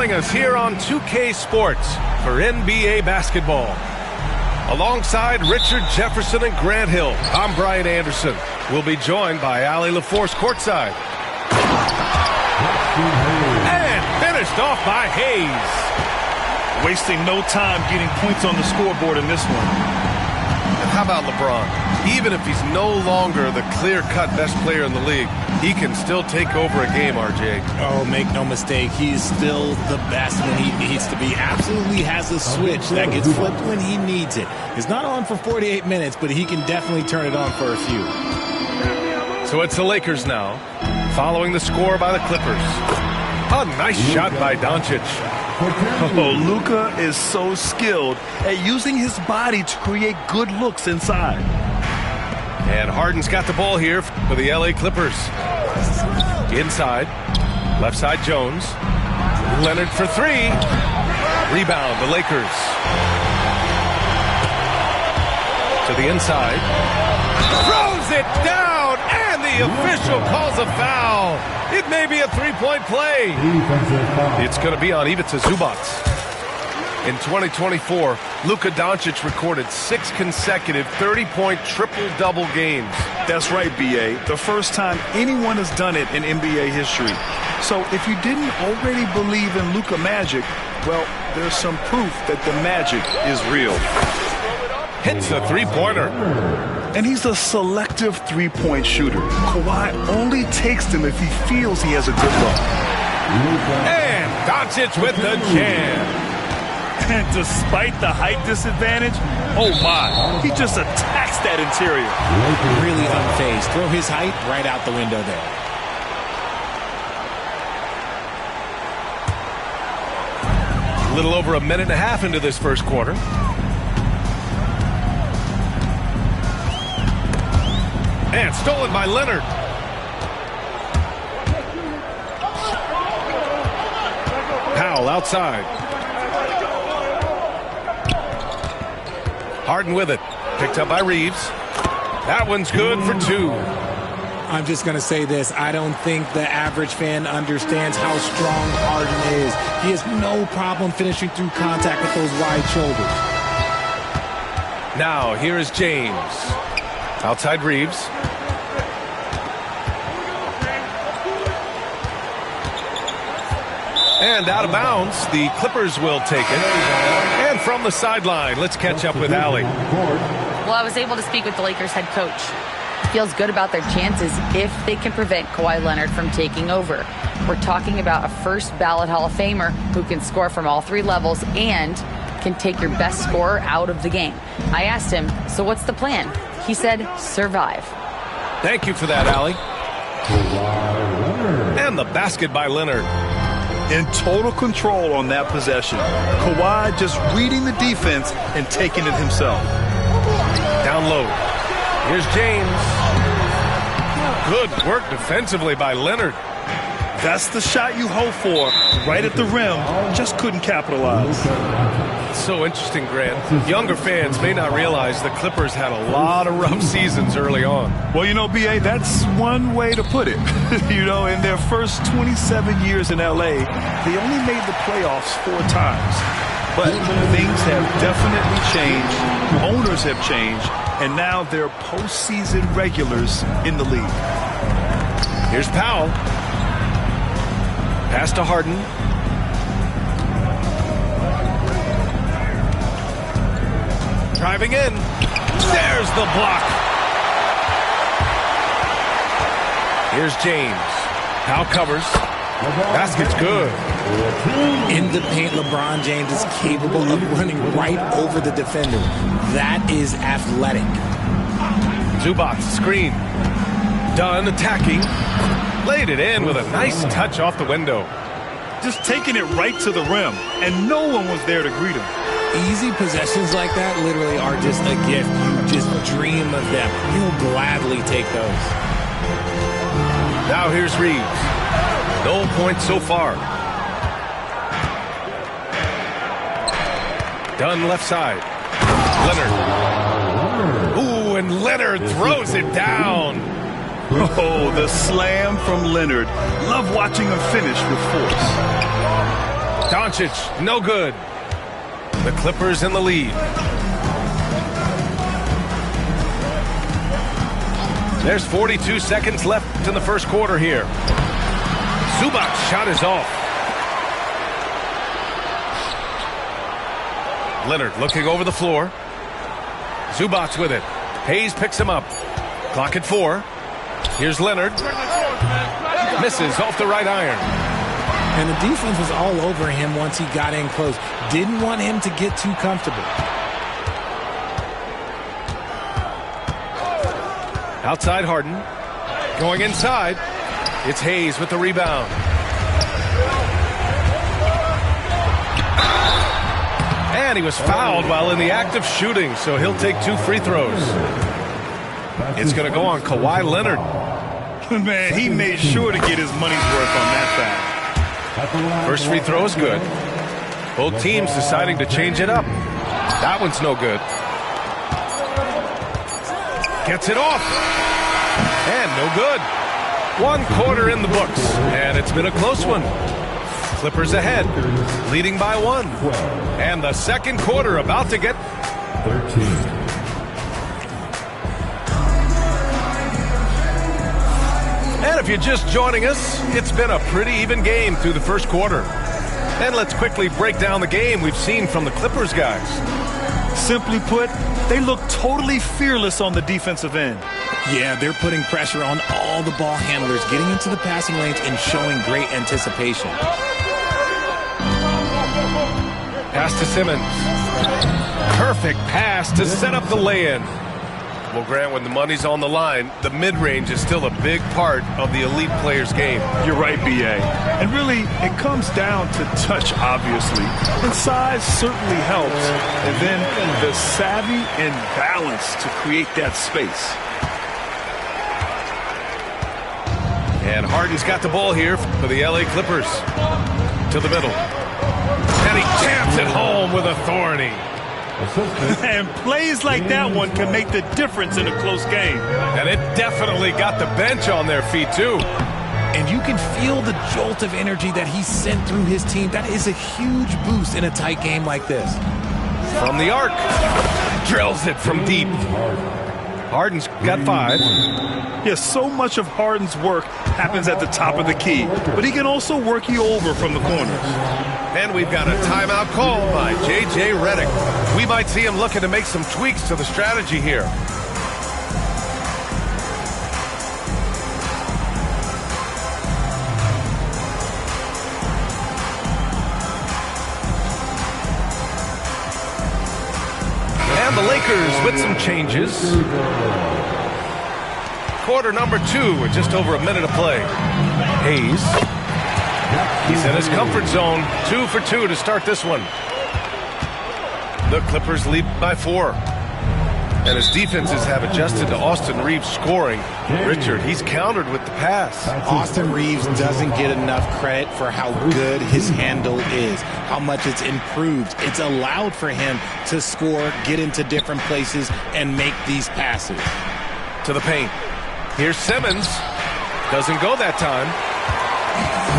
joining us here on 2K Sports for NBA basketball. Alongside Richard Jefferson and Grant Hill, I'm Brian Anderson. We'll be joined by Allie LaForce courtside. And finished off by Hayes. Wasting no time getting points on the scoreboard in this one. And how about LeBron? Even if he's no longer the clear-cut best player in the league, he can still take over a game, RJ. Oh, make no mistake, he's still the best when he needs to be. Absolutely has a switch that gets flipped when he needs it. It's not on for 48 minutes, but he can definitely turn it on for a few. So it's the Lakers now, following the score by the Clippers. A nice shot by Doncic. Oh, Luka is so skilled at using his body to create good looks inside. And Harden's got the ball here for the LA Clippers. Inside, left side Jones. Leonard for three. Rebound, the Lakers. To the inside. Throws it down, and the official calls a foul. It may be a three-point play. It's going to be on Ivica Zubac. In 2024, Luka Doncic recorded 6 consecutive 30-point triple-double games. That's right, B.A. The first time anyone has done it in NBA history. So if you didn't already believe in Luka magic, well, there's some proof that the magic is real. Hits a three-pointer. And he's a selective three-point shooter. Kawhi only takes them if he feels he has a good look. And Doncic with the jam. And despite the height disadvantage, oh my, he just attacks that interior. Really unfazed. Throw his height right out the window there. A little over a minute and a half into this first quarter. And stolen by Leonard. Powell outside. Harden with it. Picked up by Reeves. That one's good for two. I'm just going to say this. I don't think the average fan understands how strong Harden is. He has no problem finishing through contact with those wide shoulders. Now, here is James. Outside Reeves. And out of bounds, the Clippers will take it. And from the sideline, let's catch up with Allie. Well, I was able to speak with the Lakers head coach. He feels good about their chances if they can prevent Kawhi Leonard from taking over. We're talking about a first ballot Hall of Famer who can score from all 3 levels and can take your best scorer out of the game. I asked him, so what's the plan? He said, survive. Thank you for that, Allie. And the basket by Leonard. In total control on that possession. Kawhi just reading the defense and taking it himself. Down low. Here's James. Good work defensively by Leonard. That's the shot you hope for. Right at the rim. Just couldn't capitalize. So interesting, Grant. Younger fans may not realize the Clippers had a lot of rough seasons early on. Well, you know, B.A., that's one way to put it. You know, in their first 27 years in L.A., they only made the playoffs 4 times. But things have definitely changed. Owners have changed. And now they're postseason regulars in the league. Here's Powell. Pass to Harden. Driving in. There's the block. Here's James. Powell covers. Basket's good. In the paint, LeBron James is capable of running right over the defender. That is athletic. Zubac screen. Dunn attacking. Laid it in with a nice touch off the window. Just taking it right to the rim, and no one was there to greet him. Easy possessions like that literally are just a gift. You just dream of them. You'll gladly take those. Now here's Reeves. No points so far. Dunn left side. Leonard. Ooh, and Leonard throws it down. Oh, the slam from Leonard. Love watching him finish with force. Doncic, no good. The Clippers in the lead. There's 42 seconds left in the first quarter here. Zubac's shot is off. Leonard looking over the floor. Zubac's with it. Hayes picks him up. Clock at 4. Here's Leonard. Misses off the right iron. And the defense was all over him once he got in close. Didn't want him to get too comfortable. Outside Harden. Going inside. It's Hayes with the rebound. And he was fouled while in the act of shooting, so he'll take 2 free throws. It's going to go on Kawhi Leonard. Man, he made sure to get his money's worth on that foul. First free throw is good. Both teams deciding to change it up. That one's no good. Gets it off. And no good. 1 quarter in the books, and it's been a close one. Clippers ahead, leading by 1. And the second quarter about to get 13. And if you're just joining us, it's been a pretty even game through the first quarter. And let's quickly break down the game we've seen from the Clippers guys. Simply put, they look totally fearless on the defensive end. Yeah, they're putting pressure on all the ball handlers, getting into the passing lanes and showing great anticipation. Pass to Simmons. Perfect pass to set up the lay-in. Well, Grant, when the money's on the line, the mid-range is still a big part of the elite player's game. You're right, B.A. And really, it comes down to touch, obviously. And size certainly helps. And then the savvy and balance to create that space. And Harden's got the ball here for the L.A. Clippers. To the middle. And he jams it home with authority. And plays like that one can make the difference in a close game. And it definitely got the bench on their feet, too. And you can feel the jolt of energy that he sent through his team. That is a huge boost in a tight game like this. From the arc. Drills it from deep. Harden's got 5. Yes, so much of Harden's work happens at the top of the key, but he can also work you over from the corners. And we've got a timeout called by J.J. Redick. We might see him looking to make some tweaks to the strategy here. And the Lakers with some changes. Quarter number 2 with just over a minute to play. Hayes. He's in his comfort zone. 2 for 2 to start this one. The Clippers lead by 4. And his defenses have adjusted to Austin Reeves scoring. Richard, he's countered with the pass. Austin Reeves doesn't get enough credit for how good his handle is, how much it's improved. It's allowed for him to score, get into different places, and make these passes. To the paint. Here's Simmons. Doesn't go that time.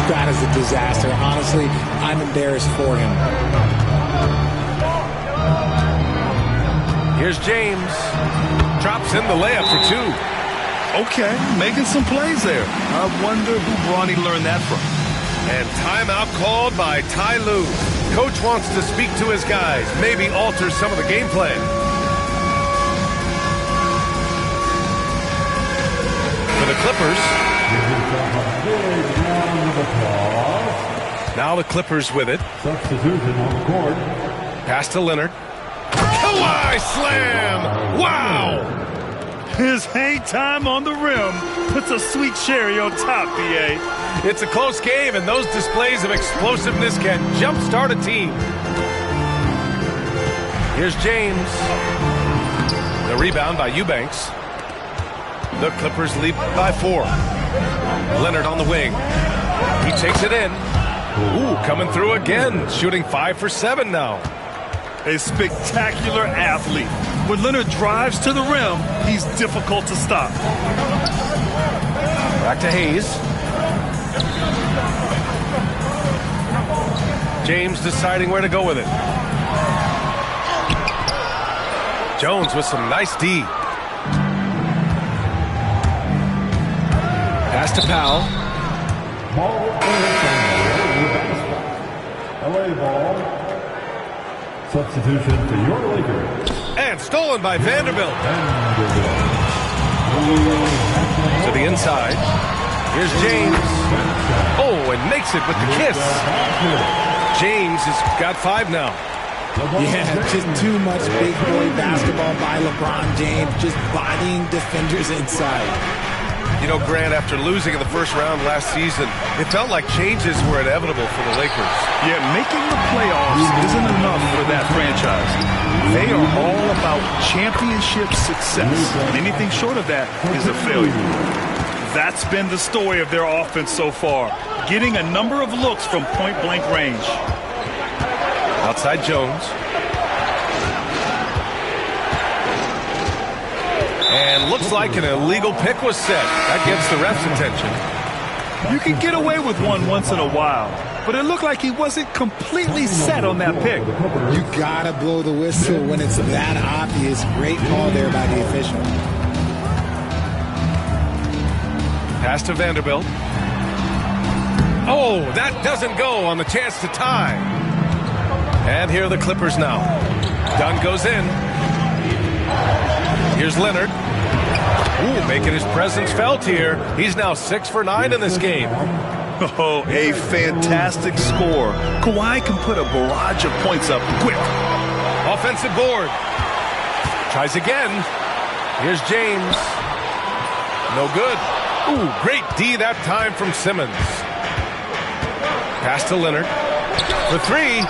That is a disaster. Honestly, I'm embarrassed for him. Here's James. Drops in the layup for 2. Okay, making some plays there. I wonder who Bronny learned that from. And timeout called by Ty Lue. Coach wants to speak to his guys, maybe alter some of the game plan. For the Clippers. Now the Clippers with it. Substitution on the court. Pass to Leonard. Kawhi slam! Wow! His hang time on the rim puts a sweet cherry on top, B.A. It's a close game, and those displays of explosiveness can jumpstart a team. Here's James. The rebound by Eubanks. The Clippers lead by 4. Leonard on the wing. He takes it in. Ooh, coming through again. Shooting 5 for 7 now. A spectacular athlete. When Leonard drives to the rim, he's difficult to stop. Back to Hayes. James deciding where to go with it. Jones with some nice D. Pass to Powell. LA ball. Substitution for your Lakers. And stolen by Vanderbilt. To the inside. Here's James. Oh, and makes it with the kiss. James has got 5 now. Yeah, just too much big boy basketball by LeBron James, just bodying defenders inside. You know, Grant, after losing in the first round last season, it felt like changes were inevitable for the Lakers. Yeah, making the playoffs isn't enough for that franchise. They are all about championship success. Anything short of that is a failure. That's been the story of their offense so far, getting a number of looks from point-blank range. Outside Jones. And looks like an illegal pick was set. That gets the ref's attention. You can get away with one once in a while, but it looked like he wasn't completely set on that pick. You gotta blow the whistle when it's that obvious. Great call there by the official. Pass to Vanderbilt. Oh, that doesn't go on the chance to tie. And here are the Clippers now. Dunn goes in. Here's Leonard. Ooh, making his presence felt here. He's now 6 for 9 in this game. Oh, a fantastic score. Kawhi can put a barrage of points up quick. Offensive board. Tries again. Here's James. No good. Ooh, great D that time from Simmons. Pass to Leonard. For 3.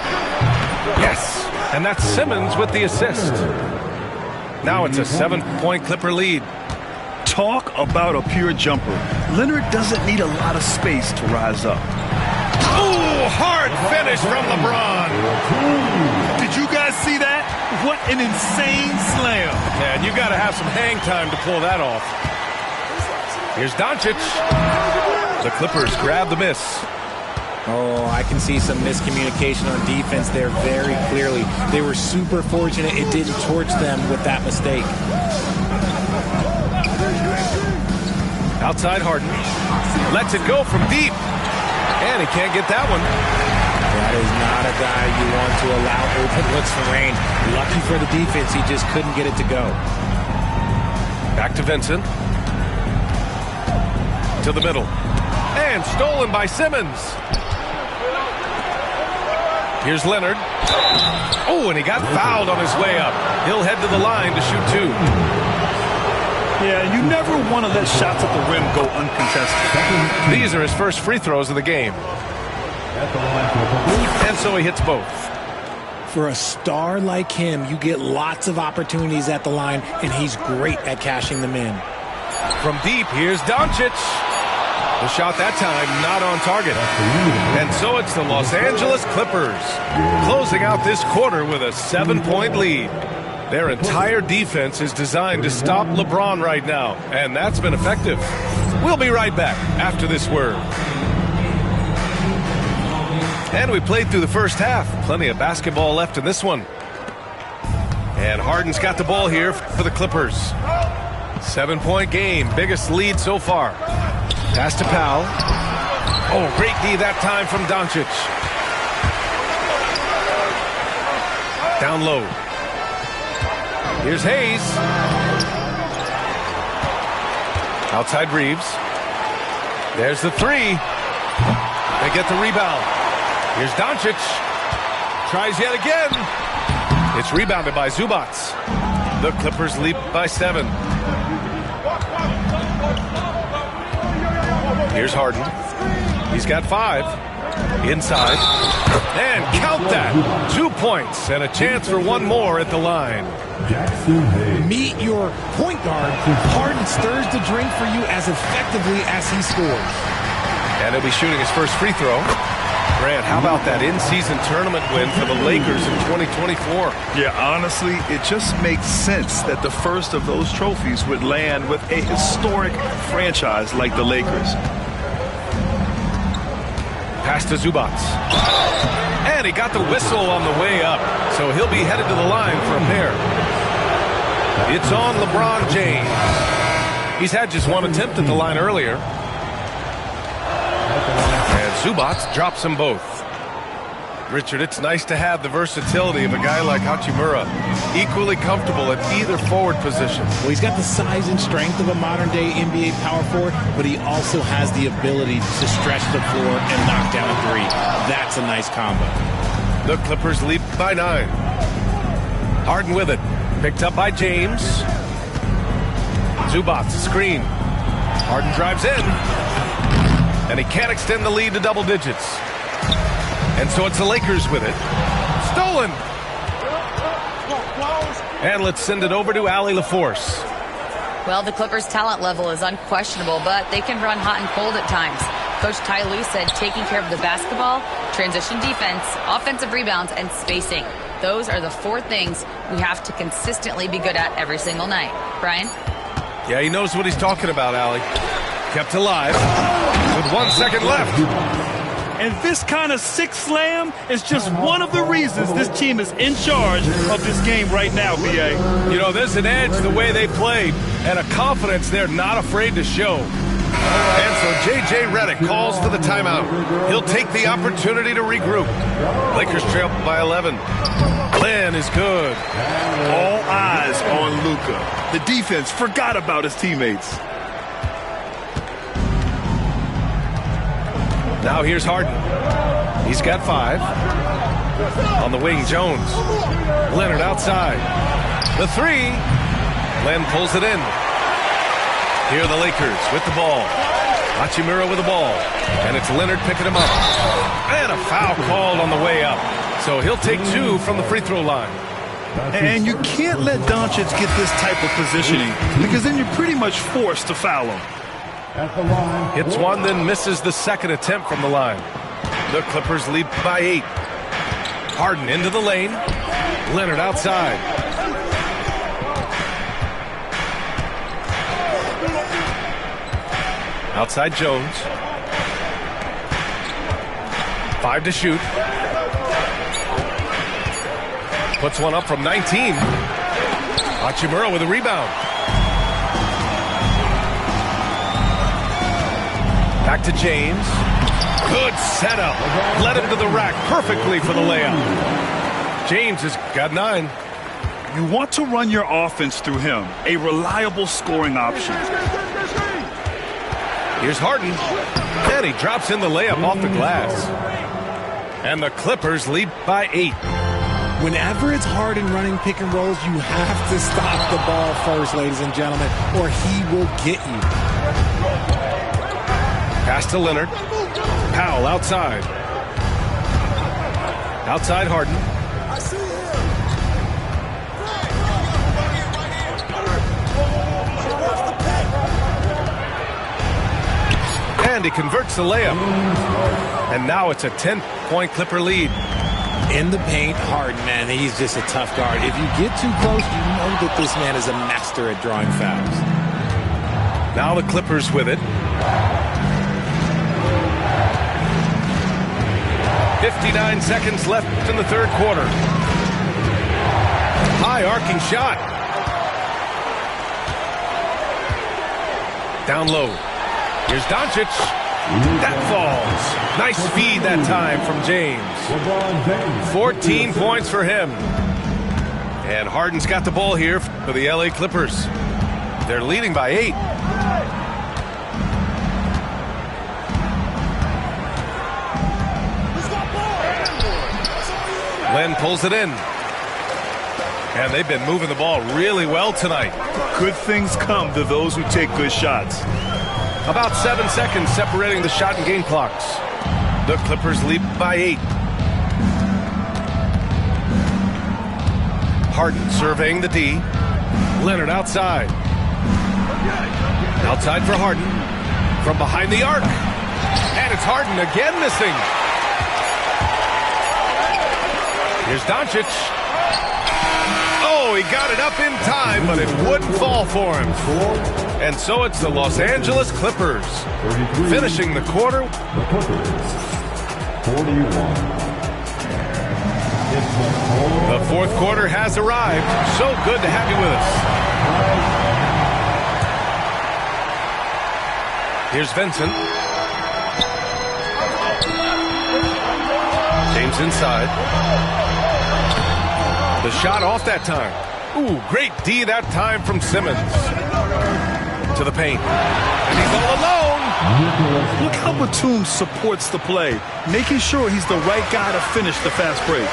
Yes. And that's Simmons with the assist. Now it's a 7-point Clipper lead. Talk about a pure jumper. Leonard doesn't need a lot of space to rise up. Ooh, hard finish from LeBron. Did you guys see that? What an insane slam. Man, you got to have some hang time to pull that off. Here's Doncic. The Clippers grab the miss. Oh, I can see some miscommunication on defense there very clearly. They were super fortunate it didn't torch them with that mistake. Outside Harden. Lets it go from deep. And he can't get that one. That is not a guy you want to allow open looks from range. Lucky for the defense, he just couldn't get it to go. Back to Vincent. To the middle. And stolen by Simmons. Here's Leonard. Oh, and he got fouled on his way up. He'll head to the line to shoot 2. Yeah, you never want to let shots at the rim go uncontested. These are his first free throws of the game. And so he hits both. For a star like him, you get lots of opportunities at the line, and he's great at cashing them in. From deep, here's Doncic. The shot that time not on target. And so it's the Los Angeles Clippers closing out this quarter with a 7-point lead. Their entire defense is designed to stop LeBron right now, and that's been effective. We'll be right back after this word. And we played through the first half. Plenty of basketball left in this one. And Harden's got the ball here for the Clippers. 7-point game, biggest lead so far. Pass to Powell. Oh, great D that time from Doncic. Down low. Here's Hayes. Outside Reeves. There's the 3. They get the rebound. Here's Doncic. Tries yet again. It's rebounded by Zubac. The Clippers lead by 7. Here's Harden. He's got 5. Inside. And count that. 2 points and a chance for one more at the line. Meet your point guard. Harden stirs the drink for you as effectively as he scores. And he'll be shooting his first free throw. Grant, how about that in-season tournament win for the Lakers in 2024? Yeah, honestly, it just makes sense that the first of those trophies would land with a historic franchise like the Lakers. Pass to Zubac. And And he got the whistle on the way up, so he'll be headed to the line for a pair. It's on LeBron James. He's had just one attempt at the line earlier. And Zubac drops them both. Richard, it's nice to have the versatility of a guy like Hachimura, equally comfortable at either forward position. Well, he's got the size and strength of a modern-day NBA power forward, but he also has the ability to stretch the floor and knock down a three. That's a nice combo. The Clippers lead by 9. Harden with it. Picked up by James. Zubac, screen. Harden drives in. And he can't extend the lead to double digits. And so it's the Lakers with it. Stolen. And let's send it over to Allie LaForce. Well, the Clippers' talent level is unquestionable, but they can run hot and cold at times. Coach Ty Lue said taking care of the basketball, transition defense, offensive rebounds, and spacing. Those are the 4 things we have to consistently be good at every single night. Brian? Yeah, he knows what he's talking about, Allie. Kept alive with 1 second left. And this kind of six slam is just one of the reasons this team is in charge of this game right now, B.A. You know, there's an edge the way they played and a confidence they're not afraid to show. And so J.J. Redick calls for the timeout. He'll take the opportunity to regroup. Lakers trail by 11. Lynn is good. All eyes on Luka. The defense forgot about his teammates. Now here's Harden. He's got 5. On the wing, Jones. Leonard outside. The 3. Len pulls it in. Here are the Lakers with the ball. Hachimura with the ball. And it's Leonard picking him up. And a foul called on the way up. So he'll take 2 from the free throw line. And you can't let Doncic get this type of positioning because then you're pretty much forced to foul him. Hits one, then misses the second attempt from the line. The Clippers lead by 8. Harden into the lane. Leonard outside. Outside Jones. 5 to shoot. Puts one up from 19. Hachimura with a rebound. Back to James. Good setup. Led him to the rack perfectly for the layup. James has got 9. You want to run your offense through him. A reliable scoring option. Here's Harden. And he drops in the layup off the glass. And the Clippers lead by 8. Whenever it's Harden running pick and rolls, you have to stop the ball first, ladies and gentlemen, or he will get you. Pass to Leonard. Powell outside. Outside Harden. And he converts the layup. And now it's a 10-point Clipper lead. In the paint, Harden, man, he's just a tough guard. If you get too close, you know that this man is a master at drawing fouls. Now the Clippers with it. 59 seconds left in the third quarter. High arcing shot. Down low. Here's Doncic. That falls. Nice feed that time from James. 14 points for him. And Harden's got the ball here for the LA Clippers. They're leading by 8. Len pulls it in. And they've been moving the ball really well tonight. Good things come to those who take good shots. About 7 seconds separating the shot and game clocks. The Clippers lead by 8. Harden surveying the D. Leonard outside. Outside for Harden. From behind the arc. And it's Harden again missing. Here's Doncic. Oh, he got it up in time, but it wouldn't fall for him. And so it's the Los Angeles Clippers finishing the quarter. The Clippers, 41. The fourth quarter has arrived. So good to have you with us. Here's Vincent. James inside. The shot off that time. Ooh, great D that time from Simmons. To the paint. And he's all alone. Look how Batum supports the play, making sure he's the right guy to finish the fast break.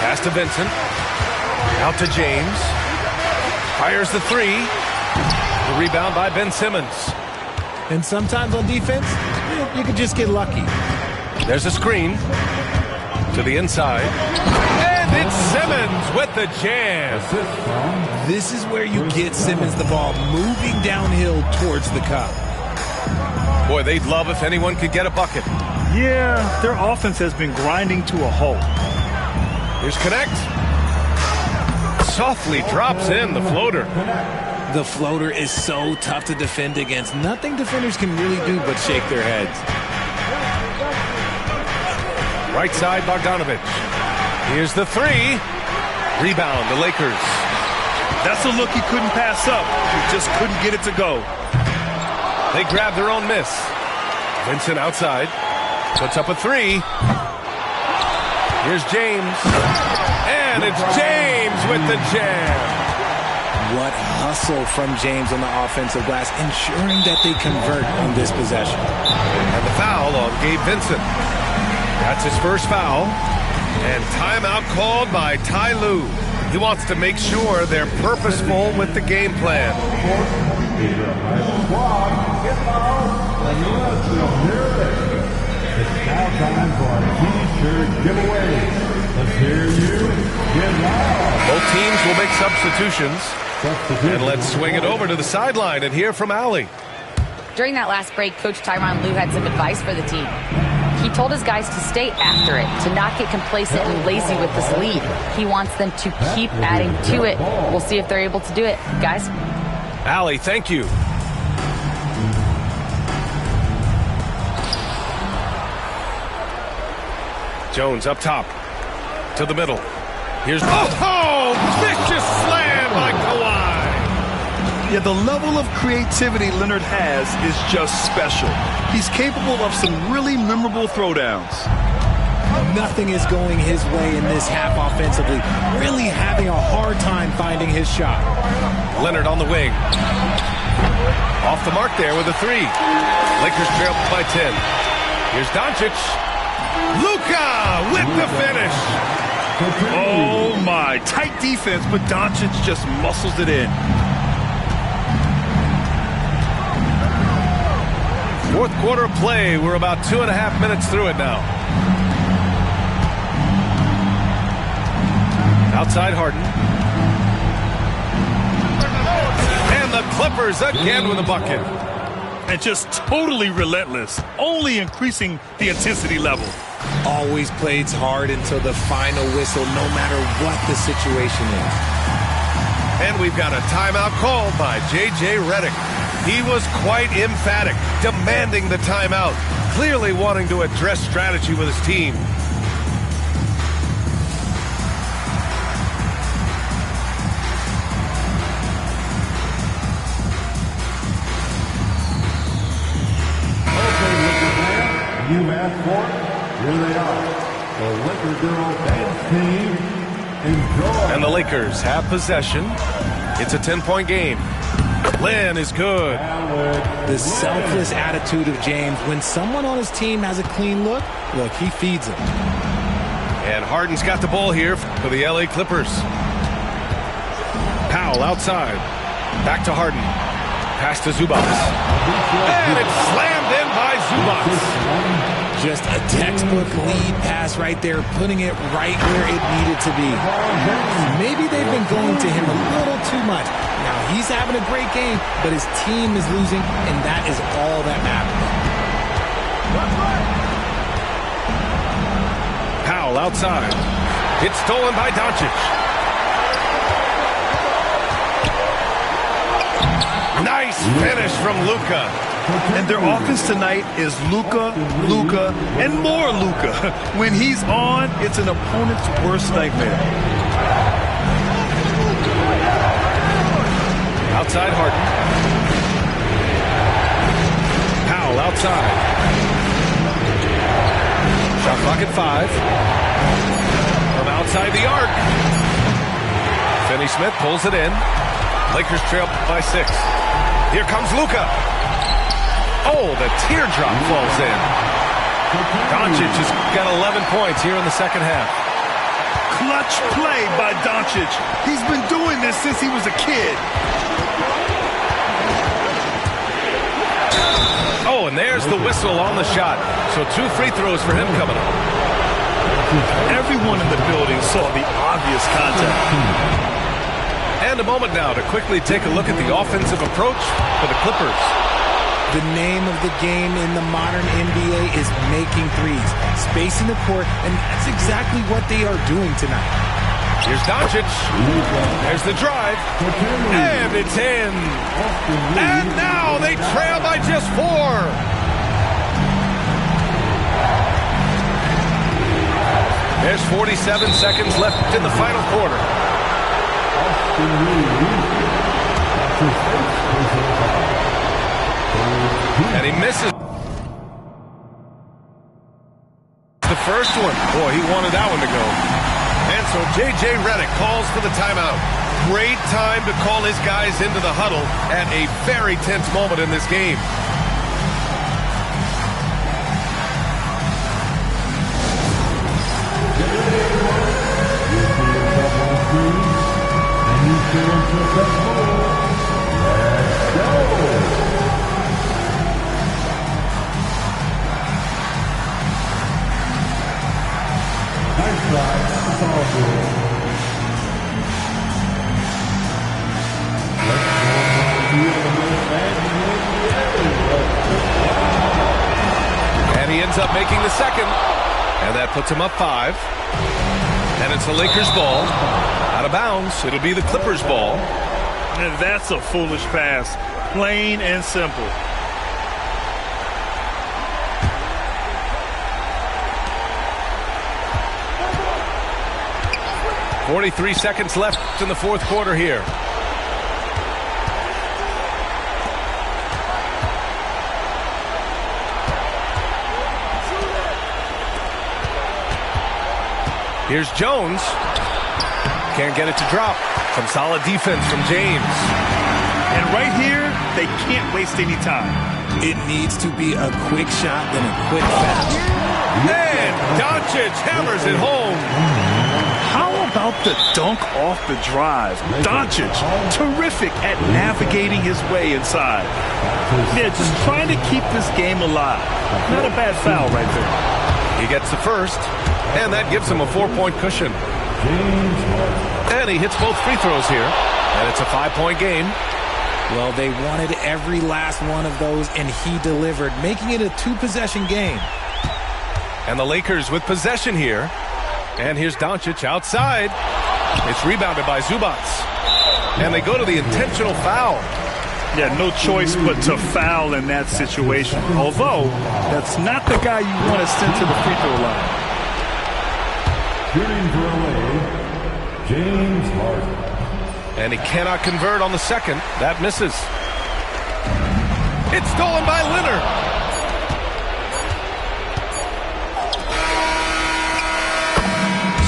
Pass to Vincent. Out to James. Fires the three. The rebound by Ben Simmons. And sometimes on defense, you could just get lucky. There's a screen. To the inside. And it's Simmons with the jam. This is where you get Simmons the ball moving downhill towards the cup. Boy, they'd love if anyone could get a bucket. Yeah, their offense has been grinding to a halt. Here's Connect. Softly drops in the floater. The floater is so tough to defend against. Nothing defenders can really do but shake their heads. Right side, Bogdanovich. Here's the three. Rebound, the Lakers. That's a look he couldn't pass up. He just couldn't get it to go. They grab their own miss. Vincent outside. Puts up a three. Here's James. And it's James with the jam. What hustle from James on the offensive glass, ensuring that they convert on this possession. And the foul on Gabe Vincent. That's his first foul. And timeout called by Ty Lue. He wants to make sure they're purposeful with the game plan. It's now time for our T-shirt giveaway. Let's hear you get loud. Both teams will make substitutions. And let's swing it over to the sideline and hear from Allie. During that last break, Coach Tyronn Lue had some advice for the team. He told his guys to stay after it, to not get complacent and lazy with this lead. He wants them to keep adding to it. We'll see if they're able to do it. Guys? Allie, thank you. Jones up top. To the middle. Here's... Oh! Vicious slam by Kawhi! Yeah, the level of creativity Leonard has is just special. He's capable of some really memorable throwdowns. Nothing is going his way in this half offensively. Really having a hard time finding his shot. Leonard on the wing. Off the mark there with a three. Lakers trail by 10. Here's Doncic. Luka with the finish. Oh, my. Tight defense, but Doncic just muscles it in. Fourth quarter of play. We're about 2.5 minutes through it now. Outside Harden. And the Clippers again with a bucket. And just totally relentless, only increasing the intensity level. Always plays hard until the final whistle, no matter what the situation is. And we've got a timeout called by J.J. Redick. He was quite emphatic, demanding the timeout, clearly wanting to address strategy with his team. You asked for it. Here they are. The Laker Girl Dance Team. Enjoy. And the Lakers have possession. It's a 10-point game. Lynn is good. The selfless attitude of James. When someone on his team has a clean look, he feeds him. And Harden's got the ball here for the LA Clippers. Powell outside. Back to Harden. Pass to Zubac. And it's slammed in by Zubac. Just a textbook lead pass right there, putting it right where it needed to be. Maybe they've been going to him a little too much. Now he's having a great game, but his team is losing, and that is all that matters. Powell outside. It's stolen by Doncic. Nice finish from Luka. And their offense tonight is Luka, and more Luka. When he's on, it's an opponent's worst nightmare. Outside Harden. Powell outside. Shot clock at 5. From outside the arc. Finney-Smith pulls it in. Lakers trail by 6. Here comes Luka. Oh, the teardrop falls in. Doncic has got 11 points here in the second half. Clutch play by Doncic. He's been doing this since he was a kid. Oh, and there's the whistle on the shot. So 2 free throws for him coming up. Everyone in the building saw the obvious contact. And a moment now to quickly take a look at the offensive approach for the Clippers. The name of the game in the modern NBA is making threes, spacing the court, and that's exactly what they are doing tonight. Here's Doncic. There's the drive. And it's in. And now they trail by just 4. There's 47 seconds left in the final quarter. And he misses the first one. Boy, he wanted that one to go. And so J.J. Redick calls for the timeout. Great time to call his guys into the huddle at a very tense moment in this game. And he ends up making the second. And that puts him up 5. And it's the Lakers ball. Out of bounds. It'll be the Clippers ball. And that's a foolish pass. Plain and simple. .43 seconds left in the fourth quarter here. Here's Jones. Can't get it to drop. Some solid defense from James. And right here, they can't waste any time. It needs to be a quick shot, then a quick foul. And Doncic hammers it home. How about the dunk off the drive? Doncic, terrific at navigating his way inside. Yeah, just trying to keep this game alive. Not a bad foul right there. He gets the first, and that gives him a 4-point cushion. And he hits both free throws here, and it's a 5-point game. Well, they wanted every last one of those, and he delivered, making it a 2-possession game. And the Lakers with possession here. And here's Doncic outside. It's rebounded by Zubac. And they go to the intentional foul. Yeah, no choice but to foul in that situation. Although, that's not the guy you want to send to the free throw line. Shooting for LA, James Harden. And he cannot convert on the second. That misses. It's stolen by Leonard.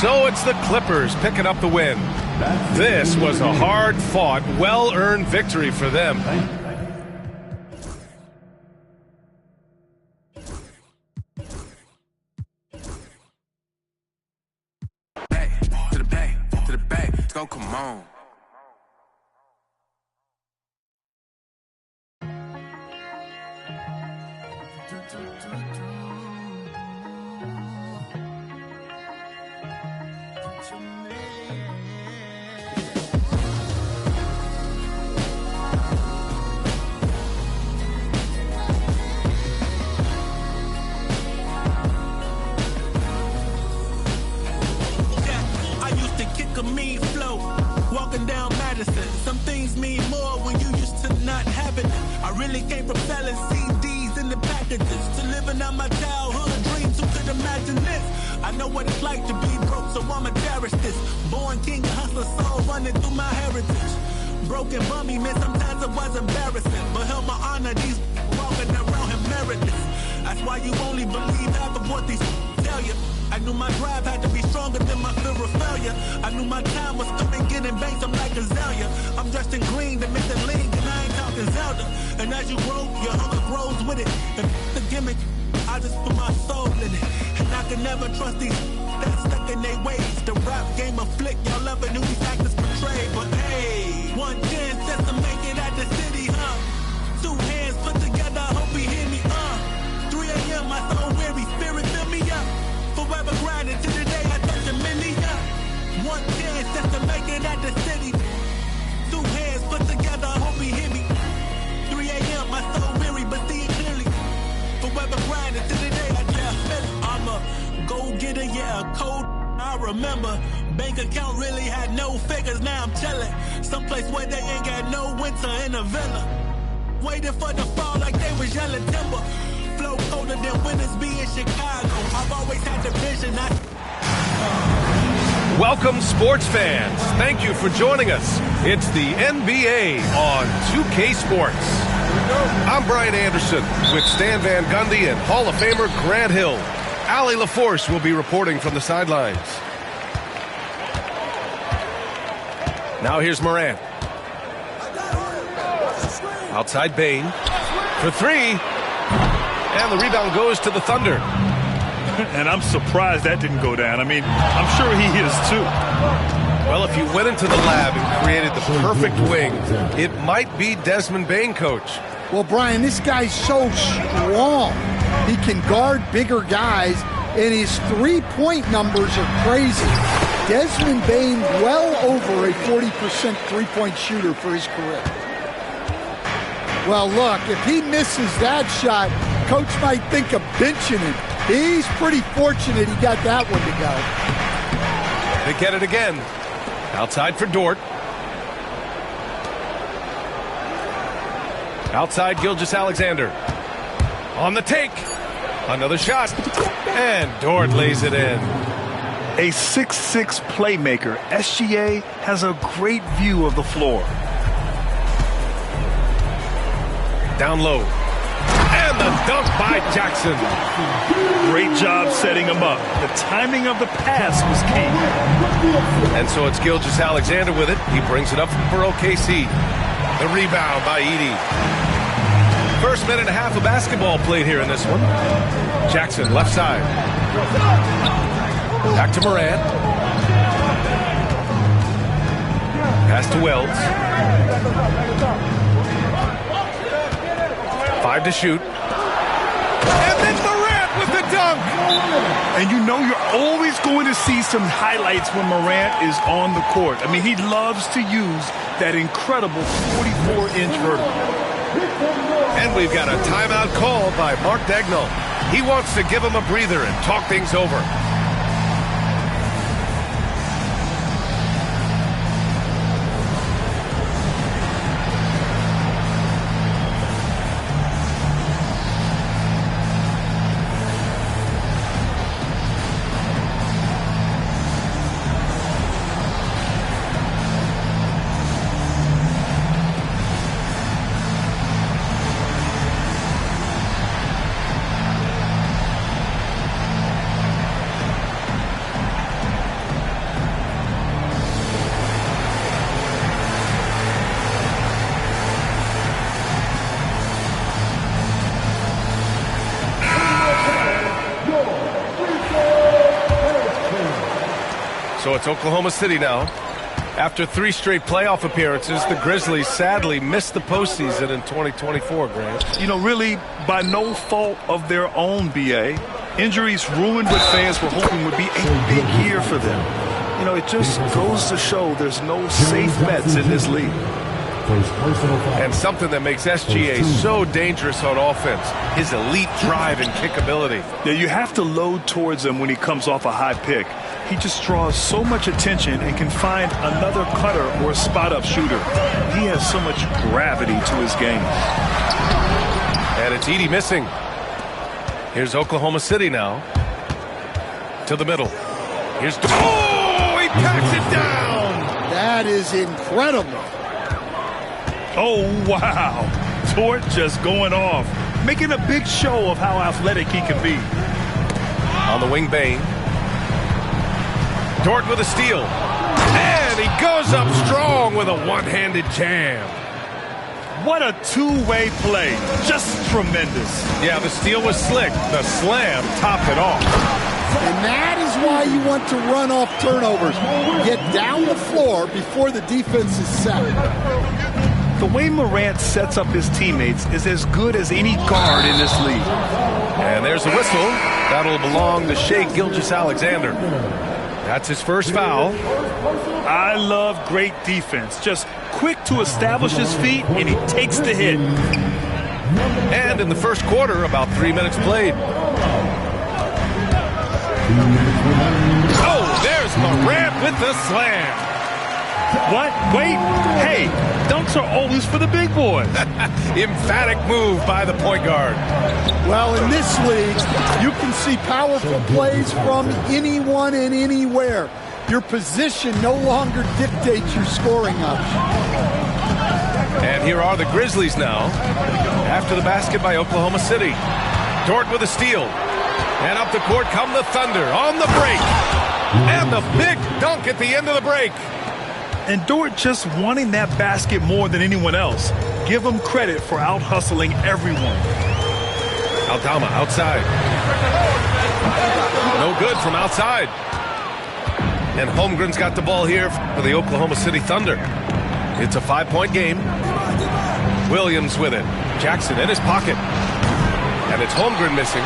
So it's the Clippers picking up the win. This was a hard-fought, well-earned victory for them. To the bay, let's go, come on. Mean flow, walking down medicine. Some things mean more when you used to not have it. I really came from selling CDs in the packages to living out my childhood dreams. Who could imagine this? I know what it's like to be broke, so I'ma cherish this. Born king, hustler, soul running through my heritage. Broken bummy, man, sometimes it was embarrassing, but held my honor, these walking around him meritless. That's why you only believe half of what these tell you. I knew my drive had to be stronger than my fear of failure. I knew my time was coming, getting banks, I'm like Azalea. I'm dressed in green to make the league, and I ain't talking Zelda. And as you grow, your hunger grows with it. And the gimmick, I just put my soul in it. And I can never trust these that's stuck in their ways. The rap game of flick, y'all ever knew these actors portray. But hey, one chance just to make it at the city, huh? Two hands put together, I hope he hear me, 3 a.m., my soul weary, spirit fill me up. Forever grinding to the day I touch a million. One chance just to make it at the city. Two hands put together, I hope he hear me. 3 a.m., my soul weary, but see it clearly. Forever grinding to the day I just feel it. I'm a go-getter, yeah, a cold. I remember bank account really had no figures, now I'm chilling. Someplace where they ain't got no winter in a villa. Waiting for the fall like they was yelling timber. Flow colder than winters be in Chicago. I've always had the vision. Welcome, sports fans. Thank you for joining us. It's the NBA on 2K Sports. I'm Brian Anderson with Stan Van Gundy and Hall of Famer Grant Hill. Allie LaForce will be reporting from the sidelines. Now here's Morant. Outside Bane for three. And the rebound goes to the Thunder. And I'm surprised that didn't go down. I mean, I'm sure he is too. Well, if you went into the lab and created the perfect wing, it might be Desmond Bane, coach. Well, Brian, this guy's so strong. He can guard bigger guys, and his three-point numbers are crazy. Desmond Bane well over a 40% three-point shooter for his career. Well, look, if he misses that shot, coach might think of benching him. He's pretty fortunate he got that one to go. They get it again. Outside for Dort. Outside Gilgeous-Alexander. On the take. Another shot. And Dort lays it in. A 6'6" playmaker, SGA has a great view of the floor. Down low. And the dunk by Jackson. Great job setting him up. The timing of the pass was key. And so it's Gilgeous-Alexander with it. He brings it up for OKC. The rebound by Edey. First minute and a half of basketball played here in this one. Jackson, left side. Back to Morant. Pass to Wells. 5 to shoot. And then Morant with the dunk. And you know you're always going to see some highlights when Morant is on the court. I mean, he loves to use that incredible 44-inch vertical. And we've got a timeout call by Mark Dagnall. He wants to give him a breather and talk things over. So it's Oklahoma City now. After 3 straight playoff appearances, the Grizzlies sadly missed the postseason in 2024, Grant. You know, really by no fault of their own, BA. Injuries ruined what fans were hoping would be a big year for them. You know, it just goes to show there's no safe bets in this league. And something that makes SGA so dangerous on offense, his elite drive and kick ability. Yeah, you have to load towards him when he comes off a high pick. He just draws so much attention and can find another cutter or a spot-up shooter. He has so much gravity to his game. And it's Edey missing. Here's Oklahoma City now. To the middle. Here's... Oh, he packs it down! That is incredible. Oh, wow. Dort just going off, making a big show of how athletic he can be. On the wing, Bane. Dort with a steal. And he goes up strong with a one-handed jam. What a two-way play. Just tremendous. Yeah, the steal was slick. The slam topped it off. And that is why you want to run off turnovers. Get down the floor before the defense is set. The way Morant sets up his teammates is as good as any guard in this league. And there's the whistle. That'll belong to Shai Gilgeous-Alexander. That's his first foul. I love great defense. Just quick to establish his feet, and he takes the hit. And in the first quarter, about 3 minutes played. Oh, there's Morant with the slam. What? Wait. Hey, dunks are always for the big boys. Emphatic move by the point guard. Well, in this league, you can see powerful plays from anyone and anywhere. Your position no longer dictates your scoring option. And here are the Grizzlies now. After the basket by Oklahoma City. Dort with a steal. And up the court come the Thunder on the break. And the big dunk at the end of the break. And Dort just wanting that basket more than anyone else. Give him credit for out-hustling everyone. Aldama outside. No good from outside. And Holmgren's got the ball here for the Oklahoma City Thunder. It's a 5-point game. Williams with it. Jackson in his pocket. And it's Holmgren missing.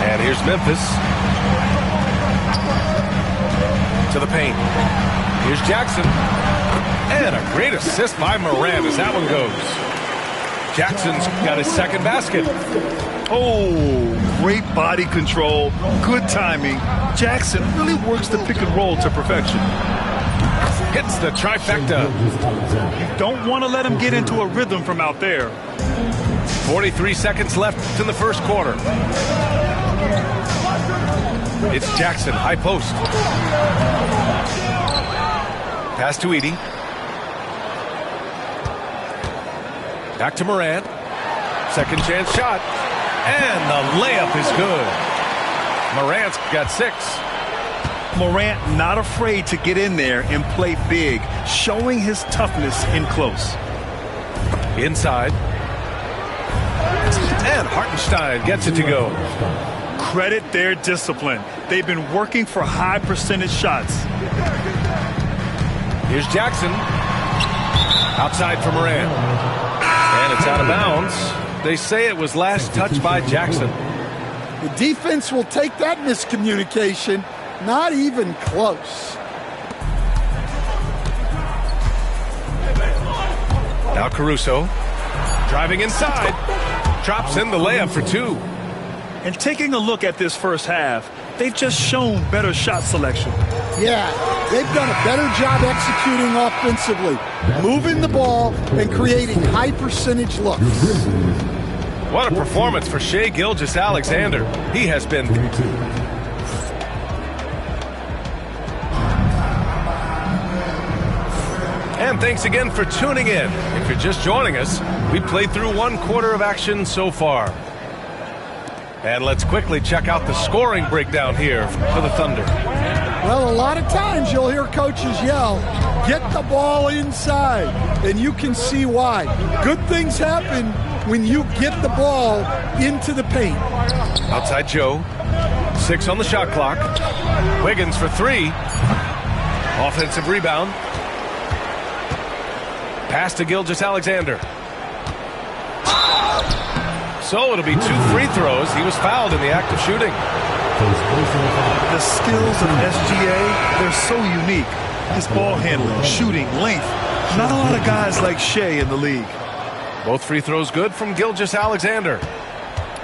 And here's Memphis. To the paint. Here's Jackson. And a great assist by Morant as that one goes. Jackson's got his second basket. Oh, great body control, good timing. Jackson really works the pick and roll to perfection. Hits the trifecta. You don't want to let him get into a rhythm from out there. 43 seconds left in the first quarter. It's Jackson, high post. Pass to Edey. Back to Morant. Second chance shot. And the layup is good. Morant's got 6. Morant not afraid to get in there and play big, showing his toughness in close. Inside. And Hartenstein gets it to go. Credit their discipline. They've been working for high percentage shots. Here's Jackson. Outside for Morant. And it's out of bounds. They say it was last touched by Jackson. The defense will take that miscommunication. Not even close. Now Caruso. Driving inside. Drops in the layup for 2. And taking a look at this first half, they've just shown better shot selection. Yeah, they've done a better job executing offensively, moving the ball and creating high percentage looks. What a performance for Shai Gilgeous-Alexander. He has been... And thanks again for tuning in. If you're just joining us, we played through 1 quarter of action so far. And let's quickly check out the scoring breakdown here for the Thunder. Well, a lot of times you'll hear coaches yell, get the ball inside, and you can see why. Good things happen when you get the ball into the paint. Outside Joe. 6 on the shot clock. Wiggins for 3. Offensive rebound. Pass to Gilgeous-Alexander. So it'll be 2 free throws. He was fouled in the act of shooting. The skills of SGA, they're so unique. His ball handling, shooting, length. Not a lot of guys like Shai in the league. Both free throws good from Gilgeous-Alexander.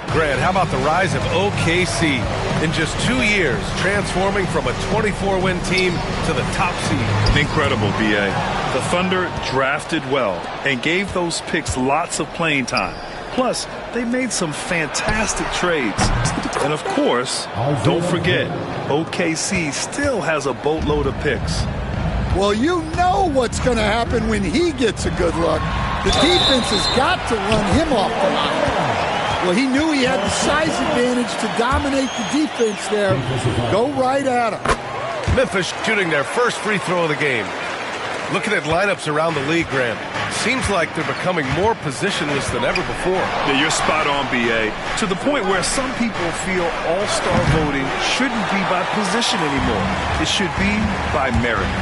Grant, how about the rise of OKC? in just 2 years, transforming from a 24-win team to the top seed. Incredible, B.A. The Thunder drafted well and gave those picks lots of playing time. Plus, they made some fantastic trades. And of course, don't forget, OKC still has a boatload of picks. Well, you know what's going to happen when he gets a good look. The defense has got to run him off the line. Well, he knew he had the size advantage to dominate the defense there. Go right at him. Memphis shooting their first free throw of the game. Looking at lineups around the league, Graham, seems like they're becoming more positionless than ever before. Yeah, you're spot on, B.A. To the point where some people feel all-star voting shouldn't be by position anymore. It should be by merit.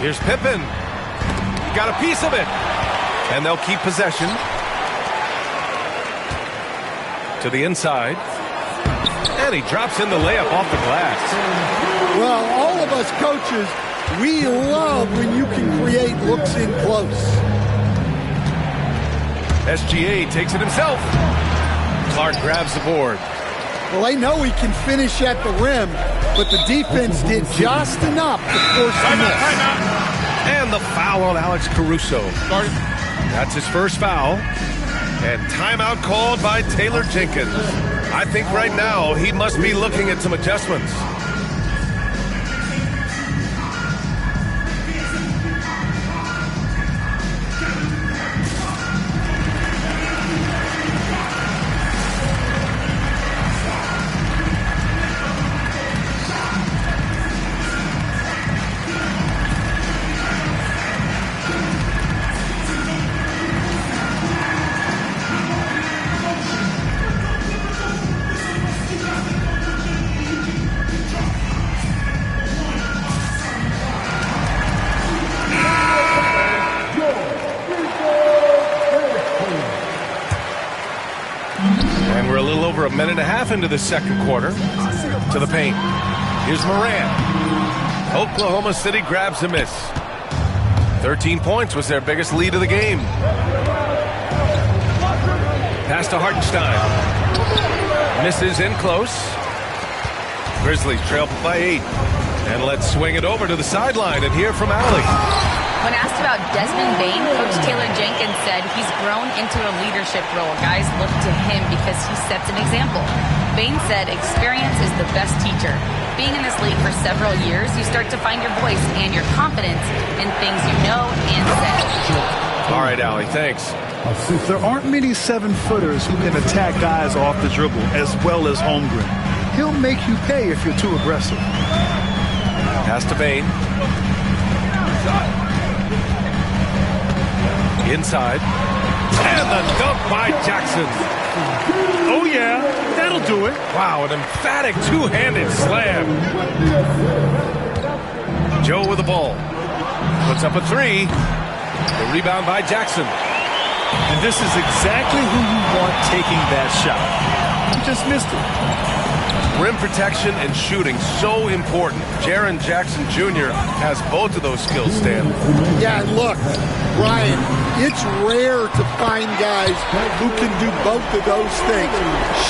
Here's Pippen. Got a piece of it. And they'll keep possession. To the inside. And he drops in the layup off the glass. Well, all of us coaches, we love when you can create looks in close. SGA takes it himself. Clark grabs the board. Well, they know he can finish at the rim, but the defense did just enough to force the miss. And the foul on Alex Caruso. That's his first foul. And timeout called by Taylor Jenkins. I think right now he must be looking at some adjustments. A minute and a half into the second quarter. To the paint. Here's Morant. Oklahoma City grabs a miss. 13 points was their biggest lead of the game. Pass to Hartenstein. Misses in close. Grizzlies trail by 8. And let's swing it over to the sideline and hear from Allie. When asked about Desmond Bane, Coach Taylor Jenkins said he's grown into a leadership role. Guys look to him because he sets an example. Bane said experience is the best teacher. Being in this league for several years, you start to find your voice and your confidence in things you know and say. All right, Allie, thanks. There aren't many 7-footers who can attack guys off the dribble as well as Holmgren. He'll make you pay if you're too aggressive. Pass to Bane. Inside. And the dunk by Jackson. Oh, yeah. That'll do it. Wow, an emphatic two-handed slam. Joe with the ball. Puts up a three. The rebound by Jackson. And this is exactly who you want taking that shot. He just missed it. Rim protection and shooting, so important. Jaren Jackson Jr. has both of those skills, Stan. Yeah, and look, Ryan, it's rare to find guys who can do both of those things.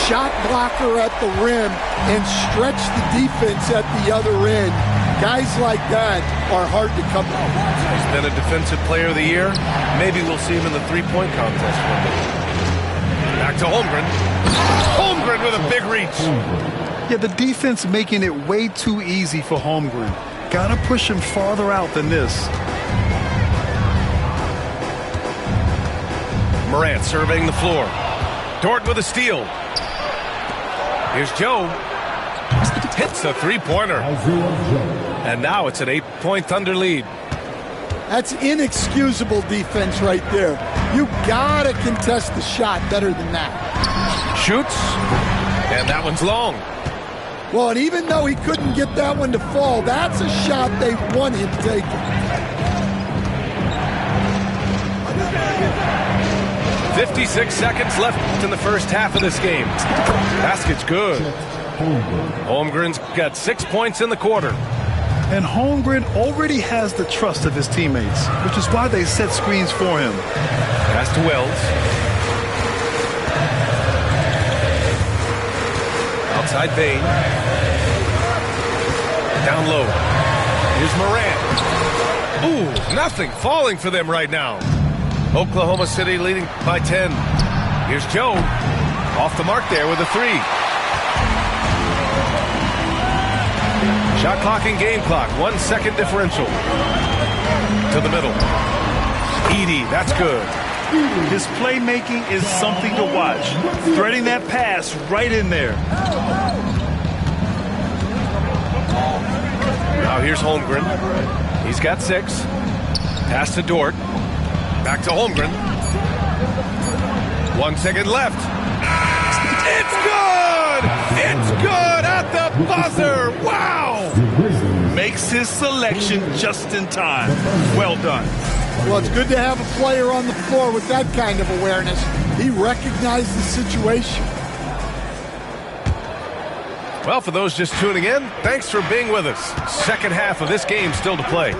Shot blocker at the rim and stretch the defense at the other end. Guys like that are hard to come by. He's been a defensive player of the year. Maybe we'll see him in the three-point contest one day. Back to Holmgren. Holmgren with a big reach. Yeah, the defense making it way too easy for Holmgren. Gotta push him farther out than this. Morant surveying the floor. Dort with a steal. Here's Joe. Hits a three-pointer. And now it's an 8-point Thunder lead. That's inexcusable defense right there. You gotta contest the shot better than that. Shoots. And that one's long. Well, and even though he couldn't get that one to fall, that's a shot they want him taking. .56 seconds left in the first half of this game. Basket's good. Holmgren's got 6 points in the quarter. And Holmgren already has the trust of his teammates, which is why they set screens for him. Pass to Wells. Outside Bain. Down low. Here's Morant. Ooh, nothing falling for them right now. Oklahoma City leading by 10. Here's Joe. Off the mark there with a 3. Shot clock and game clock. 1 second differential. To the middle. Edey, that's good. His playmaking is something to watch. Threading that pass right in there. Now here's Holmgren. He's got 6. Pass to Dort. Back to Holmgren. 1 second left. It's good! It's good at the buzzer! Wow! Makes his selection just in time. Well done. Well, it's good to have a player on the floor with that kind of awareness. He recognized the situation. Well, for those just tuning in, thanks for being with us. Second half of this game still to play.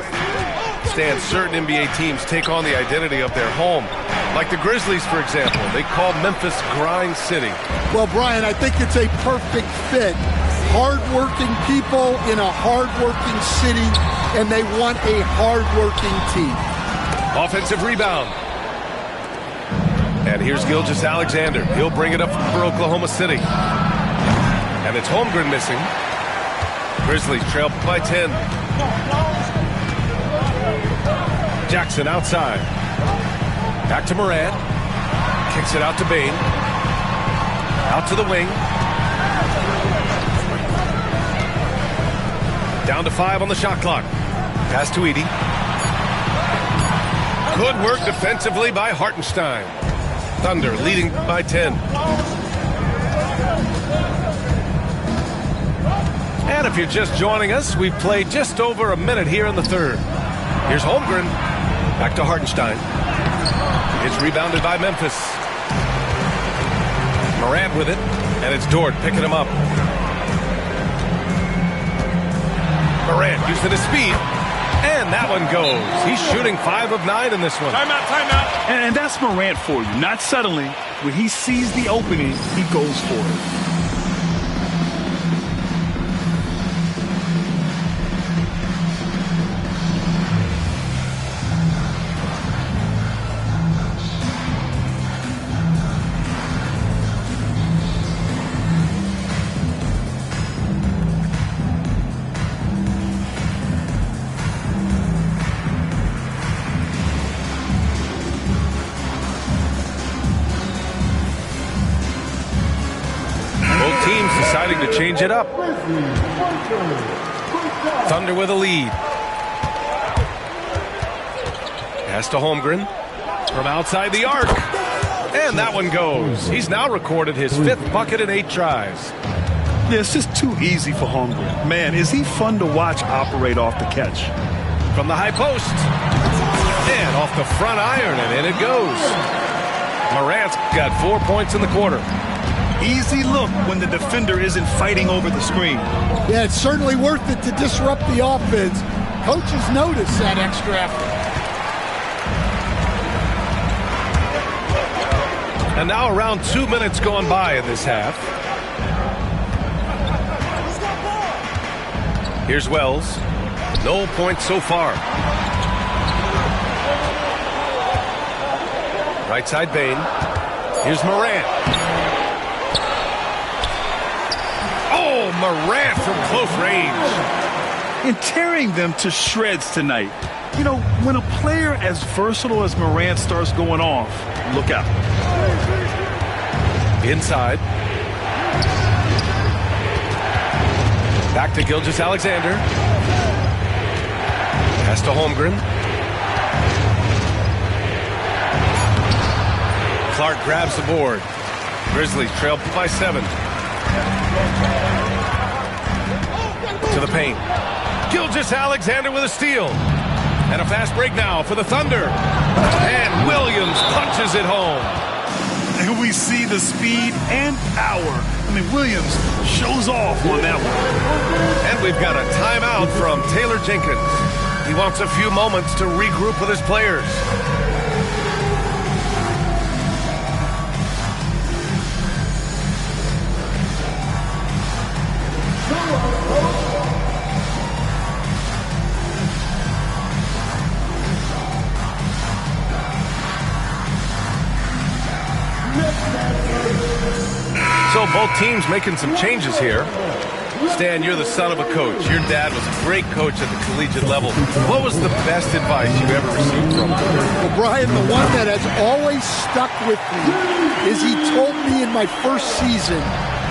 Stan, certain NBA teams take on the identity of their home. Like the Grizzlies, for example. They call Memphis Grind City. Well, Brian, I think it's a perfect fit. Hard-working people in a hard-working city, and they want a hard-working team. Offensive rebound. And here's Gilgeous-Alexander. He'll bring it up for Oklahoma City. And it's Holmgren missing. Grizzlies trail by 10. Jackson outside. Back to Morant. Kicks it out to Bain. Out to the wing. Down to 5 on the shot clock. Pass to Edey. Good work defensively by Hartenstein. Thunder leading by 10. And if you're just joining us, we've played just over a minute here in the third. Here's Holmgren. Back to Hartenstein. It's rebounded by Memphis. Morant with it. And it's Dort picking him up. Morant using his speed. And that one goes. He's shooting 5 of 9 in this one. Timeout, timeout. And that's Morant for you. Not settling. When he sees the opening, he goes for it. Deciding to change it up. Thunder with a lead. Pass to Holmgren from outside the arc. And that one goes. He's now recorded his 5th bucket in 8 tries. Yeah, it's just too easy for Holmgren. Man, is he fun to watch operate off the catch. From the high post. And off the front iron, and in it goes. Morant's got 4 points in the quarter. Easy look when the defender isn't fighting over the screen. Yeah, it's certainly worth it to disrupt the offense. Coaches notice that extra effort. And now around 2 minutes gone by in this half. Here's Wells. No points so far. Right side Bain. Here's Morant. Oh, Morant from close range. And tearing them to shreds tonight. You know, when a player as versatile as Morant starts going off, look out. Inside. Back to Gilgeous-Alexander. Pass to Holmgren. Clark grabs the board. Grizzlies trail by 7. To the paint. Gilgeous-Alexander with a steal. And a fast break now for the Thunder. And Williams punches it home. And we see the speed and power. I mean, Williams shows off on that one. And we've got a timeout from Taylor Jenkins. He wants a few moments to regroup with his players. So both teams making some changes here. Stan, you're the son of a coach. Your dad was a great coach at the collegiate level. What was the best advice you've ever received from him? Well, Brian, the one that has always stuck with me is he told me in my first season,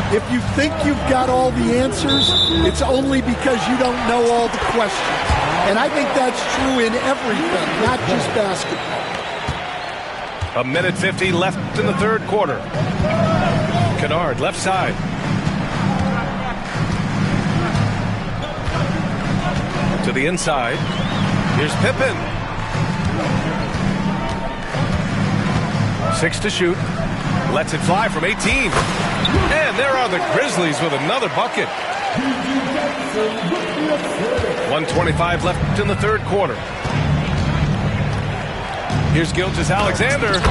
if you think you've got all the answers, it's only because you don't know all the questions. And I think that's true in everything, not just basketball. A minute 50 left in the third quarter. Kennard, left side. To the inside. Here's Pippen. 6 to shoot. Lets it fly from 18. And there are the Grizzlies with another bucket. 1:25 left in the third quarter. Here's Gilgeous-Alexander.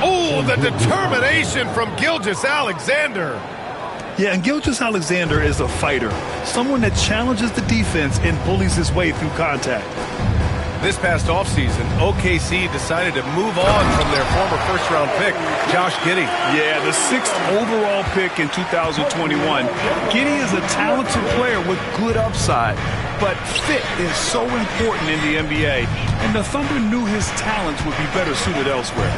Oh, the determination from Gilgeous-Alexander. Yeah, and Gilgeous-Alexander is a fighter, someone that challenges the defense and bullies his way through contact. This past offseason, OKC decided to move on from their former first-round pick, Josh Giddey. Yeah, the 6th overall pick in 2021. Giddey is a talented player with good upside, but fit is so important in the NBA, and the Thunder knew his talents would be better suited elsewhere.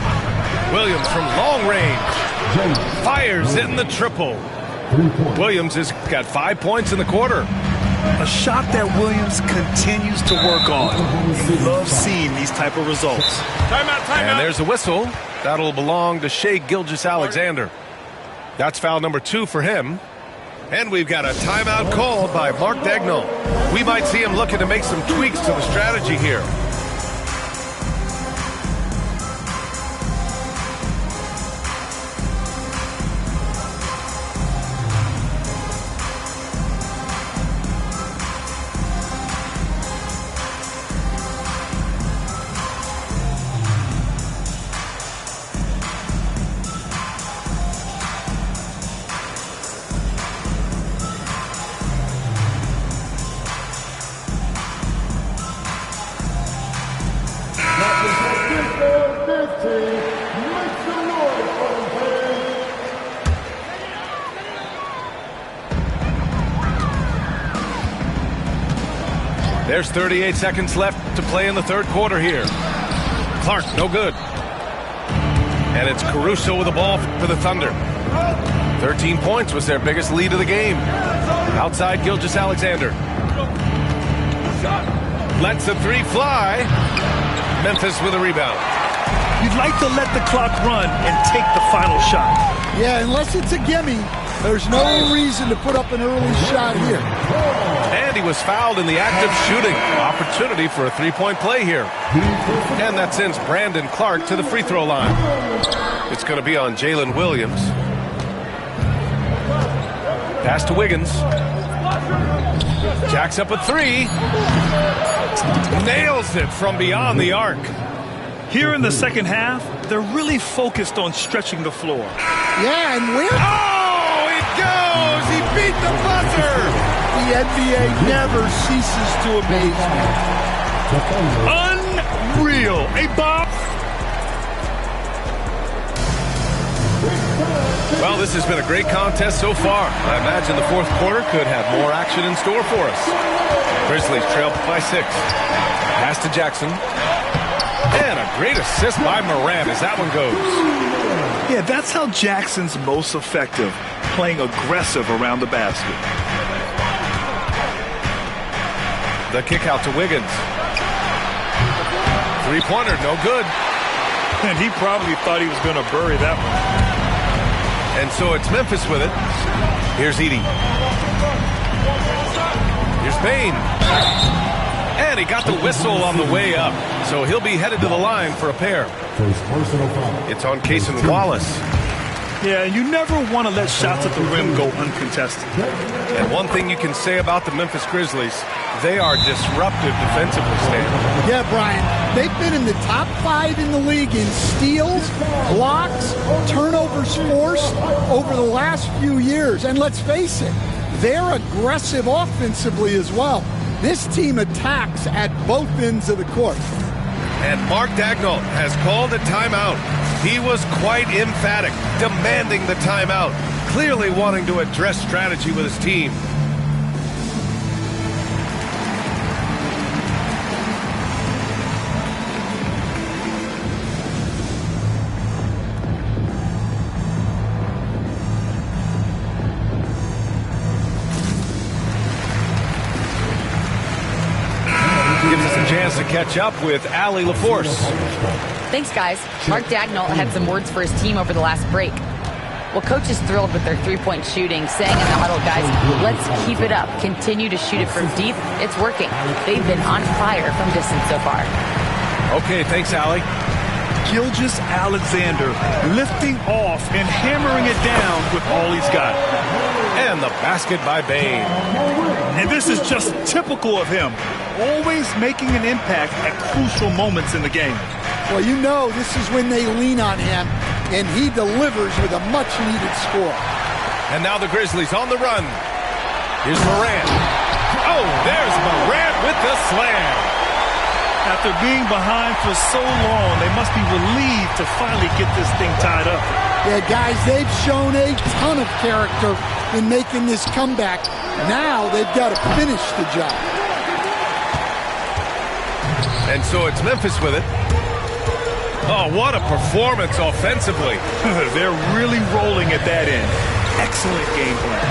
Williams from long range fires in the triple. Williams has got 5 points in the quarter. A shot that Williams continues to work on. He loves seeing these type of results. Timeout. And there's a whistle. That'll belong to Shai Gilgeous-Alexander. That's foul number 2 for him. And we've got a timeout called by Mark Daigneault. We might see him looking to make some tweaks to the strategy here. There's 38 seconds left to play in the third quarter here. Clark, no good. And it's Caruso with the ball for the Thunder. 13 points was their biggest lead of the game. Outside Gilgeous-Alexander. Lets the 3 fly. Memphis with a rebound. You'd like to let the clock run and take the final shot. Yeah, unless it's a gimme, there's no reason to put up an early shot here. And he was fouled in the act of shooting. Opportunity for a 3-point play here. And that sends Brandon Clark to the free throw line. It's going to be on Jalen Williams. Pass to Wiggins. Jacks up a 3. Nails it from beyond the arc. Here in the second half, they're really focused on stretching the floor. Yeah, and where? Oh, it goes! He beat the buzzer! The NBA never ceases to amaze me. Unreal. A bomb. Well, this has been a great contest so far. I imagine the fourth quarter could have more action in store for us. Grizzlies trail by 6. Pass to Jackson. And a great assist by Morant as that one goes. Yeah, that's how Jackson's most effective, playing aggressive around the basket. The kick out to Wiggins. 3-pointer, no good. And he probably thought he was going to bury that one. And so it's Memphis with it. Here's Edey. Here's Payne. And he got the whistle on the way up. So he'll be headed to the line for a pair. It's on Cason Wallace. Yeah, you never want to let shots at the rim go uncontested. And one thing you can say about the Memphis Grizzlies, they are disruptive defensively, Stan. Yeah, Brian, they've been in the top 5 in the league in steals, blocks, turnovers forced over the last few years. And let's face it, they're aggressive offensively as well. This team attacks at both ends of the court. And Mark Daigneault has called a timeout. He was quite emphatic, demanding the timeout, clearly wanting to address strategy with his team. Gives us a chance to catch up with Allie LaForce. Thanks, guys. Mark Daigneault had some words for his team over the last break. Well, coach is thrilled with their three-point shooting, saying in the huddle, guys, let's keep it up. Continue to shoot it from deep. It's working. They've been on fire from distance so far. Okay, thanks, Allie. Gilgeous-Alexander lifting off and hammering it down with all he's got. And the basket by Bane. And this is just typical of him, always making an impact at crucial moments in the game. Well, you know this is when they lean on him, and he delivers with a much-needed score. And now the Grizzlies on the run. Here's Morant. Oh, there's Morant with the slam. After being behind for so long, they must be relieved to finally get this thing tied up. Yeah, guys, they've shown a ton of character in making this comeback. Now they've got to finish the job. And so it's Memphis with it. Oh, what a performance offensively. They're really rolling at that end. Excellent game plan.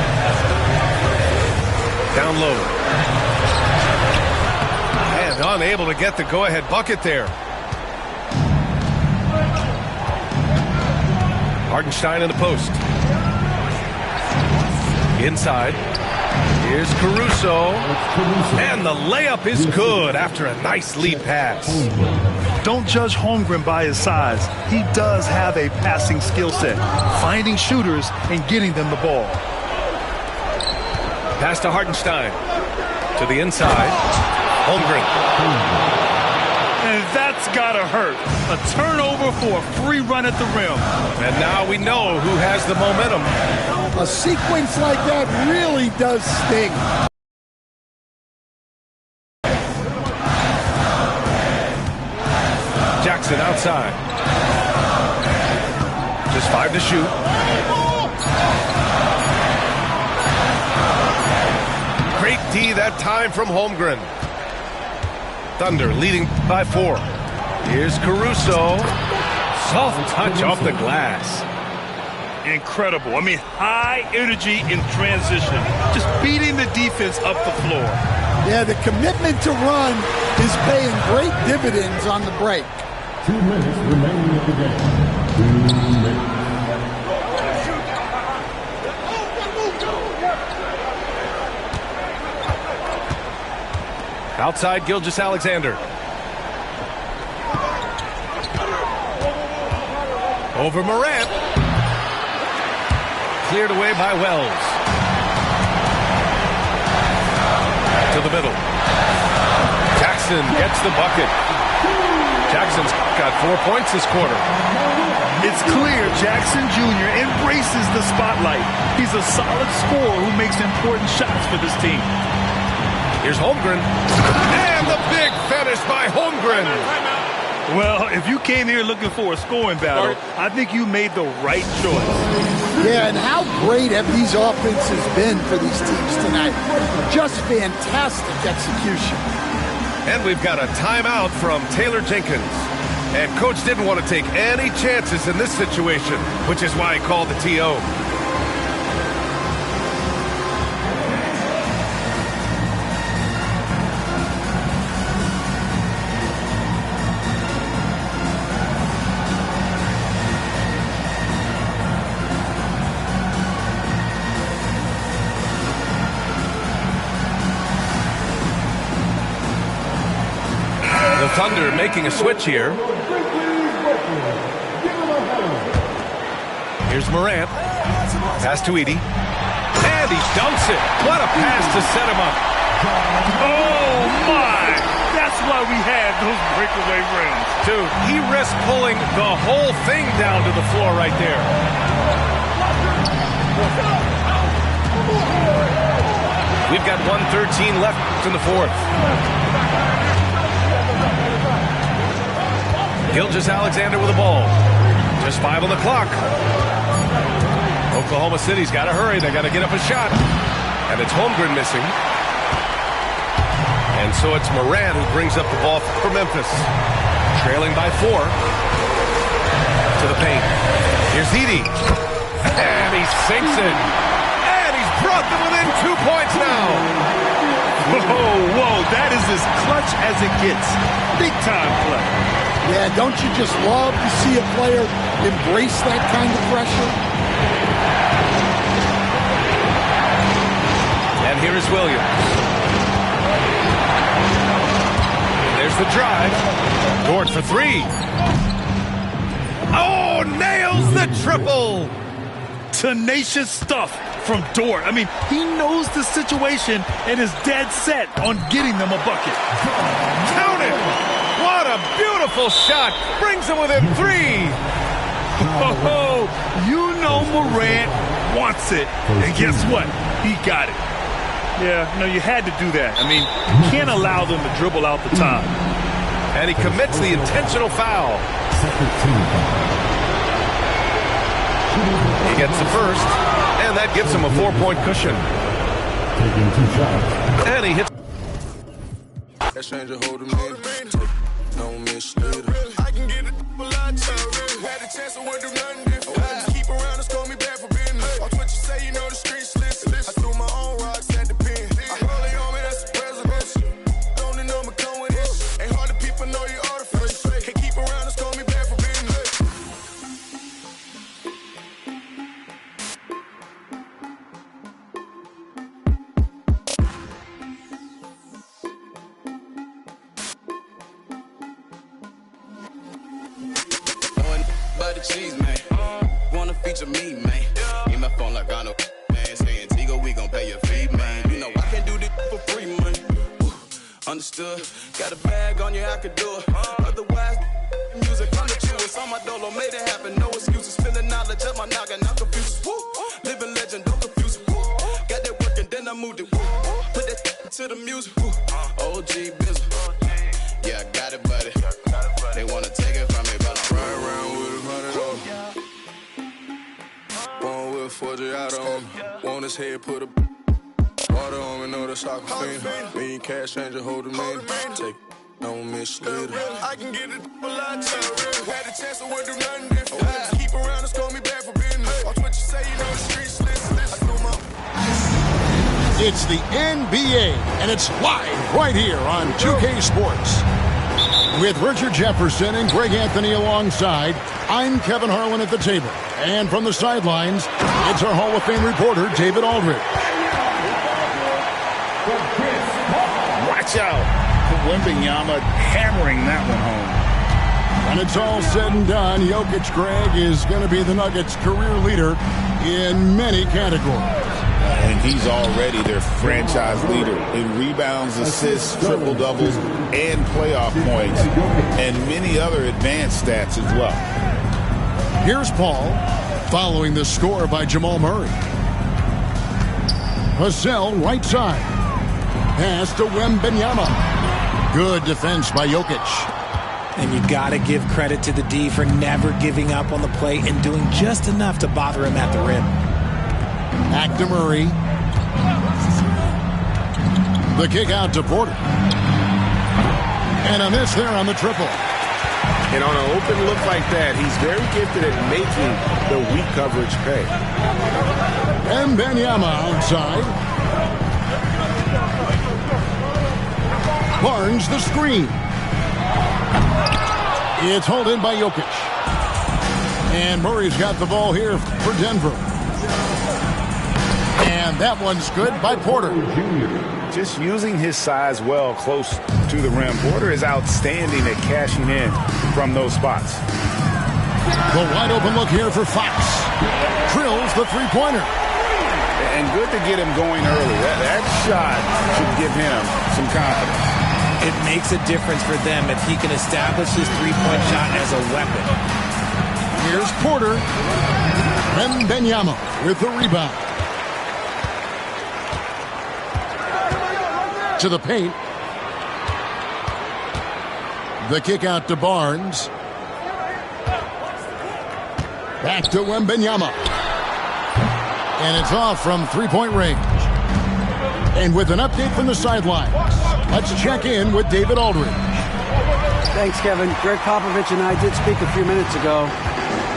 Down low. And unable to get the go-ahead bucket there. Hartenstein in the post. Inside. Here's Caruso. And the layup is good after a nice lead pass. Don't judge Holmgren by his size. He does have a passing skill set, finding shooters and getting them the ball. Pass to Hartenstein. To the inside. Holmgren. And that's gotta hurt. A turnover for a free run at the rim. And now we know who has the momentum. A sequence like that really does sting. Jackson outside. Just 5 to shoot. Great D that time from Holmgren. Thunder leading by 4. Here's Caruso. Soft touch off the glass. Incredible. I mean, high energy in transition. Just beating the defense up the floor. Yeah, the commitment to run is paying great dividends on the break. 2 minutes remaining in the game. 2 minutes. Outside, Gilgeous-Alexander. Over Morant. Cleared away by Wells. To the middle. Jackson gets the bucket. Jackson's got 4 points this quarter. It's clear Jackson Jr. embraces the spotlight. He's a solid scorer who makes important shots for this team. Here's Holmgren. And the big finish by Holmgren. Well, if you came here looking for a scoring battle, I think you made the right choice. Yeah, and how great have these offenses been for these teams tonight? Just fantastic execution. And we've got a timeout from Taylor Jenkins. And coach didn't want to take any chances in this situation, which is why he called the TO. Thunder making a switch here. Here's Morant. Pass to Edey. And he dunks it. What a pass to set him up. Oh, my. That's why we had those breakaway rims. Dude, he risked pulling the whole thing down to the floor right there. We've got 1:13 left in the fourth. Gilgeous-Alexander with the ball. Just 5 on the clock. Oklahoma City's got to hurry. They got to get up a shot. And it's Holmgren missing. And so it's Morant who brings up the ball for Memphis. Trailing by 4. To the paint. Here's Edey. And he sinks it. And he's brought them within 2 points now. Whoa, that is as clutch as it gets. Big time play. Yeah, don't you just love to see a player embrace that kind of pressure? And here is Williams. There's the drive. Dort for 3. Oh, nails the triple. Tenacious stuff from Dort. I mean, he knows the situation and is dead set on getting them a bucket. Count it. What a beautiful shot. Brings them within 3. Oh, you know Morant wants it. And guess what? He got it. Yeah, no, you had to do that. I mean, you can't allow them to dribble out the time. And he commits the intentional foul. He gets the first, and that gives him a 4-point cushion. And he hits. That stranger hold him in. No misleader. I can get it a lot of had a chance to do nothing different. Keep around and score me back for business. Watch what you say, you know the streets listen. I threw my own rocks at the pen. I only on me, that's the president. Don't know me come with this. Ain't hard to people know you artificial. Can't keep around and score me back for business. But the cheese, man. Wanna feature me, man. In my phone like I know, man. Saying Tigo, we gon' pay your fee, man. You know I can do this for free, man. Understood. Got a bag on you, I could do it. Otherwise, music on the truest. On my dolo, made it happen. No excuses. Spilling knowledge up my noggin, not confused. Living legend, don't confuse it. Got that work and then I moved it. Put that to the music. OG business. Yeah, I got it, buddy. They wanna take it from me, but I'm right around with one with 40 out on me. Want his head, put a water on me, know the soccer fiend. Mean cash changer, hold him in. Take no misleader. I can get it a lot of had a chance to do nothing different. Keep around and score me back for business. Watch what you say, you know the streets listen. It's the NBA, and it's live right here on 2K Sports. With Richard Jefferson and Greg Anthony alongside, I'm Kevin Harlan at the table. And from the sidelines, it's our Hall of Fame reporter, David Aldridge. Watch out. Wembanyama hammering that one home. When it's all said and done, Jokic, Greg, is going to be the Nuggets' career leader in many categories. And he's already their franchise leader in rebounds, assists, triple-doubles, and playoff points, and many other advanced stats as well. Here's Paul, following the score by Jamal Murray. Vassell, right side. Pass to Wembanyama. Good defense by Jokic. And you got to give credit to the D for never giving up on the play and doing just enough to bother him at the rim. Back to Murray. The kick out to Porter. And a miss there on the triple. And on an open look like that, he's very gifted at making the weak coverage pay. Wembanyama outside. Barnes the screen. It's hauled in by Jokic. And Murray's got the ball here for Denver. And that one's good by Porter. Just using his size well close to the rim. Porter is outstanding at cashing in from those spots. The wide open look here for Fox. Drills the three-pointer. And good to get him going early. That shot should give him some confidence. It makes a difference for them if he can establish his three-point shot as a weapon. Here's Porter. Wembanyama with the rebound. To the paint. The kick out to Barnes. Back to Wembanyama. And it's off from three-point range. And with an update from the sidelines, let's check in with David Aldridge. Thanks, Kevin. Greg Popovich and I did speak a few minutes ago.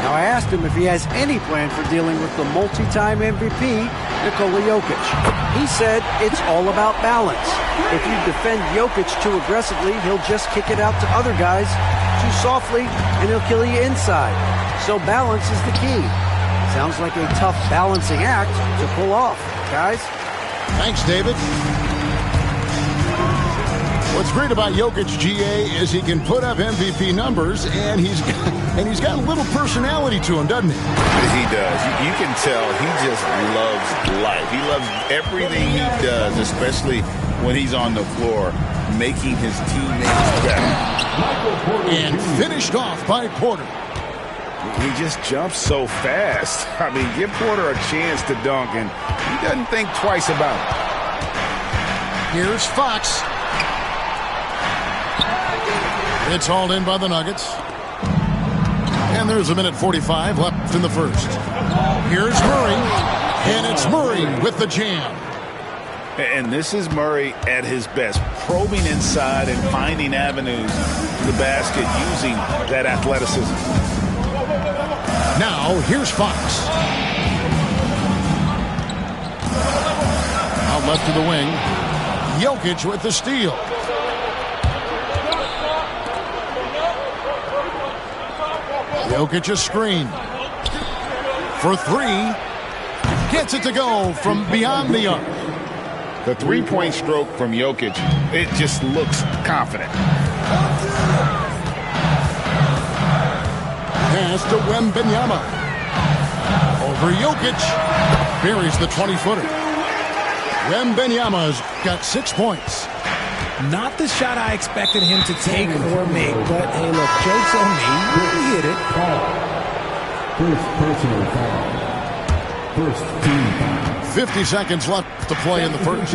Now, I asked him if he has any plan for dealing with the multi-time MVP, Nikola Jokic. He said it's all about balance. If you defend Jokic too aggressively, he'll just kick it out to other guys too softly, and he'll kill you inside. So balance is the key. Sounds like a tough balancing act to pull off, guys. Thanks, David. What's great about Jokic, GA, is he can put up MVP numbers, and he's got a little personality to him, doesn't he? He does. You can tell he just loves life. He loves everything he does, especially when he's on the floor, making his teammates better. And finished off by Porter. He just jumps so fast. I mean, give Porter a chance to dunk, and he doesn't think twice about it. Here's Fox. It's hauled in by the Nuggets. And there's a minute 45 left in the first. Here's Murray. And it's Murray with the jam. And this is Murray at his best, probing inside and finding avenues to the basket using that athleticism. Now, here's Fox. Out left to the wing. Jokic with the steal. Jokic a screen. For three. Gets it to go from beyond the arc. The three-point stroke from Jokic, it just looks confident. Pass to Wembanyama. Over Jokic. Buries the 20-footer. Wembanyama's got 6 points. Not the shot I expected him to take or make, but hey, look, joke's on me. He hit it. First personal foul. First team foul. 50 seconds left to play in the first.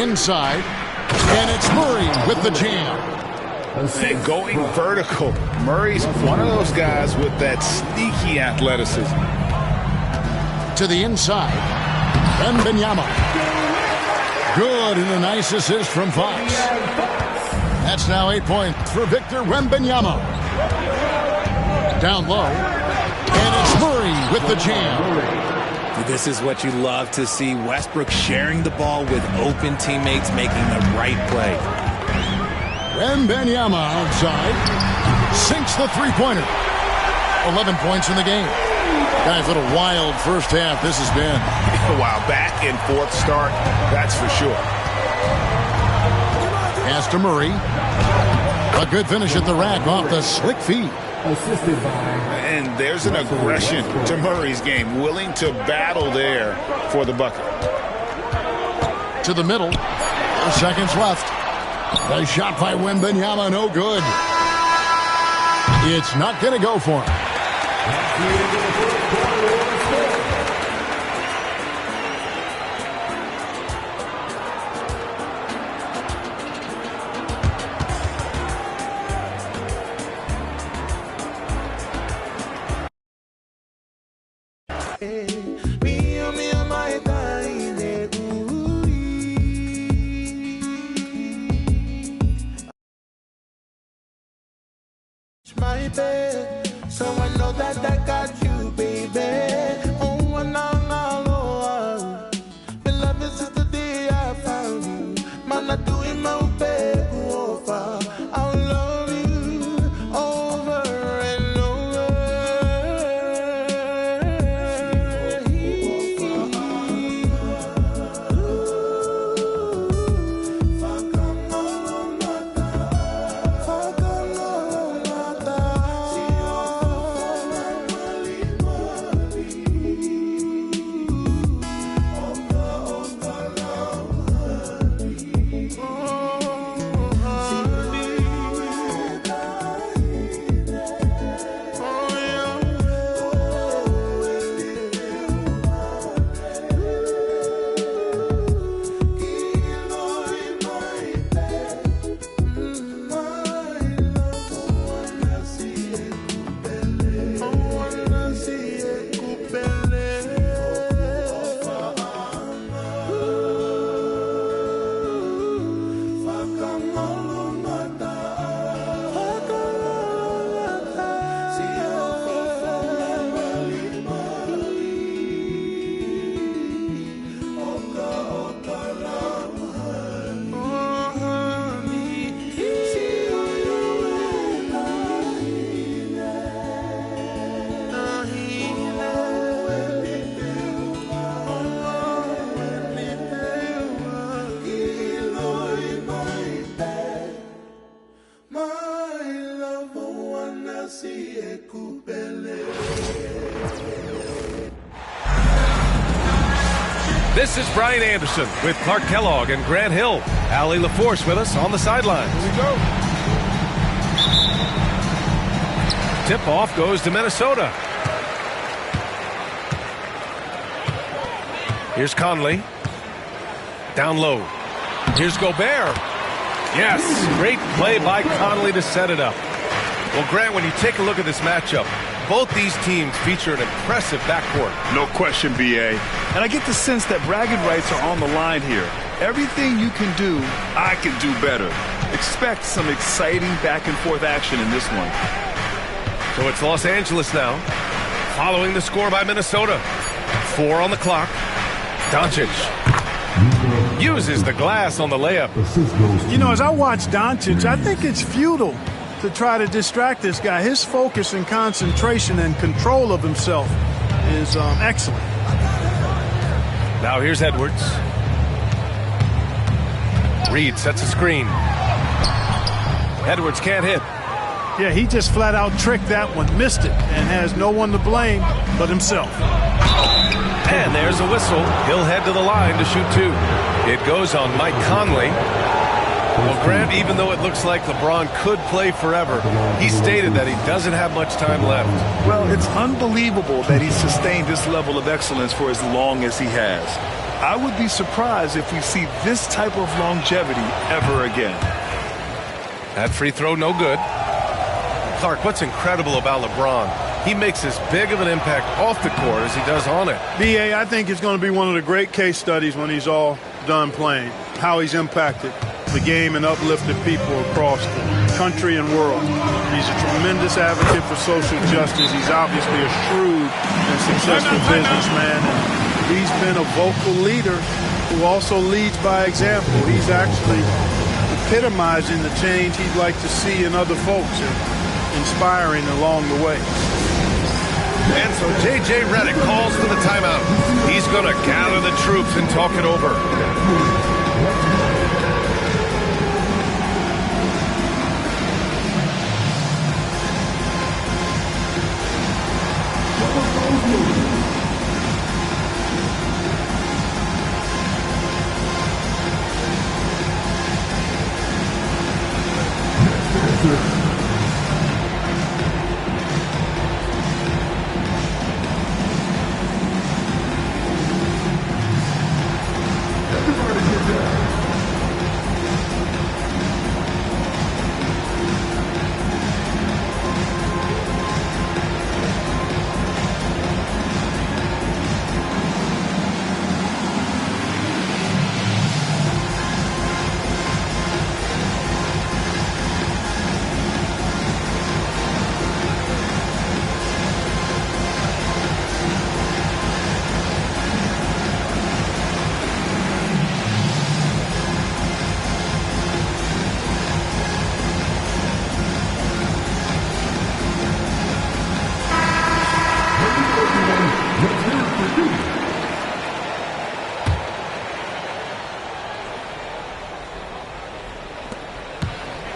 Inside. And it's Murray with the jam. And going vertical. Murray's one of those guys with that sneaky athleticism. To the inside. Wembanyama. Good, and a nice assist from Fox. That's now 8 points for Victor Wembanyama. Down low. And it's Murray with the jam. This is what you love to see. Westbrook sharing the ball with open teammates, making the right play. Wembanyama outside. Sinks the three-pointer. 11 points in the game. Guys, what a wild first half this has been. Wow, back and forth start, that's for sure. Pass to Murray. A good finish at the rack off the slick feet. Assisted by. And there's an aggression to Murray's game, willing to battle there for the bucket. To the middle. 4 seconds left. The shot by Wembanyama, no good. It's not going to go for him. My bed, so I know that I got you, baby. Oh, and I the love is just the day I found you. Man, I do it my bed over. I'll love you over and over. This is Brian Anderson with Clark Kellogg and Grant Hill. Allie LaForce with us on the sidelines. Here we go. Tip-off goes to Minnesota. Here's Conley. Down low. Here's Gobert. Yes, great play by Conley to set it up. Well, Grant, when you take a look at this matchup, both these teams feature an impressive backcourt. No question, B.A. And I get the sense that bragging rights are on the line here. Everything you can do, I can do better. Expect some exciting back-and-forth action in this one. So it's Los Angeles now, following the score by Minnesota. 4 on the clock. Doncic uses the glass on the layup. You know, as I watch Doncic, I think it's futile to try to distract this guy. His focus and concentration and control of himself is excellent. Now here's Edwards. Reed sets a screen. Edwards can't hit. Yeah, he just flat out tricked that one, missed it, and has no one to blame but himself. And there's a whistle. He'll head to the line to shoot 2. It goes on Mike Conley. Well, Grant, even though it looks like LeBron could play forever, he stated that he doesn't have much time left. Well, it's unbelievable that he sustained this level of excellence for as long as he has. I would be surprised if we see this type of longevity ever again. That free throw, no good. Clark, what's incredible about LeBron? He makes as big of an impact off the court as he does on it. B.A., I think it's going to be one of the great case studies when he's all done playing, how he's impacted the game and uplifted people across the country and world. He's a tremendous advocate for social justice. He's obviously a shrewd and successful businessman. And he's been a vocal leader who also leads by example. He's actually epitomizing the change he'd like to see in other folks and inspiring along the way. And so J.J. Redick calls for the timeout. He's going to gather the troops and talk it over.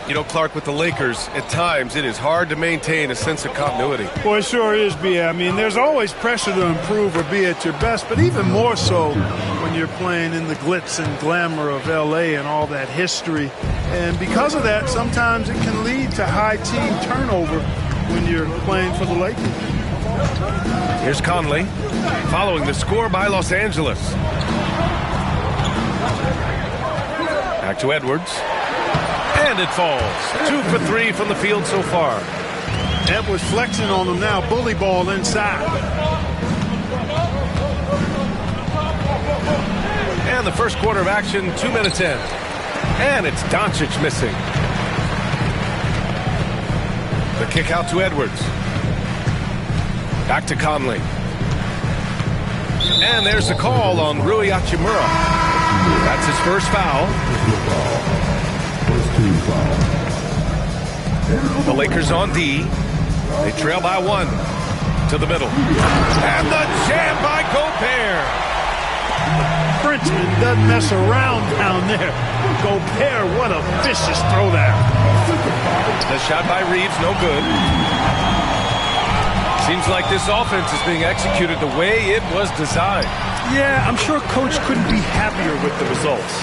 You know, Clark, with the Lakers, at times it is hard to maintain a sense of continuity. Well, it sure is, B.A. I mean, there's always pressure to improve or be at your best, but even more so when you're playing in the glitz and glamour of L.A. and all that history. And because of that, sometimes it can lead to high team turnover when you're playing for the Lakers. Here's Conley, following the score by Los Angeles. Back to Edwards. And it falls. 2 for 3 from the field so far. Edwards flexing on him now. Bully ball inside. And the first quarter of action, 2 minutes in. And it's Doncic missing. The kick out to Edwards. Back to Conley. And there's the call on Rui Hachimura. That's his first foul. The Lakers on D. They trail by 1 to the middle. And the jam by Gobert. The Frenchman doesn't mess around down there. Gobert, what a vicious throwdown. The shot by Reeves, no good. Seems like this offense is being executed the way it was designed. Yeah, I'm sure Coach couldn't be happier with the results.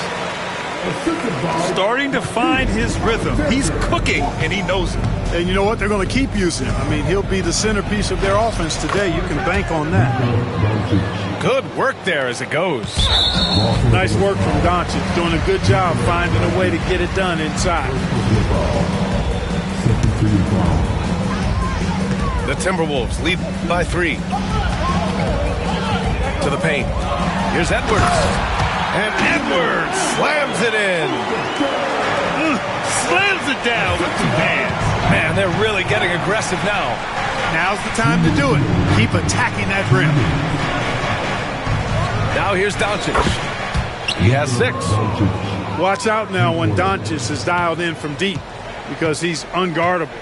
Starting to find his rhythm. He's cooking, and he knows it. And you know what? They're going to keep using him. I mean, he'll be the centerpiece of their offense today. You can bank on that. Good work there as it goes. Nice work from Doncic. Doing a good job finding a way to get it done inside. The Timberwolves lead by 3. To the paint. Here's Edwards. And Edwards slams it in. Slams it down with 2 hands. Man, they're really getting aggressive now. Now's the time to do it. Keep attacking that rim. Now here's Doncic. He has 6. Watch out now when Doncic is dialed in from deep because he's unguardable.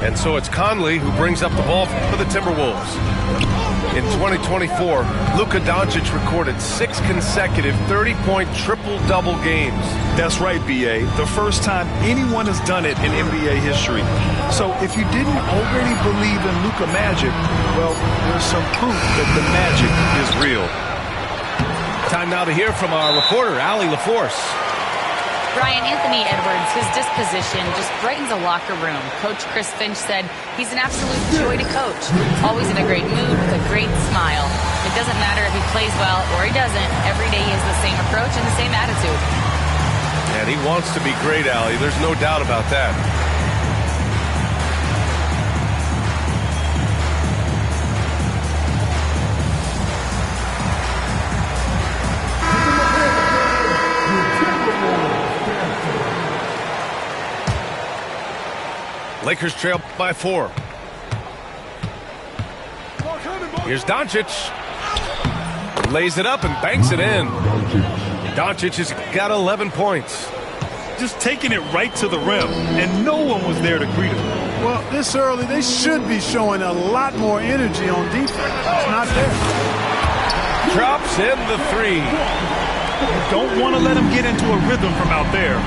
And so it's Conley who brings up the ball for the Timberwolves. In 2024, Luka Doncic recorded 6 consecutive 30-point triple-double games. That's right, B.A. The first time anyone has done it in NBA history. So if you didn't already believe in Luka magic, well, there's some proof that the magic is real. Time now to hear from our reporter, Allie LaForce. Brian, Anthony Edwards, his disposition just brightens a locker room. Coach Chris Finch said he's an absolute joy to coach. Always in a great mood with a great smile. It doesn't matter if he plays well or he doesn't. Every day he has the same approach and the same attitude. And he wants to be great, Allie. There's no doubt about that. Lakers trail by 4. Here's Doncic. Lays it up and banks it in. Doncic has got 11 points. Just taking it right to the rim, and no one was there to greet him. Well, this early, they should be showing a lot more energy on defense. It's not there. Drops in the 3. You don't want to let him get into a rhythm from out there.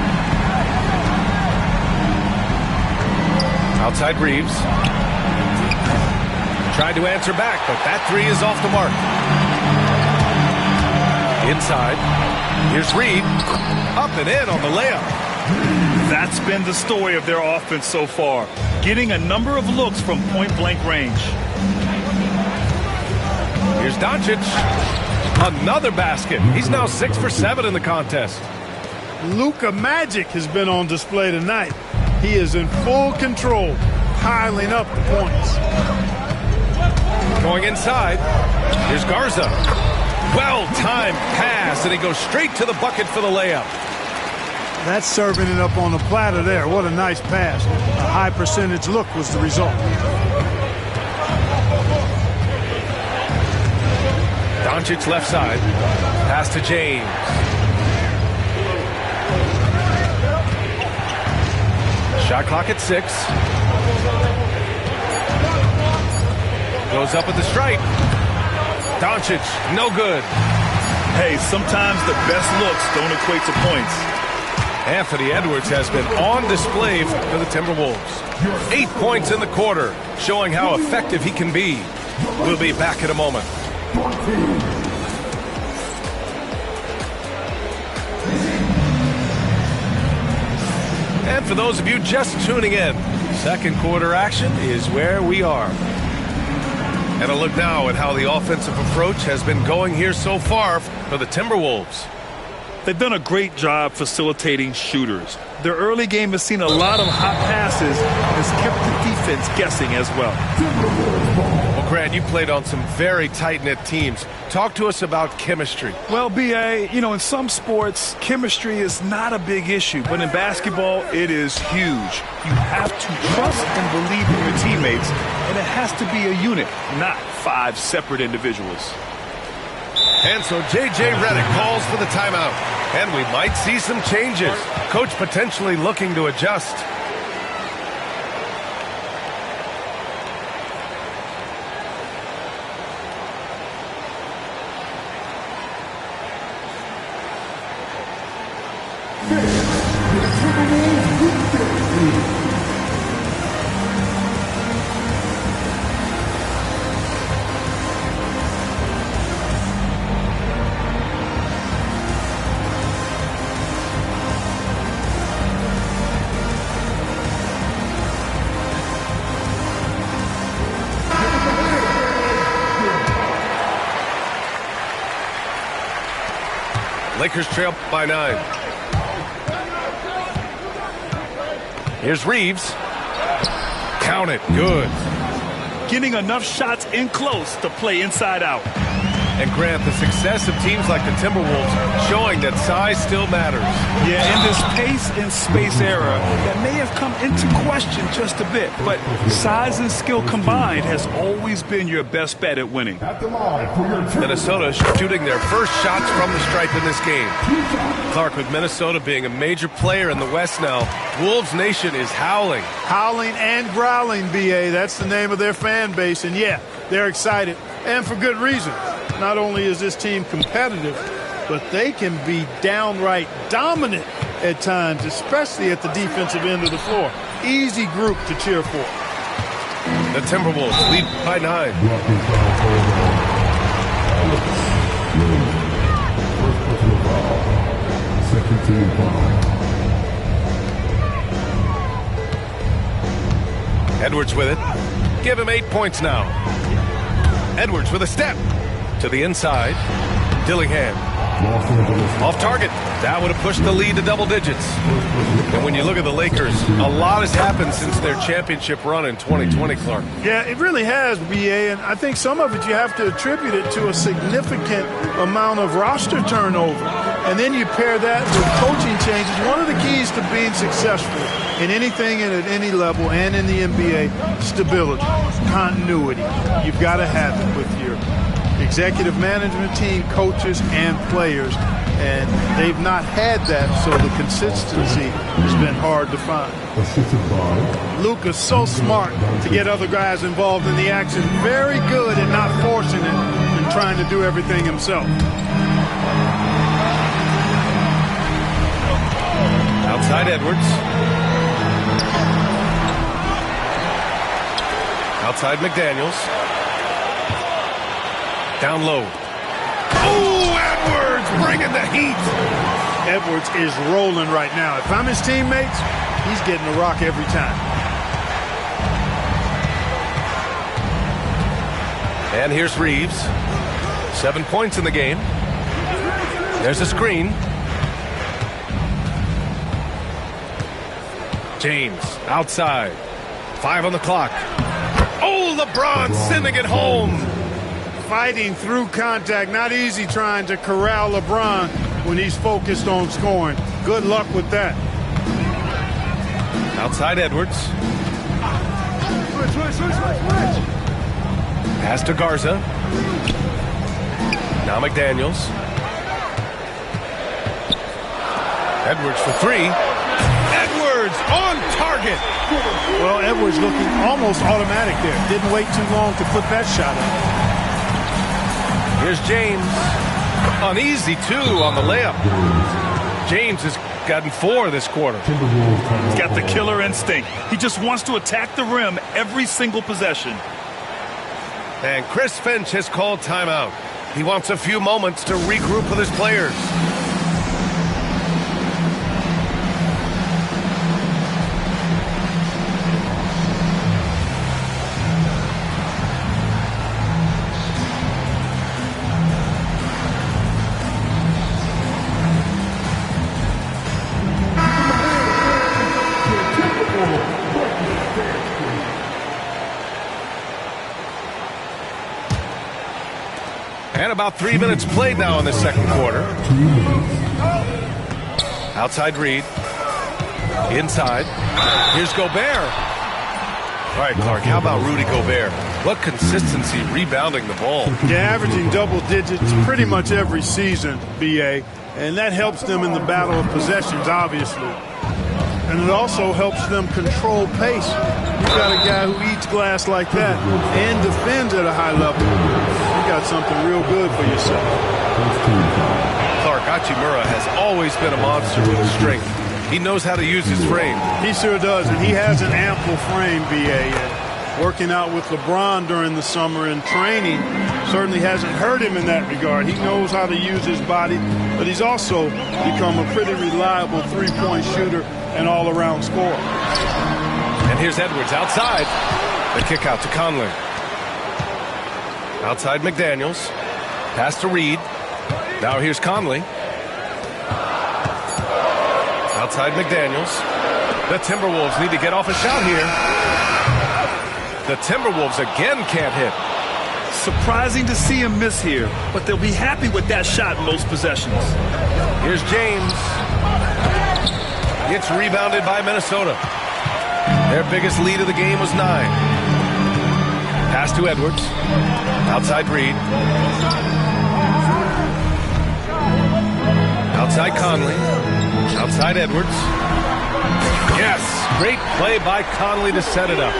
Outside Reeves. Tried to answer back, but that 3 is off the mark. Inside. Here's Reed. Up and in on the layup. That's been the story of their offense so far. Getting a number of looks from point-blank range. Here's Doncic. Another basket. He's now 6 for 7 in the contest. Luka Magic has been on display tonight. He is in full control, piling up the points. Going inside. Here's Garza. Well-timed pass, and he goes straight to the bucket for the layup. That's serving it up on the platter there. What a nice pass. A high percentage look was the result. Doncic left side. Pass to James. Shot clock at 6. Goes up with the strike. Doncic, no good. Hey, sometimes the best looks don't equate to points. Anthony Edwards has been on display for the Timberwolves. 8 points in the quarter, showing how effective he can be. We'll be back in a moment. And for those of you just tuning in, second quarter action is where we are. And a look now at how the offensive approach has been going here so far for the Timberwolves. They've done a great job facilitating shooters. Their early game has seen a lot of hot passes and has kept the defense guessing as well. Well, Grant, you played on some very tight-knit teams. Talk to us about chemistry. Well, B.A., in some sports, chemistry is not a big issue, but in basketball, it is huge. You have to trust and believe in your teammates, and it has to be a unit, not 5 separate individuals. And so J.J. Redick calls for the timeout. And we might see some changes. Coach potentially looking to adjust. Lakers trail by 9. Here's Reeves. Count it. Good. Getting enough shots in close to play inside out. And Grant, the success of teams like the Timberwolves showing that size still matters. Yeah, in this pace and space era, that may have come into question just a bit, but size and skill combined has always been your best bet at winning. Minnesota shooting their first shots from the stripe in this game. Clark, with Minnesota being a major player in the West now, Wolves Nation is howling. Howling and growling, B.A. That's the name of their fan base. And, yeah, they're excited, and for good reason. Not only is this team competitive, but they can be downright dominant at times, especially at the defensive end of the floor. Easy group to cheer for. The Timberwolves lead by 9. Edwards with it. Give him 8 points now. Edwards with a step. To the inside. Dillingham. Off target. That would have pushed the lead to double digits. And when you look at the Lakers, a lot has happened since their championship run in 2020, Clark. Yeah, it really has, B.A., and I think some of it you have to attribute it to a significant amount of roster turnover. And then you pair that with coaching changes. One of the keys to being successful in anything and at any level and in the NBA, stability, continuity. You've got to have it with your executive management team, coaches, and players. And they've not had that, so the consistency has been hard to find. Luka's so smart to get other guys involved in the action. Very good at not forcing it and trying to do everything himself. Outside Edwards. Outside McDaniels. Down low. Oh, Edwards bringing the heat. Edwards is rolling right now. If I'm his teammates, he's getting the rock every time. And here's Reeves. 7 points in the game. There's a screen. James outside. 5 on the clock. Oh, LeBron sending it home. Fighting through contact. Not easy trying to corral LeBron when he's focused on scoring. Good luck with that. Outside Edwards. Pass to Garza. Now McDaniels. Edwards for 3. Edwards on target. Well, Edwards looking almost automatic there. Didn't wait too long to put that shot up. Here's James. An easy 2 on the layup. James has gotten 4 this quarter. He's got the killer instinct. He just wants to attack the rim every single possession. And Chris Finch has called timeout. He wants a few moments to regroup with his players. And about 3 minutes played now in the second quarter. Outside Reed. Inside. Here's Gobert. All right, Clark, how about Rudy Gobert? What consistency rebounding the ball. Yeah, averaging double digits pretty much every season, B.A., and that helps them in the battle of possessions, obviously. And it also helps them control pace. You got a guy who eats glass like that and defends at a high level. You got something real good for yourself. Clark, Hachimura has always been a monster with his strength. He knows how to use his frame. He sure does, and he has an ample frame, B.A. Working out with LeBron during the summer and training certainly hasn't hurt him in that regard. He knows how to use his body, but he's also become a pretty reliable three-point shooter and all-around scorer. And here's Edwards outside. The kick out to Conley. Outside McDaniels. Pass to Reed. Now here's Conley. Outside McDaniels. The Timberwolves need to get off a shot here. The Timberwolves again can't hit. Surprising to see him miss here, but they'll be happy with that shot in most possessions. Here's James. It's rebounded by Minnesota. Their biggest lead of the game was 9. Pass to Edwards. Outside Reed. Outside Conley. Outside Edwards. Yes! Great play by Conley to set it up.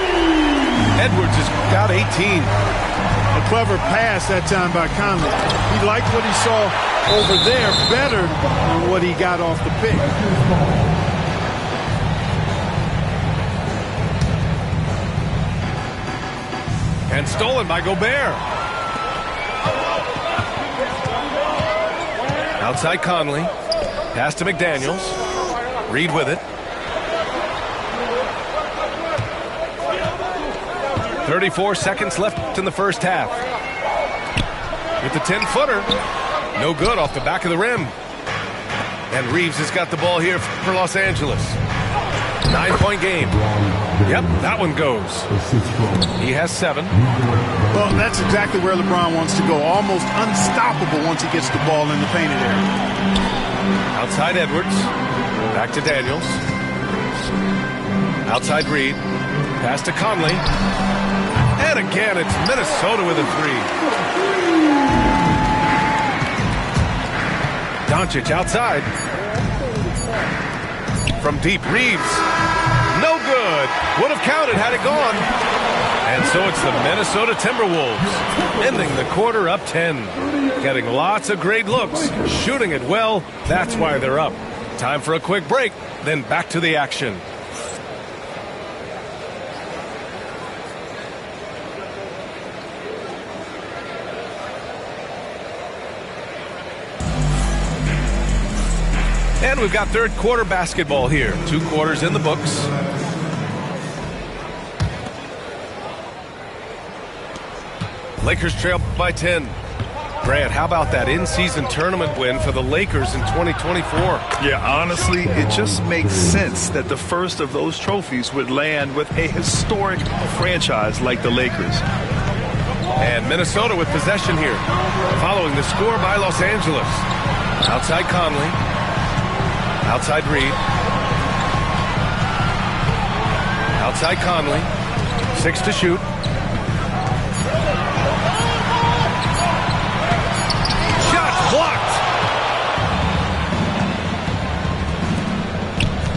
Edwards has got 18. A clever pass that time by Conley. He liked what he saw over there better than what he got off the pick. And stolen by Gobert. Outside Conley. Pass to McDaniels. Reed with it. 34 seconds left in the first half. With the 10-footer. No good off the back of the rim. And Reeves has got the ball here for Los Angeles. 9-point game. Yep, that one goes. He has 7. Well, that's exactly where LeBron wants to go. Almost unstoppable once he gets the ball in the painted area. Outside Edwards. Back to Daniels. Outside Reed. Pass to Conley. And again, it's Minnesota with a 3. Doncic outside. From deep, Reeves. No good. Would have counted had it gone. And so it's the Minnesota Timberwolves ending the quarter up 10. Getting lots of great looks. Shooting it well. That's why they're up. Time for a quick break. Then back to the action. And we've got third quarter basketball here. 2 quarters in the books. Lakers trail by 10. Grant, how about that in-season tournament win for the Lakers in 2024? Yeah, honestly, it just makes sense that the first of those trophies would land with a historic franchise like the Lakers. And Minnesota with possession here, following the score by Los Angeles. Outside Conley. Outside Reed. Outside Conley. 6 to shoot. Shot blocked.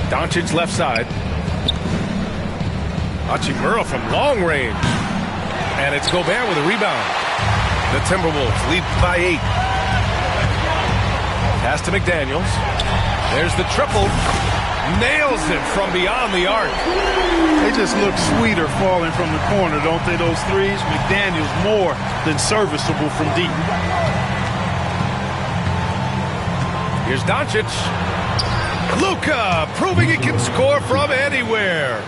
Doncic left side. Hachimura from long range. And it's Gobert with a rebound. The Timberwolves lead by 8. Pass to McDaniels. There's the triple. Nails it from beyond the arc. They just look sweeter falling from the corner, don't they, those threes? McDaniels more than serviceable from deep. Here's Doncic. Luka proving he can score from anywhere.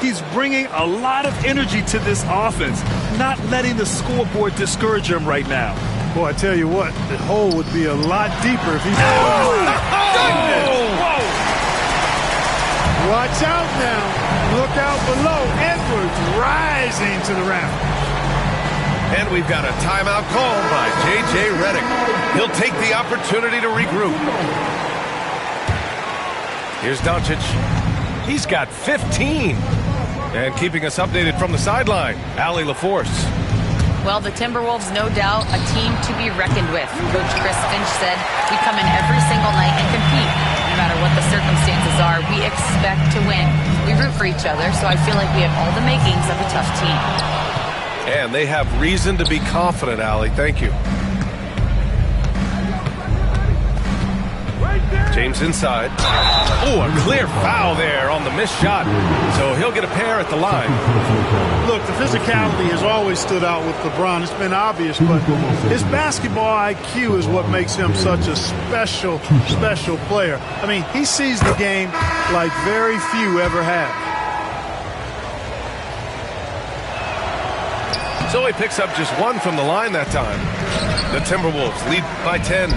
He's bringing a lot of energy to this offense, not letting the scoreboard discourage him right now. Boy, I tell you what, the hole would be a lot deeper if he... Whoa! Watch out now. Look out below. Edwards rising to the rim. And we've got a timeout called by J.J. Redick. He'll take the opportunity to regroup. Here's Doncic. He's got 15. And keeping us updated from the sideline, Allie LaForce. Well, the Timberwolves, no doubt, a team to be reckoned with. Coach Chris Finch said, we come in every single night and compete. No matter what the circumstances are, we expect to win. We root for each other, so I feel like we have all the makings of a tough team. And they have reason to be confident, Allie. Thank you. James inside. Oh, a clear foul there on the missed shot. So he'll get a pair at the line. Look, the physicality has always stood out with LeBron. It's been obvious, but his basketball IQ is what makes him such a special player. I mean, he sees the game like very few ever have. So he picks up just 1 from the line that time. The Timberwolves lead by 10.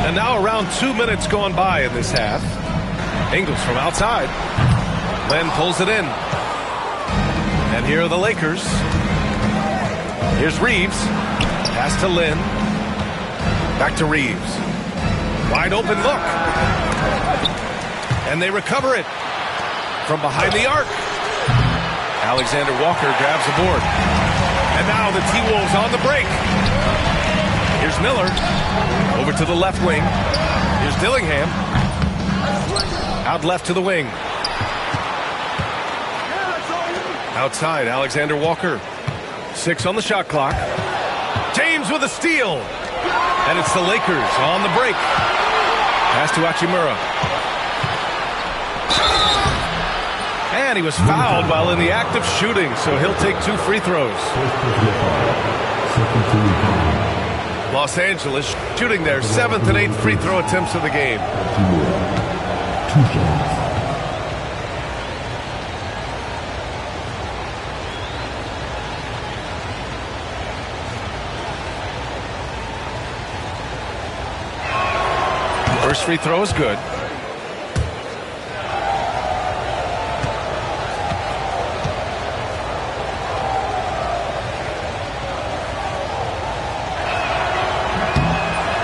And now around 2 minutes gone by in this half. Ingles from outside. Len pulls it in. And here are the Lakers. Here's Reeves. Pass to Lynn. Back to Reeves. Wide open look. And they recover it from behind the arc. Alexander Walker grabs the board. And now the T-Wolves on the break. Here's Miller. Over to the left wing. Here's Dillingham. Out left to the wing. Outside, Alexander Walker. 6 on the shot clock. James with a steal. And it's the Lakers on the break. Pass to Hachimura. And he was fouled while in the act of shooting, so he'll take 2 free throws. Los Angeles shooting their 7th and 8th free throw attempts of the game. First free throw is good.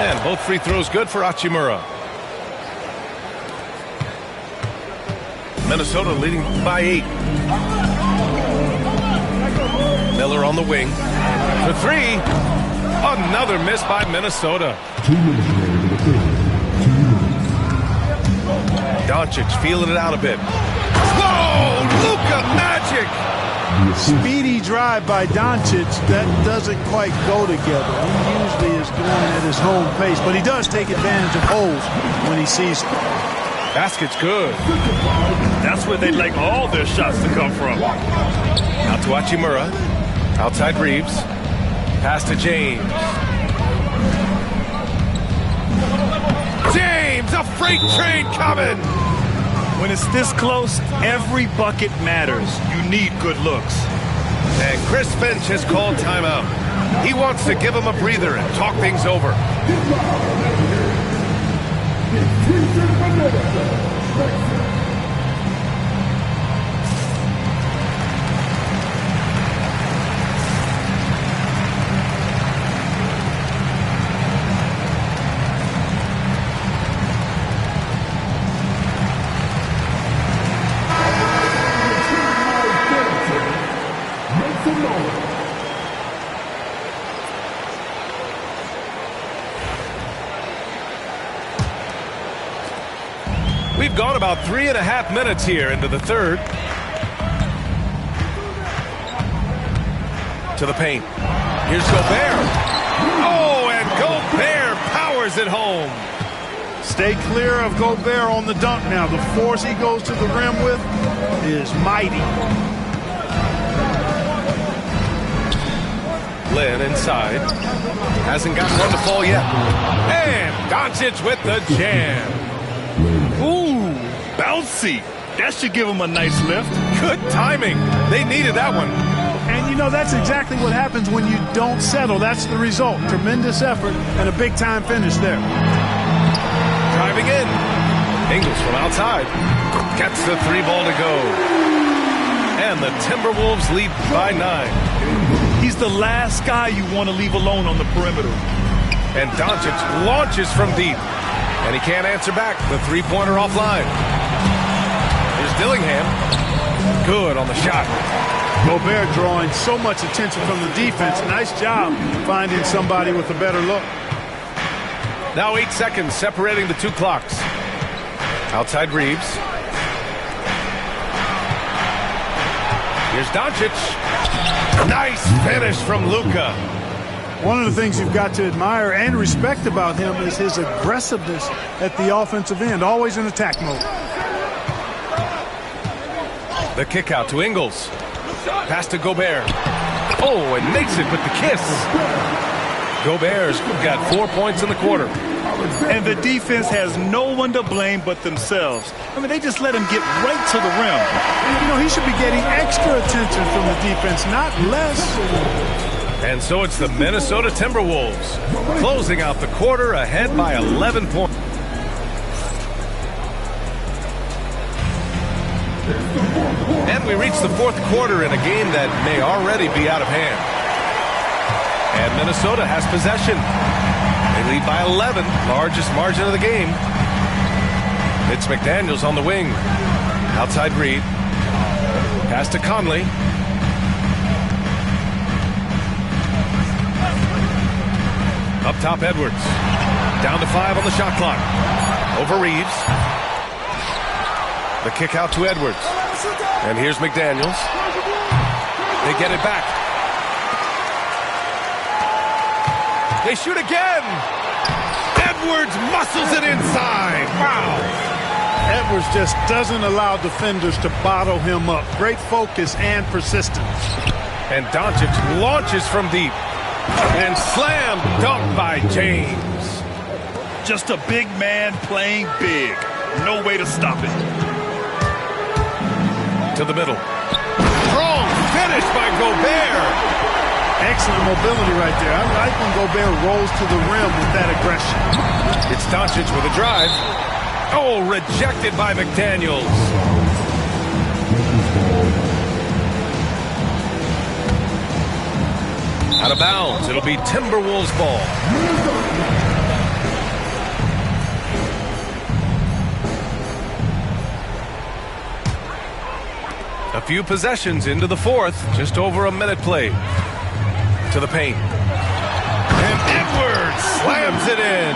And both free throws good for Hachimura. Minnesota leading by 8. Miller on the wing. For 3. Another miss by Minnesota. Doncic feeling it out a bit. Whoa! Luka magic! Speedy drive by Doncic. That doesn't quite go together. He usually is going at his home pace, but he does take advantage of holes when he sees it. Basket's good. That's where they'd like all their shots to come from. Out to Hachimura. Outside Reeves. Pass to James. James, a freight train coming. When it's this close, every bucket matters. You need good looks. And Chris Finch has called timeout. He wants to give him a breather and talk things over. We've gone about 3.5 minutes here into the third. To the paint. Here's Gobert. Oh, and Gobert powers it home. Stay clear of Gobert on the dunk now. The force he goes to the rim with is mighty. Lynn inside. Hasn't got one to fall yet. And Doncic with the jam. Ooh, bouncy. That should give him a nice lift. Good timing. They needed that one. And, you know, that's exactly what happens when you don't settle. That's the result. Tremendous effort and a big-time finish there. Driving in. Ingles from outside. Gets the 3 ball to go. And the Timberwolves lead by 9. He's the last guy you want to leave alone on the perimeter. And Doncic launches from deep. And he can't answer back. The 3-pointer offline. Here's Dillingham. Good on the shot. Gobert drawing so much attention from the defense. Nice job finding somebody with a better look. Now 8 seconds separating the 2 clocks. Outside Reeves. Here's Doncic. Nice finish from Luka. One of the things you've got to admire and respect about him is his aggressiveness at the offensive end, always in attack mode. The kick out to Ingles. Pass to Gobert. Oh, and makes it with the kiss. Gobert's got 4 points in the quarter. And the defense has no one to blame but themselves. I mean, they just let him get right to the rim. You know, he should be getting extra attention from the defense, not less. And so it's the Minnesota Timberwolves closing out the quarter ahead by 11 points. And we reach the fourth quarter in a game that may already be out of hand. And Minnesota has possession. They lead by 11, largest margin of the game. It's McDaniels on the wing. Outside Reed. Pass to Conley. Up top, Edwards. Down to 5 on the shot clock. Over Reeves. The kick out to Edwards. And here's McDaniels. They get it back. They shoot again. Edwards muscles it inside. Wow. Edwards just doesn't allow defenders to bottle him up. Great focus and persistence. And Doncic launches from deep. And slam dunk by James. Just a big man playing big. No way to stop it. To the middle. Strong finish by Gobert. Excellent mobility right there. I like when Gobert rolls to the rim with that aggression. It's Doncic with a drive. Oh, rejected by McDaniels. Out of bounds. It'll be Timberwolves ball. A few possessions into the fourth. Just over a minute played. To the paint. And Edwards slams it in.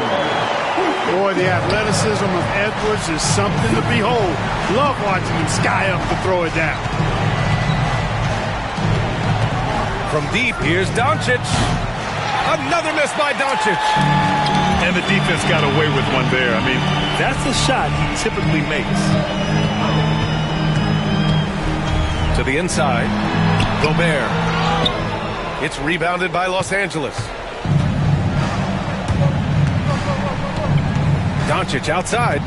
Boy, the athleticism of Edwards is something to behold. Love watching him sky up to throw it down. From deep, here's Doncic. Another miss by Doncic. And the defense got away with one there. I mean, that's a shot he typically makes. To the inside. Gobert. It's rebounded by Los Angeles. Doncic outside.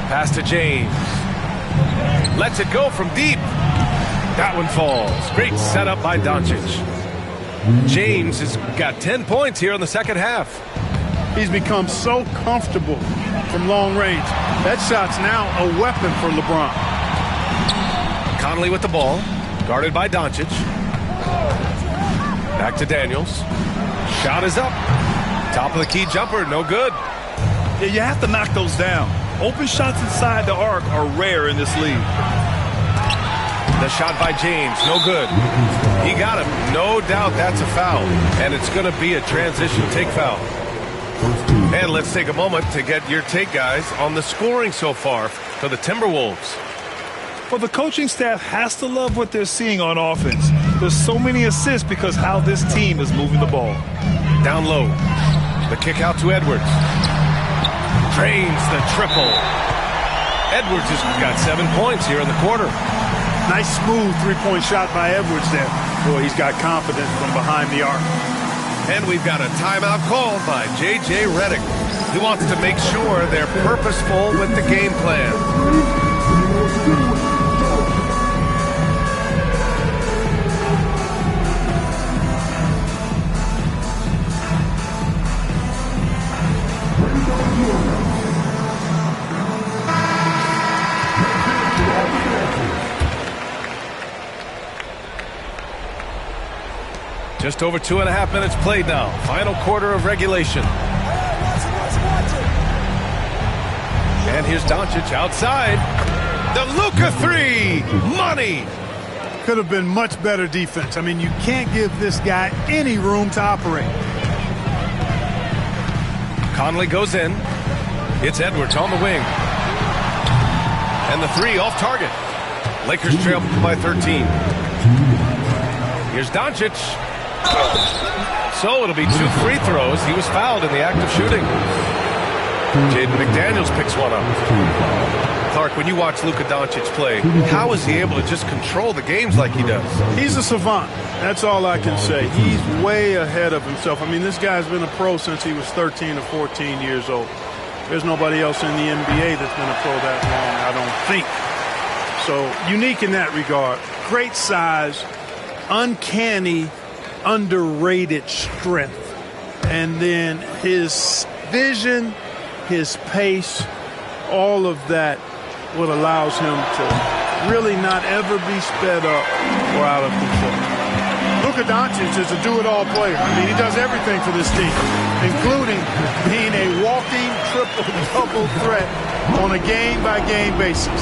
Pass to James. Lets it go from deep. That one falls. Great setup by Doncic. James has got 10 points here in the second half. He's become so comfortable from long range. That shot's now a weapon for LeBron. Conley with the ball. Guarded by Doncic. Back to Daniels. Shot is up. Top of the key jumper, no good. Yeah, you have to knock those down. Open shots inside the arc are rare in this league. The shot by James, no good. He got him. No doubt that's a foul. And it's going to be a transition take foul. And let's take a moment to get your take, guys, on the scoring so far for the Timberwolves. Well, the coaching staff has to love what they're seeing on offense. There's so many assists because how this team is moving the ball. Down low. The kick out to Edwards. Drains the triple. Edwards has got 7 points here in the quarter. Nice smooth three-point shot by Edwards there. Boy, he's got confidence from behind the arc. And we've got a timeout called by J.J. Redick. He wants to make sure they're purposeful with the game plan. Just over 2.5 minutes played now. Final quarter of regulation. And here's Doncic outside. The Luka three. Money. Could have been much better defense. I mean, you can't give this guy any room to operate. Conley goes in. It's Edwards on the wing. And the three off target. Lakers trail by 13. Here's Doncic. So it'll be 2 free throws. He was fouled in the act of shooting. Jaden McDaniels picks one up. Clark, when you watch Luka Doncic play, how is he able to just control the games like he does? He's a savant. That's all I can say. He's way ahead of himself. I mean, this guy's been a pro since he was 13 or 14 years old. There's nobody else in the NBA that's been a pro that long, I don't think. So unique in that regard. Great size. uncanny, underrated strength. And then his vision, his pace, all of that what allows him to really not ever be sped up or out of control. Luka Doncic is a do-it-all player. I mean, he does everything for this team, including being a walking triple-double threat on a game-by-game basis.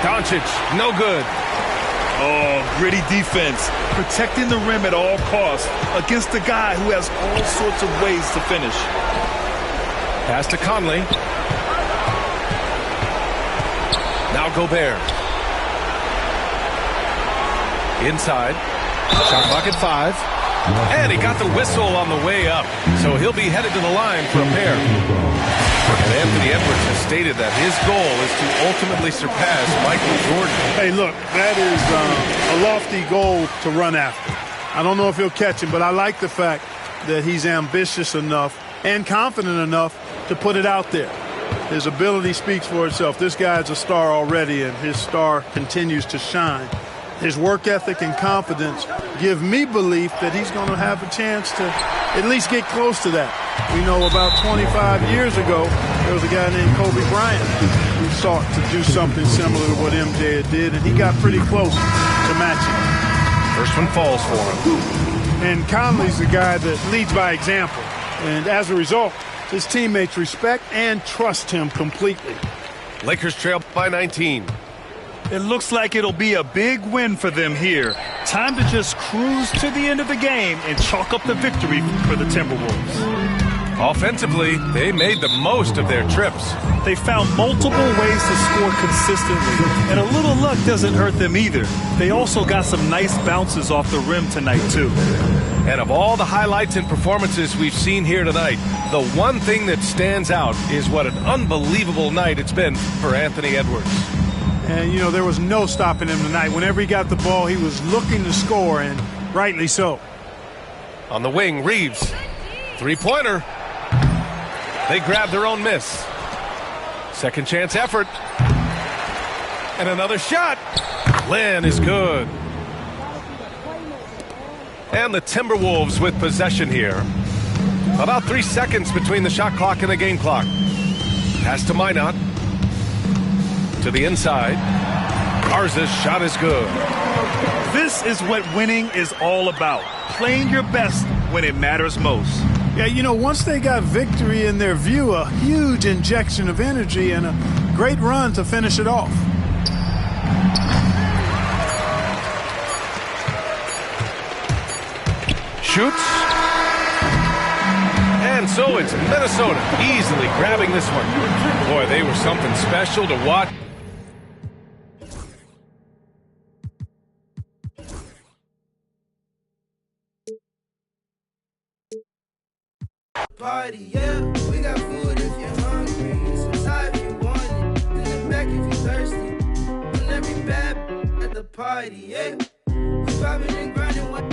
Doncic, no good. Oh, gritty defense, protecting the rim at all costs against a guy who has all sorts of ways to finish. Pass to Conley. Now Gobert. Inside. Shot clock at 5. And he got the whistle on the way up. So he'll be headed to the line for a pair. And Anthony Edwards has stated that his goal is to ultimately surpass Michael Jordan. Hey, look, that is a lofty goal to run after. I don't know if he'll catch him, but I like the fact that he's ambitious enough and confident enough to put it out there. His ability speaks for itself. This guy's a star already, and his star continues to shine. His work ethic and confidence give me belief that he's going to have a chance to at least get close to that. We know about 25 years ago, there was a guy named Kobe Bryant who sought to do something similar to what MJ did, and he got pretty close to matching. First one falls for him. And Conley's the guy that leads by example. And as a result, his teammates respect and trust him completely. Lakers trail by 19. It looks like it'll be a big win for them here. Time to just cruise to the end of the game and chalk up the victory for the Timberwolves. Offensively, they made the most of their trips. They found multiple ways to score consistently, and a little luck doesn't hurt them either. They also got some nice bounces off the rim tonight, too. And of all the highlights and performances we've seen here tonight, the one thing that stands out is what an unbelievable night it's been for Anthony Edwards. And, you know, there was no stopping him tonight. Whenever he got the ball, he was looking to score, and rightly so. On the wing, Reeves. Three-pointer. They grab their own miss. Second chance effort. And another shot. Lynn is good. And the Timberwolves with possession here. About 3 seconds between the shot clock and the game clock. Pass to Minot. To the inside. Garza's shot is good. This is what winning is all about. Playing your best when it matters most. Yeah, you know, once they got victory in their view, a huge injection of energy and a great run to finish it off. Shoots. And so it's Minnesota easily grabbing this one. Boy, they were something special to watch. Party, yeah, we got food if you're hungry. It's inside if you want it. In the back if you're thirsty. And every bad at the party, yeah. We vibing and grinding one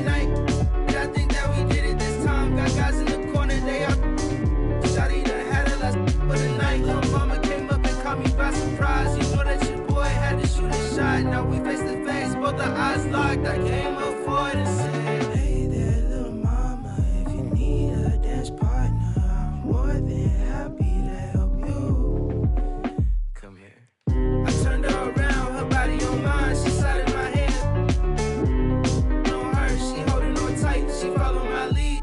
night. And I think that we did it this time. Got guys in the corner, they up. Shawty done had a last for the night. Little mama came up and caught me by surprise. You know that your boy had to shoot a shot. Now we face to face, both the eyes locked. I came up forward and said, hey there, little mama, if you need a dance partner, I'm more than happy to help you. Come here. I turned her around, her body on mine, she slid in my hand. On her, she holding on tight, she follow my lead.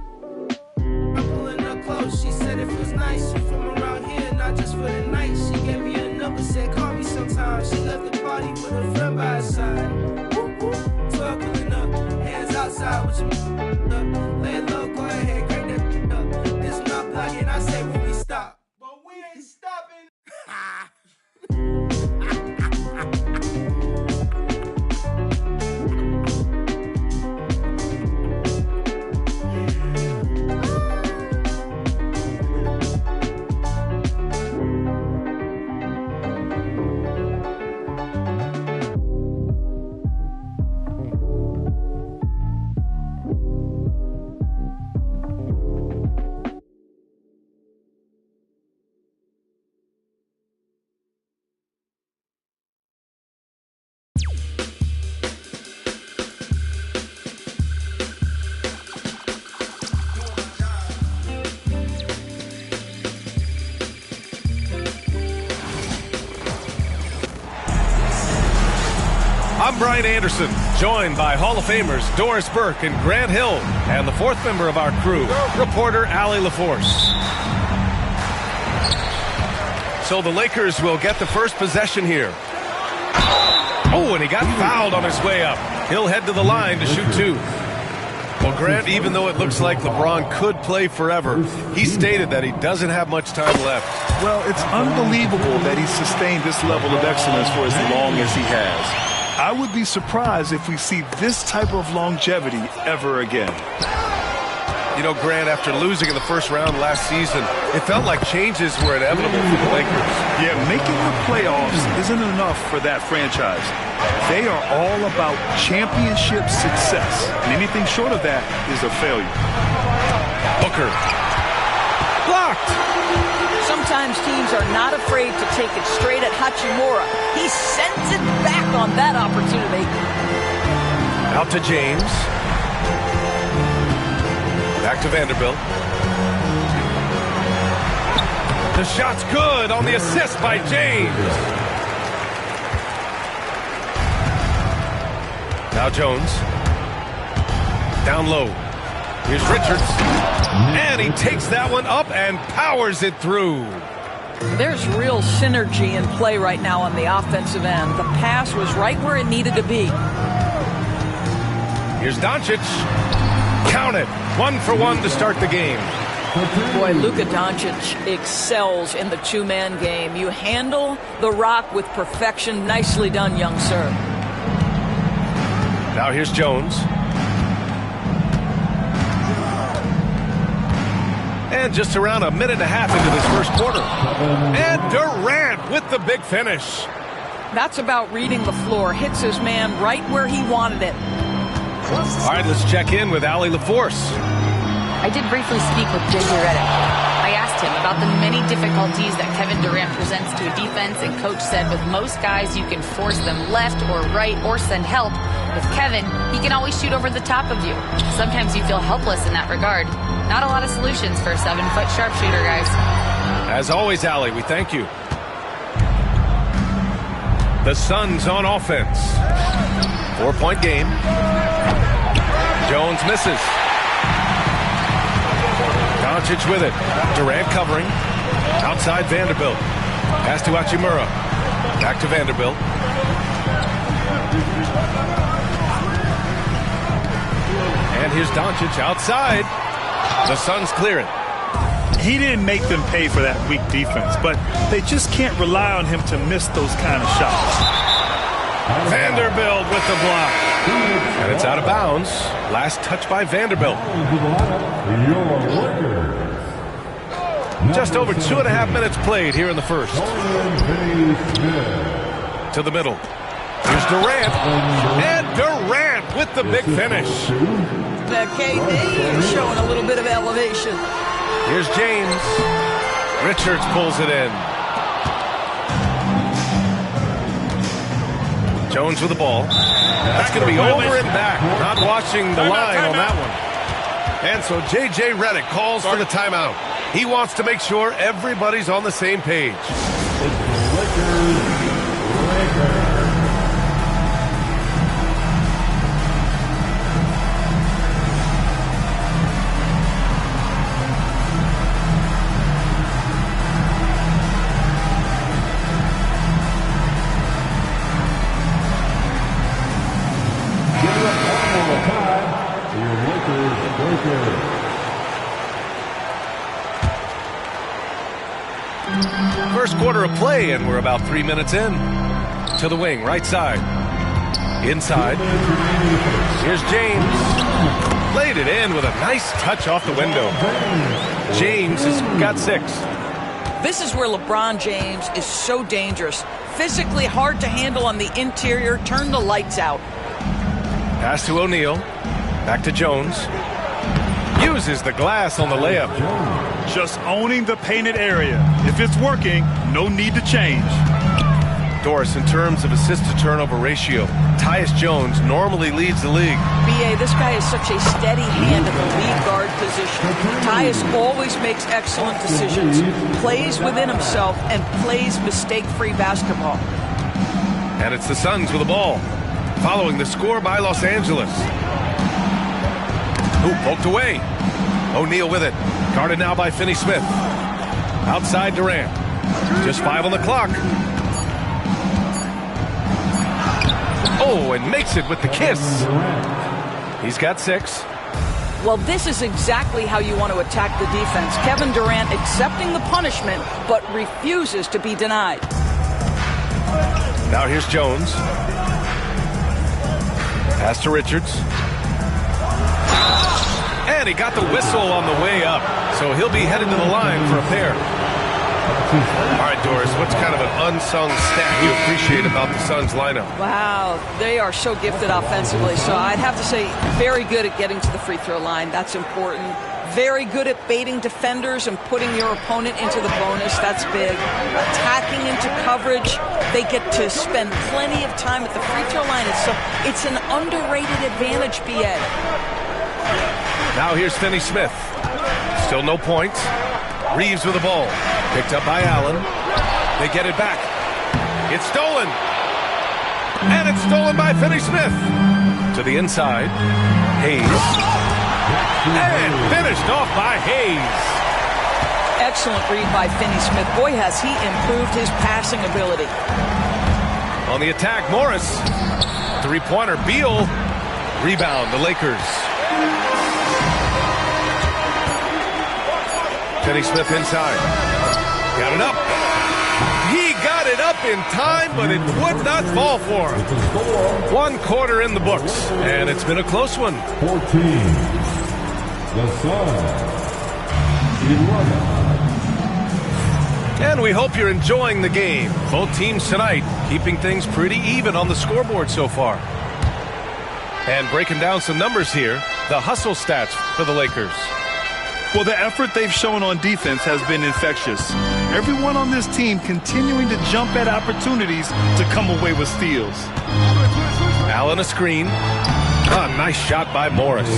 I'm pulling her close, she said it feels nice. You from around here, not just for the night. She gave me a number, said call me sometime. She left the party with her friend by her side. 12 pulling up, hands outside with your up. Lay low, go ahead, crank that up. This not blocking, I say when we stop. But we ain't stopping. Brian Anderson, joined by Hall of Famers Doris Burke and Grant Hill, and the fourth member of our crew, reporter Allie LaForce. So the Lakers will get the first possession here. Oh, and he got fouled on his way up. He'll head to the line to shoot two. Well, Grant, even though it looks like LeBron could play forever, he stated that he doesn't have much time left. Well, it's unbelievable that he's sustained this level of excellence for as long as he has. I would be surprised if we see this type of longevity ever again. You know, Grant, after losing in the first round last season, it felt like changes were inevitable for the Lakers. Yeah, making the playoffs isn't enough for that franchise. They are all about championship success, and anything short of that is a failure. Booker. Blocked. Sometimes teams are not afraid to take it straight at Hachimura. He sends it back on that opportunity. Out to James. Back to Vanderbilt. The shot's good on the assist by James. Now Jones. Down low. Here's Richards. And he takes that one up and powers it through. There's real synergy in play right now on the offensive end. The pass was right where it needed to be. Here's Doncic. Count it. 1 for 1 to start the game. Boy, Luka Doncic excels in the two-man game. You handle the rock with perfection. Nicely done, young sir. Now here's Jones. And just around a minute and a half into this first quarter. And Durant with the big finish. That's about reading the floor. Hits his man right where he wanted it. All right, let's check in with Allie LaForce. I did briefly speak with J.J. Redick. I asked him about the many difficulties that Kevin Durant presents to a defense, and Coach said with most guys you can force them left or right or send help. With Kevin, he can always shoot over the top of you. Sometimes you feel helpless in that regard. Not a lot of solutions for a 7-foot sharpshooter, guys. As always, Allie, we thank you. The Suns on offense. 4-point game. Jones misses. Doncic with it. Durant covering. Outside Vanderbilt. Pass to Hachimura. Back to Vanderbilt. And here's Doncic outside. The Suns clear it. He didn't make them pay for that weak defense, but they just can't rely on him to miss those kind of shots. Vanderbilt with the block. And it's out of bounds. Last touch by Vanderbilt. Just over 2.5 minutes played here in the first. To the middle. Here's Durant. And Durant with the big finish. The KD is showing a little bit of elevation. Here's James. Richards pulls it in. Jones with the ball. That's going to be over and back. Not watching the line on that one. And so J.J. Redick calls for the timeout. He wants to make sure everybody's on the same page. First quarter of play, and we're about 3 minutes in. To the wing, right side. Inside. Here's James. Laid it in with a nice touch off the window. James has got 6. This is where LeBron James is so dangerous. Physically hard to handle on the interior. Turn the lights out. Pass to O'Neal. Back to Jones. Uses the glass on the layup. Just owning the painted area. If it's working, no need to change. Doris, in terms of assist-to-turnover ratio, Tyus Jones normally leads the league. B.A., this guy is such a steady hand at the lead guard position. Tyus always makes excellent decisions, plays within himself, and plays mistake-free basketball. And it's the Suns with the ball. following the score by Los Angeles. Ooh, poked away. O'Neal with it. Guarded now by Finney-Smith. Outside Durant. Just 5 on the clock. Oh, and makes it with the kiss. He's got 6. Well, this is exactly how you want to attack the defense. Kevin Durant accepting the punishment, but refuses to be denied. Now here's Jones. Pass to Richards. And he got the whistle on the way up. So he'll be headed to the line for a pair. All right, Doris, what's kind of an unsung stat you appreciate about the Suns lineup? Wow, they are so gifted offensively. So I'd have to say very good at getting to the free throw line. That's important. Very good at baiting defenders and putting your opponent into the bonus. That's big. Attacking into coverage. They get to spend plenty of time at the free throw line. It's an underrated advantage, BA. Now here's Finney-Smith. Still no points. Reeves with the ball. Picked up by Allen. They get it back. It's stolen. And it's stolen by Finney-Smith. To the inside. Hayes. And finished off by Hayes. Excellent read by Finney-Smith. Boy, has he improved his passing ability. On the attack, Morris. Three-pointer, Beal. Rebound, the Lakers. Finney-Smith inside. Got it up. He got it up in time, but it would not fall for him. 1 quarter in the books, and it's been a close one. 14. The Suns. 11. And we hope you're enjoying the game. Both teams tonight keeping things pretty even on the scoreboard so far. And breaking down some numbers here, the hustle stats for the Lakers. Well, the effort they've shown on defense has been infectious. Everyone on this team continuing to jump at opportunities to come away with steals. Allen a screen. Nice shot by Morris.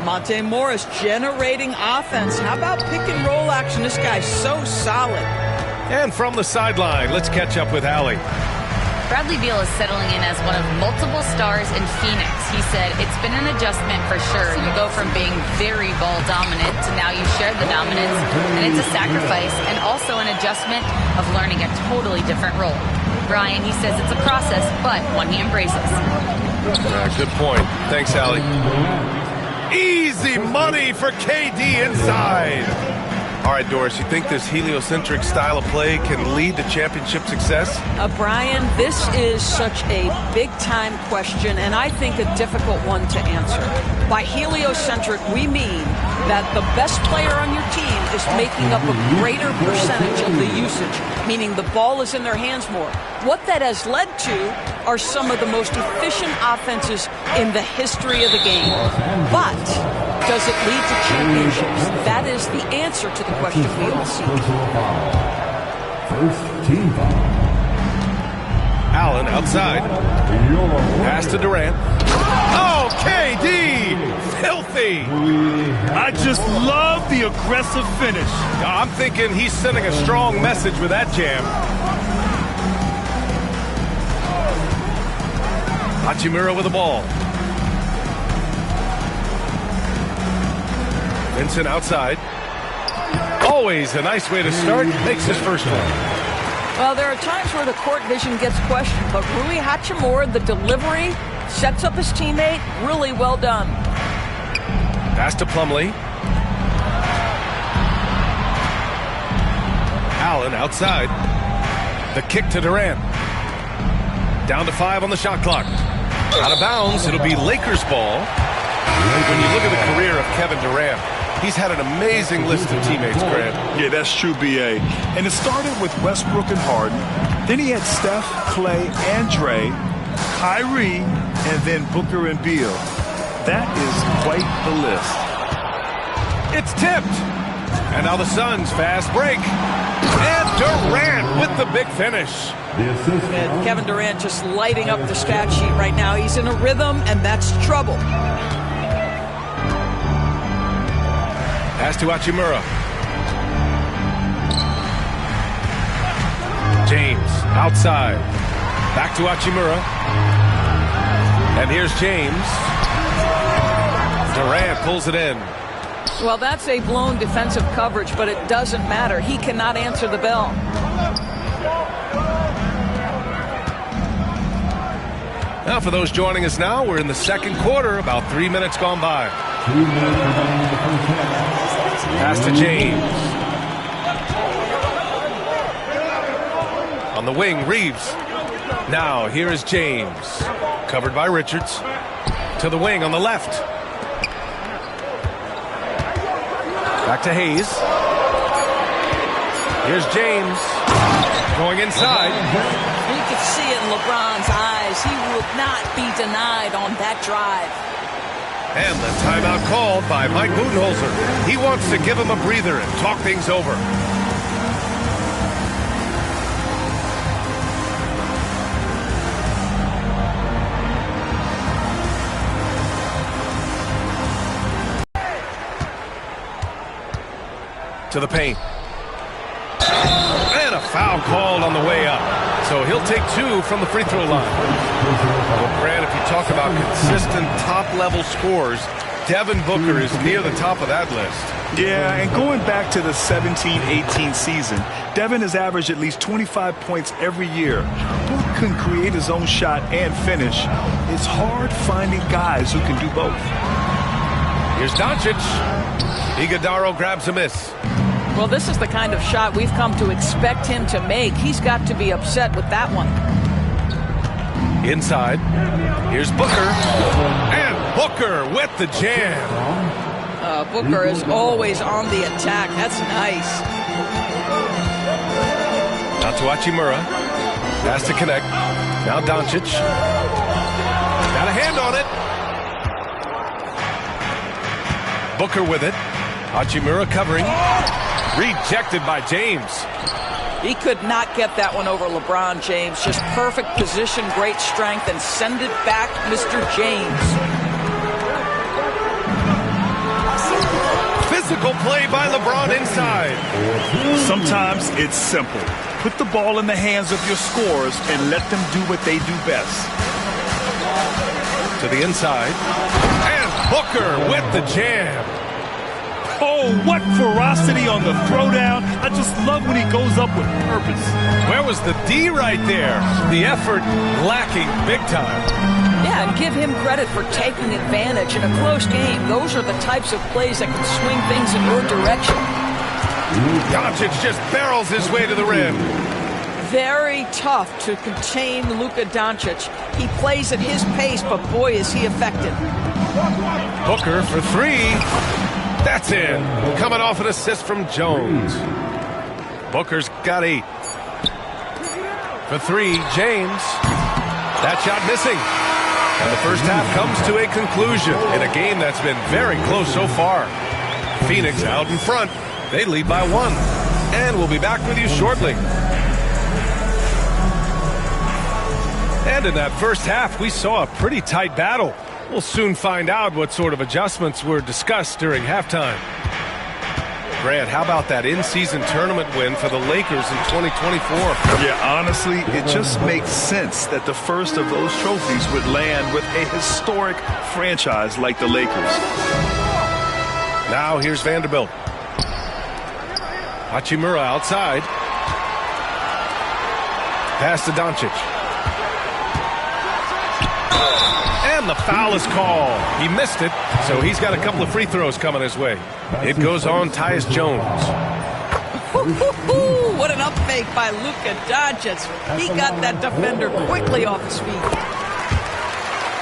Monte Morris generating offense. How about pick and roll action? This guy's so solid. And from the sideline, let's catch up with Allie. Bradley Beal is settling in as one of multiple stars in Phoenix. He said, it's been an adjustment for sure. You go from being very ball dominant to now you share the dominance, and it's a sacrifice and also an adjustment of learning a totally different role. Brian, he says it's a process, but one he embraces. Good point. Thanks, Allie. Easy money for KD inside. All right, Doris, you think this heliocentric style of play can lead to championship success? Brian, this is such a big-time question, and I think a difficult one to answer. By heliocentric, we mean that the best player on your team is making up a greater percentage of the usage, meaning the ball is in their hands more. What that has led to are some of the most efficient offenses in the history of the game. But does it lead to championships? That is the answer to the question we all seek. First team foul. Allen outside. Pass to Durant. Oh, KD! Filthy! I just love the aggressive finish. I'm thinking he's sending a strong message with that jam. Hachimura with the ball. Vincent outside. Always a nice way to start. Makes his first one. Well, there are times where the court vision gets questioned, but Rui Hachimura, the delivery, sets up his teammate. Really well done. Pass to Plumlee. Allen outside. The kick to Durant. Down to 5 on the shot clock. Out of bounds. It'll be Lakers ball. When you look at the career of Kevin Durant, he's had an amazing list of teammates, Grant. Yeah, that's true, B.A. And it started with Westbrook and Harden. Then he had Steph, Clay, and Dre, Kyrie, and then Booker and Beal. That is quite the list. It's tipped. And now the Suns fast break. And Durant with the big finish. And Kevin Durant just lighting up the stat sheet right now. He's in a rhythm, and that's trouble. Pass to Hachimura. James outside. Back to Hachimura. And here's James. Durant pulls it in. Well, that's a blown defensive coverage, but it doesn't matter. He cannot answer the bell. Now, for those joining us now, we're in the second quarter, about 3 minutes gone by. Pass to James. On the wing, Reeves. Now, here is James. Covered by Richards. To the wing on the left. Back to Hayes. Here's James. Going inside. You could see it in LeBron's eyes. He would not be denied on that drive. And the timeout called by Mike Budenholzer. He wants to give him a breather and talk things over. To the paint. And a foul called on the way up. So he'll take 2 from the free throw line. Well, Brad, if you talk about consistent top-level scores, Devin Booker is near the top of that list. Yeah, and going back to the 17-18 season, Devin has averaged at least 25 points every year. Book can create his own shot and finish. It's hard finding guys who can do both. Here's Doncic. Iguodala grabs a miss. Well, this is the kind of shot we've come to expect him to make. He's got to be upset with that one. Inside. Here's Booker. And Booker with the jam. Booker is always on the attack. That's nice. Out to Hachimura. Has to connect. Now Doncic. Got a hand on it. Booker with it. Hachimura covering. Rejected by James. He could not get that one over LeBron James. Just perfect position, great strength, and send it back, Mr. James. Physical play by LeBron inside. Sometimes it's simple. Put the ball in the hands of your scorers and let them do what they do best. To the inside. And Booker with the jam. Oh, what ferocity on the throwdown. I just love when he goes up with purpose. Where was the D right there? The effort lacking big time. Yeah, and give him credit for taking advantage in a close game. Those are the types of plays that can swing things in your direction. Doncic just barrels his way to the rim. Very tough to contain Luka Doncic. He plays at his pace, but boy, is he effective. Booker for 3. That's in. Coming off an assist from Jones. Booker's got 8. For 3, James. That shot missing. And the first half comes to a conclusion in a game that's been very close so far. Phoenix out in front. They lead by 1. And we'll be back with you shortly. And in that first half, we saw a pretty tight battle. We'll soon find out what sort of adjustments were discussed during halftime. Grant, how about that in-season tournament win for the Lakers in 2024? Yeah, honestly, it just makes sense that the first of those trophies would land with a historic franchise like the Lakers. Now here's Vanderbilt. Hachimura outside. Pass to Doncic. And the foul is called. He missed it, so he's got a couple of free throws coming his way. It goes on Tyus Jones. What an up fake by Luka Doncic. He got that defender quickly off his feet.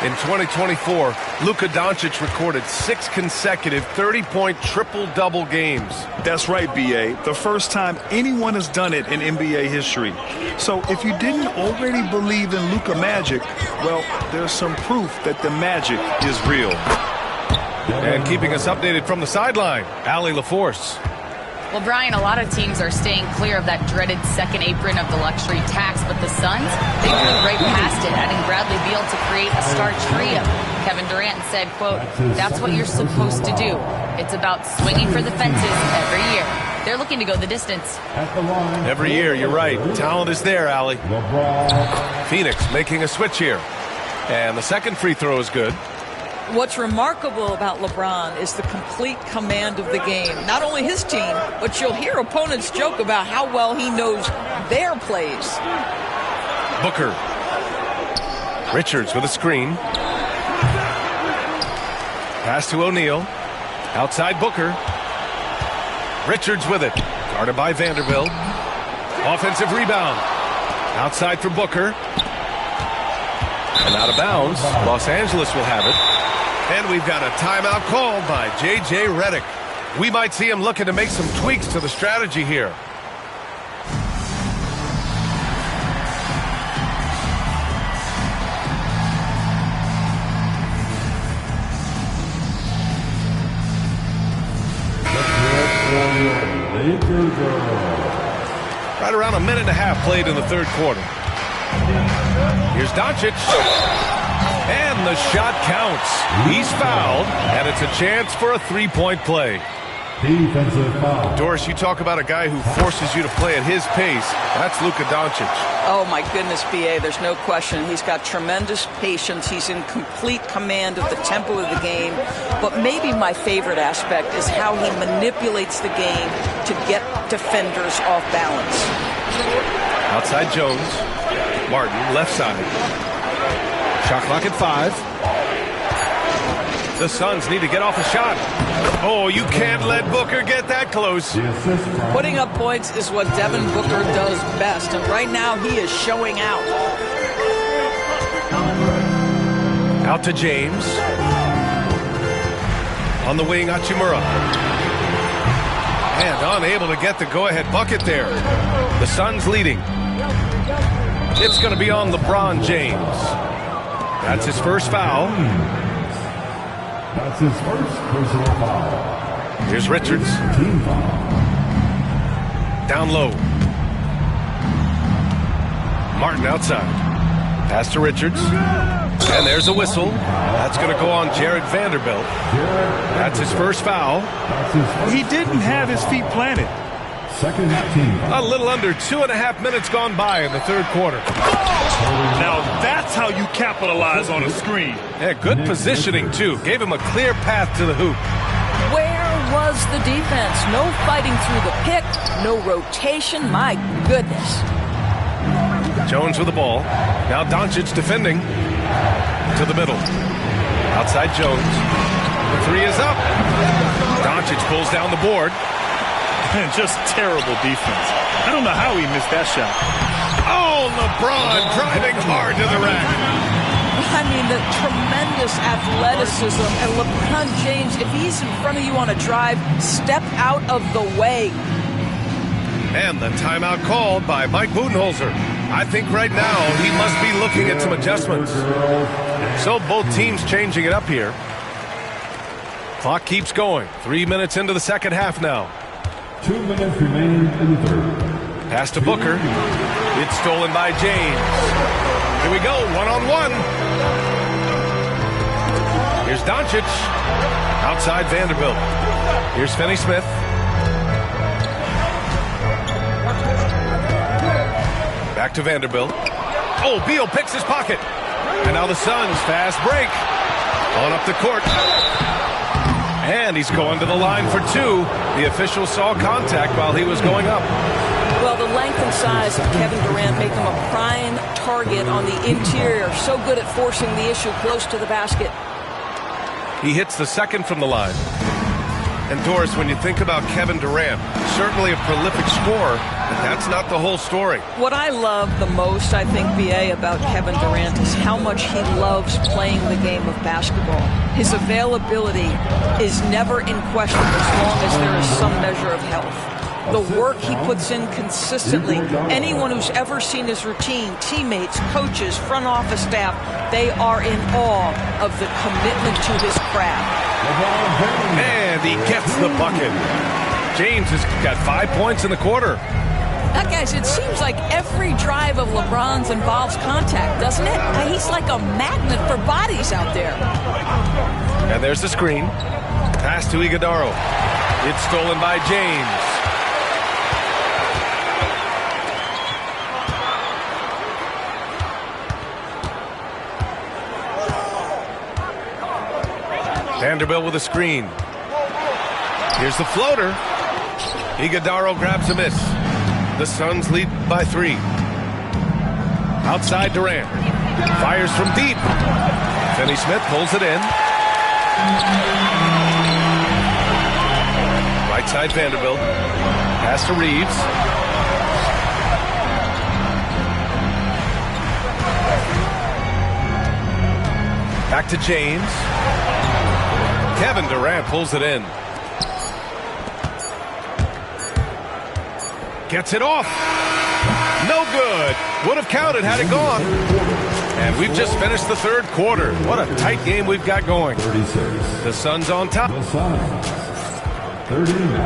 In 2024, Luka Doncic recorded 6 consecutive 30-point triple-double games. That's right, B.A. The first time anyone has done it in NBA history. So if you didn't already believe in Luka magic, well, there's some proof that the magic is real. And keeping us updated from the sideline, Allie LaForce. Well, Brian, a lot of teams are staying clear of that dreaded second apron of the luxury tax, but the Suns, they blew right past it, adding Bradley Beal to create a star trio. Kevin Durant said, quote, "That's what you're supposed to do. It's about swinging for the fences every year." They're looking to go the distance. Every year, you're right. Talent is there, Allie. Phoenix making a switch here. And the second free throw is good. What's remarkable about LeBron is the complete command of the game. Not only his team, but you'll hear opponents joke about how well he knows their plays. Booker. Richards with a screen. Pass to O'Neal. Outside Booker. Richards with it. Guarded by Vanderbilt. Offensive rebound. Outside for Booker. And out of bounds. Los Angeles will have it. And we've got a timeout called by J.J. Redick. We might see him looking to make some tweaks to the strategy here. Right around a minute and a half played in the third quarter. Here's Doncic. And the shot counts. He's fouled, and it's a chance for a three-point play. Defensive foul. Doris, you talk about a guy who forces you to play at his pace. That's Luka Doncic. Oh, my goodness, B.A., there's no question. He's got tremendous patience. He's in complete command of the tempo of the game. But maybe my favorite aspect is how he manipulates the game to get defenders off balance. Outside Jones. Martin, left side. Shot clock at 5. The Suns need to get off a shot. Oh, you can't let Booker get that close. Putting up points is what Devin Booker does best, and right now he is showing out. Out to James. On the wing, Hachimura. And unable to get the go-ahead bucket there. The Suns leading. It's going to be on LeBron James. That's his first foul. That's his first personal foul. Here's Richards. Team foul. Down low. Martin outside. Pass to Richards. And there's a whistle. That's going to go on Jared Vanderbilt. That's his first foul. He didn't have his feet planted. Second team. A little under 2.5 minutes gone by in the third quarter. Now that's how you capitalize on a screen. Yeah, good positioning, too. Gave him a clear path to the hoop. Where was the defense? No fighting through the pick, no rotation. My goodness. Jones with the ball. Now Doncic defending. To the middle. Outside Jones. The three is up. Doncic pulls down the board. And just terrible defense. I don't know how he missed that shot. Oh, LeBron driving hard to the rack. I mean, the tremendous athleticism. And LeBron James, if he's in front of you on a drive, step out of the way. And the timeout called by Mike Budenholzer. I think right now he must be looking at some adjustments. So both teams changing it up here. Clock keeps going. 3 minutes into the second half now. 2 minutes remaining in the third. Pass to Booker. It's stolen by James. Here we go, one-on-one. Here's Doncic. Outside Vanderbilt. Here's Finney-Smith. Back to Vanderbilt. Oh, Beal picks his pocket. And now the Suns fast break. On up the court. And he's going to the line for two. The official saw contact while he was going up. Well, the length and size of Kevin Durant make him a prime target on the interior. So good at forcing the issue close to the basket. He hits the second from the line. And Doris, when you think about Kevin Durant, certainly a prolific scorer, but that's not the whole story. What I love the most, I think, B.A., about Kevin Durant is how much he loves playing the game of basketball. His availability is never in question as long as there is some measure of health. The work he puts in consistently, anyone who's ever seen his routine, teammates, coaches, front office staff, they are in awe of the commitment to his craft. And he gets the bucket. James has got 5 points in the quarter. Now, guys, it seems like every drive of LeBron's involves contact, doesn't it? He's like a magnet for bodies out there. And there's the screen. Pass to Iguodaro. It's stolen by James. Vanderbilt with a screen. Here's the floater. Iguodala grabs a miss. The Suns lead by 3. Outside Durant. Fires from deep. Finney Smith pulls it in. Right side Vanderbilt. Pass to Reeves. Back to James. Kevin Durant pulls it in. Gets it off. No good. Would have counted had it gone. And we've just finished the third quarter. What a tight game we've got going. 36. The Suns on top. The Suns. 39.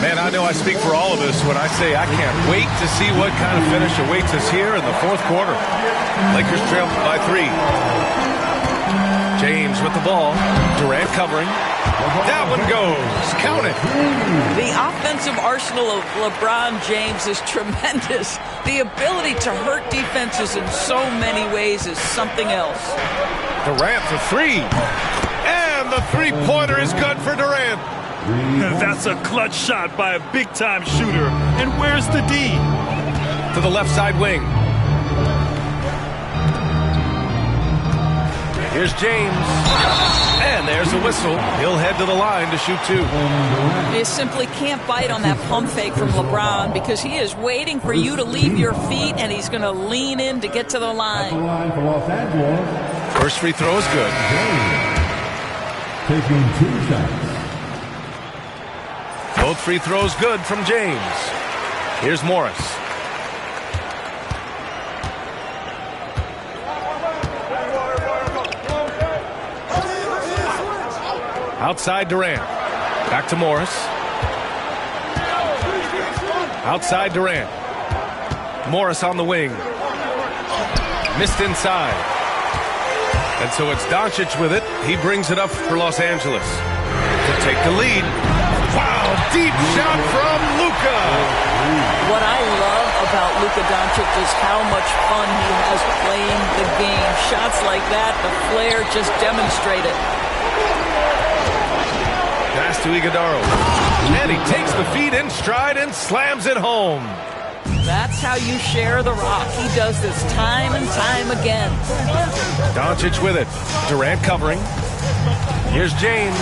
Man, I know I speak for all of us when I say I can't wait to see what kind of finish awaits us here in the fourth quarter. Lakers trail by 3. James with the ball. Durant covering. That one goes. Count it. The offensive arsenal of LeBron James is tremendous. The ability to hurt defenses in so many ways is something else. Durant for 3. And the three-pointer is good for Durant. That's a clutch shot by a big-time shooter. And where's the D? To the left side wing. Here's James. And there's a whistle. He'll head to the line to shoot 2. You simply can't bite on that pump fake from LeBron because he is waiting for you to leave your feet, and he's going to lean in to get to the line. For Los Angeles. First free throw is good. Taking 2 shots. Both free throws good from James. Here's Morris. Outside Durant. Back to Morris. Outside Durant. Morris on the wing. Missed inside. And so it's Doncic with it. He brings it up for Los Angeles to take the lead. Wow, deep shot from Luka. What I love about Luka Doncic is how much fun he has playing the game. Shots like that, the flair just demonstrate it. Pass to Iguodala. And he takes the feed in stride and slams it home. That's how you share the rock. He does this time and time again. Doncic with it. Durant covering. Here's James.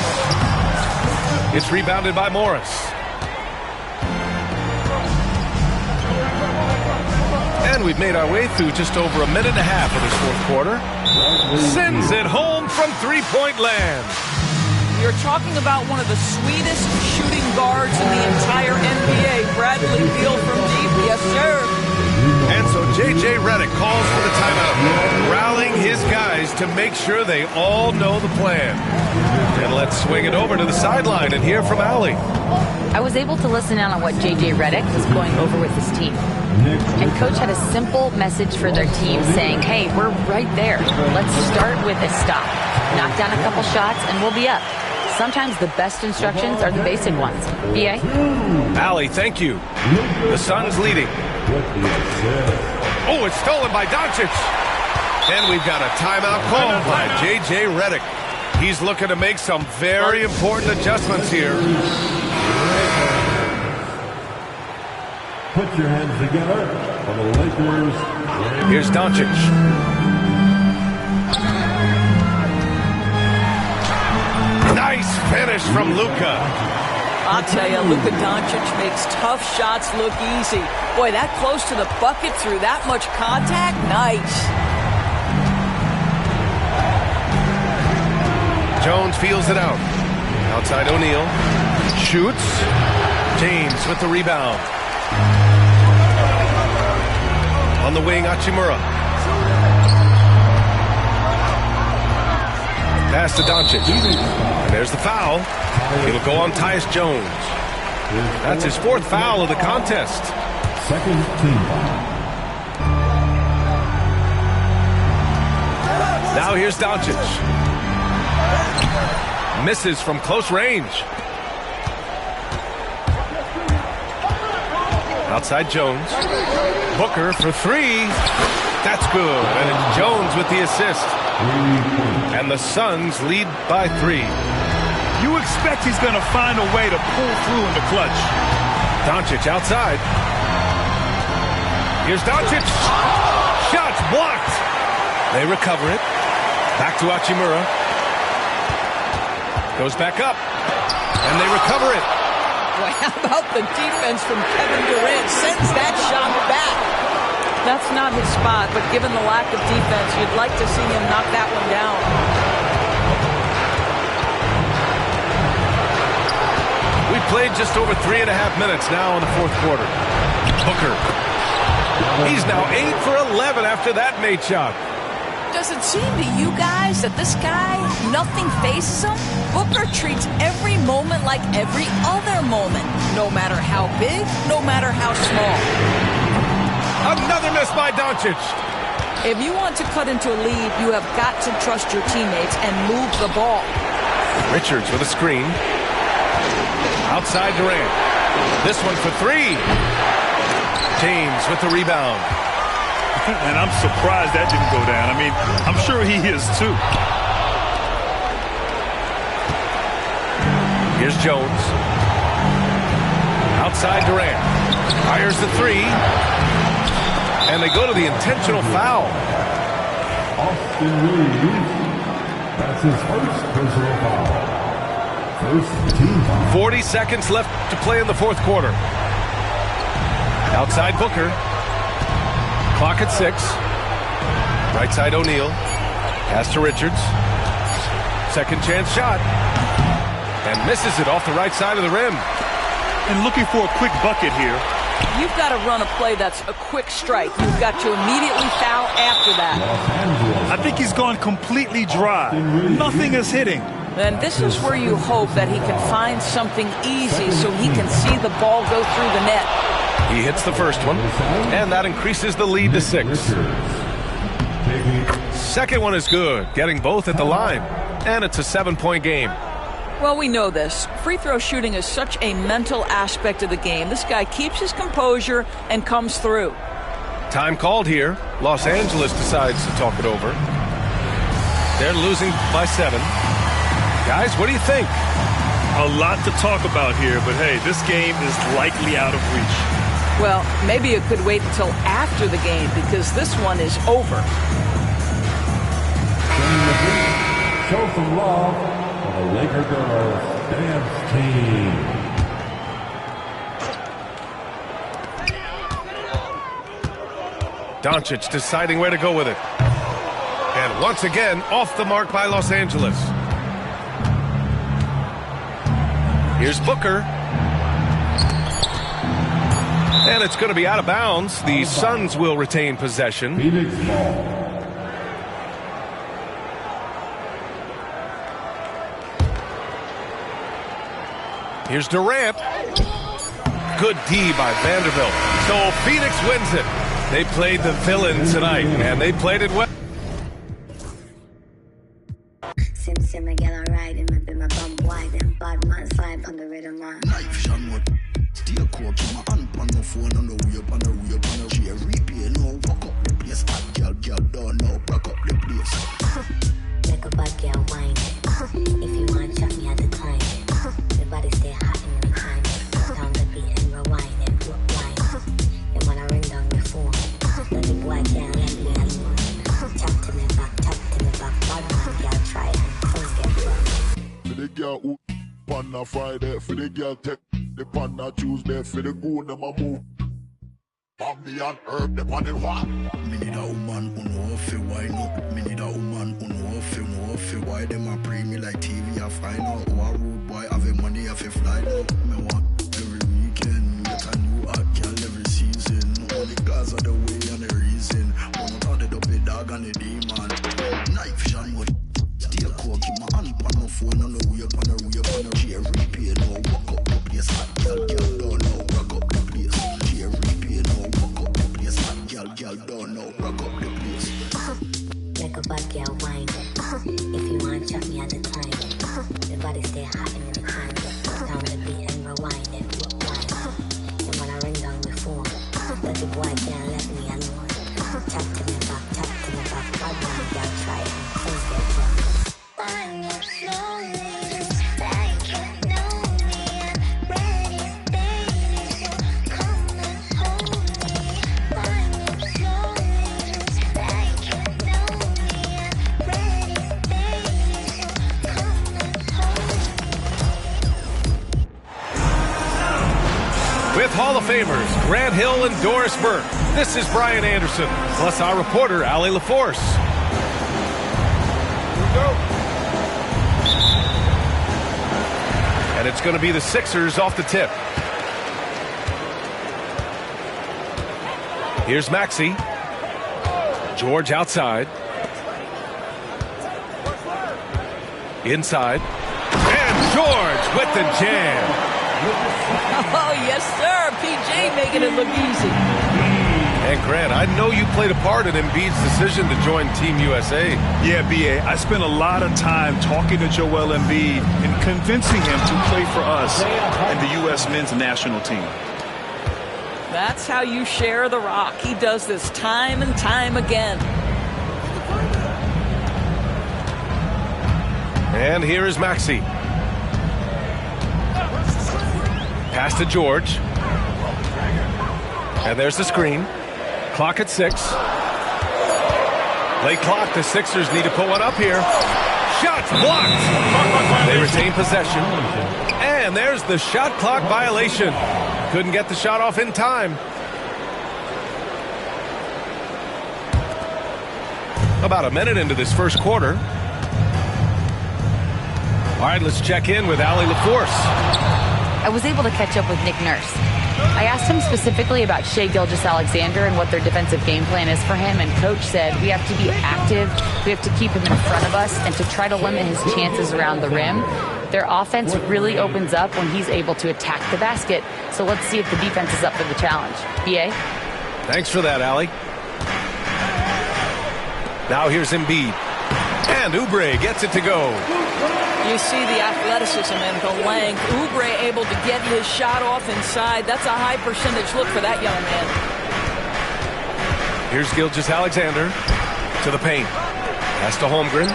It's rebounded by Morris. And we've made our way through just over a minute and a half of this fourth quarter. Sends it home from three-point land. You're talking about one of the sweetest shooting guards in the entire NBA. Bradley Beal from deep. Yes, sir. And so J.J. Redick calls for the timeout, rallying his guys to make sure they all know the plan. And let's swing it over to the sideline and hear from Allie. I was able to listen in on what J.J. Redick was going over with his team. And Coach had a simple message for their team saying, hey, we're right there. Let's start with a stop. Knock down a couple shots and we'll be up. Sometimes the best instructions are the basic ones. B.A.? Allie, thank you. The Suns leading. Oh, it's stolen by Doncic. And we've got a timeout called by J.J. Redick. He's looking to make some very important adjustments here. Put your hands together for the Lakers. Here's Doncic. Nice finish from Luka. I'll tell you, Luka Doncic makes tough shots look easy. Boy, that close to the bucket through that much contact, nice. Jones feels it out. Outside O'Neal. Shoots. James with the rebound. On the wing, Hachimura. Pass to Doncic. And there's the foul. It'll go on Tyus Jones. That's his 4th foul of the contest. Second team. Now here's Doncic. Misses from close range. Outside Jones. Booker for 3. That's good. And it's Jones with the assist. And the Suns lead by 3. You expect he's going to find a way to pull through in the clutch. Doncic outside. Here's Doncic. Shots blocked. They recover it. Back to Hachimura. Goes back up. And they recover it. Well, how about the defense from Kevin Durant? Sends that shot back. That's not his spot, but given the lack of defense, you'd like to see him knock that one down. We played just over 3.5 minutes now in the fourth quarter. Booker. He's now 8 for 11 after that made shot. Does it seem to you guys that this guy, nothing phases him? Booker treats every moment like every other moment, no matter how big, no matter how small. Another miss by Doncic. If you want to cut into a lead, you have got to trust your teammates and move the ball. Richards with a screen. Outside Durant. This one for 3. James with the rebound. And I'm surprised that didn't go down. I mean, I'm sure he is too. Here's Jones. Outside Durant. Fires the 3. And they go to the intentional foul. Austin Reeves. That's his first personal foul. First team foul. 40 seconds left to play in the fourth quarter. Outside Booker. Clock at 6. Right side O'Neal. Pass to Richards. Second chance shot. And misses it off the right side of the rim. And looking for a quick bucket here. You've got to run a play that's a quick strike. You've got to immediately foul after that. I think he's gone completely dry. Nothing is hitting. And this is where you hope that he can find something easy so he can see the ball go through the net. He hits the first one, and that increases the lead to 6. Second one is good, getting both at the line. And it's a 7-point game. Well, we know this. Free throw shooting is such a mental aspect of the game. This guy keeps his composure and comes through. Time called here. Los Angeles decides to talk it over. They're losing by 7. Guys, what do you think? A lot to talk about here, but hey, this game is likely out of reach. Well, maybe it could wait until after the game because this one is over. Show some love for the Laker girls dance team. Doncic deciding where to go with it. And once again, off the mark by Los Angeles. Here's Booker. And it's going to be out of bounds. The Suns will retain possession. Phoenix ball. Here's Durant. Good D by Vanderbilt. So Phoenix wins it. They played the villain tonight, and they played it well. Sim, I get alright, and my bum wide, and bad man's vibe on the rhythm, man. Knife shot what? Steel core, keep my hand on the phone, on the way up, on the way up, on the chair. Replay, no, walk up the place. Hot girl, don't know, rock up the place. Make a bad girl whine. If you want, chop me at the time. Your body stay hot and you're behind. Down the beat and rewind and rewind. You wanna ring down your phone. Let the boy can't let me alone. Chop to me back, bad man, girl, try and close get wrong. For the girl who on a Friday, for the girl take the pan a Tuesday, for the goon them a move. Bambi and herb them on the walk. Me need a woman who know fi wine up. Me need a woman who know fi why them a pre me like TV. I find out who a rude boy have a money have a fly now. Me want every weekend get a new hot girl every season. All the guys are the way and the reason. One out of the up the dog and the demon. Knife shot what? Steel core keep my hand on my phone on the way up on the chair. Replay no walk up the place. Hot girl don't know rock up the place. Chair replay no walk up the place. Hot girl don't know rock up the place. Make a bad girl whine. If you want, chop me at the time. Your body stay hot and you're behind. Down the beat and rewind. With Hall of Famers Grant Hill and Doris Burke, this is Brian Anderson, plus our reporter, Allie LaForce. Here we go. And it's going to be the Sixers off the tip. Here's Maxey. George outside. Inside. And George with the jam. Oh, yes, sir. PJ making it look easy. And Grant, I know you played a part in Embiid's decision to join Team USA. Yeah, B.A., I spent a lot of time talking to Joel Embiid and convincing him to play for us and the U.S. men's national team. That's how you share the rock. He does this time and time again. And here is Maxey. Pass to George. And there's the screen. Clock at 6. Late clock. The Sixers need to put one up here. Shots blocked. They retain possession. And there's the shot clock violation. Couldn't get the shot off in time. About a minute into this first quarter. All right, let's check in with Allie LaForce. I was able to catch up with Nick Nurse. I asked him specifically about Shai Gilgeous-Alexander and what their defensive game plan is for him, and Coach said we have to be active, we have to keep him in front of us, and to try to limit his chances around the rim. Their offense really opens up when he's able to attack the basket, so let's see if the defense is up for the challenge. B.A.? Thanks for that, Allie. Now here's Embiid. And Oubre gets it to go. You see the athleticism and the length. Oubre able to get his shot off inside. That's a high percentage look for that young man. Here's Gilgeous-Alexander to the paint. Pass to Holmgren.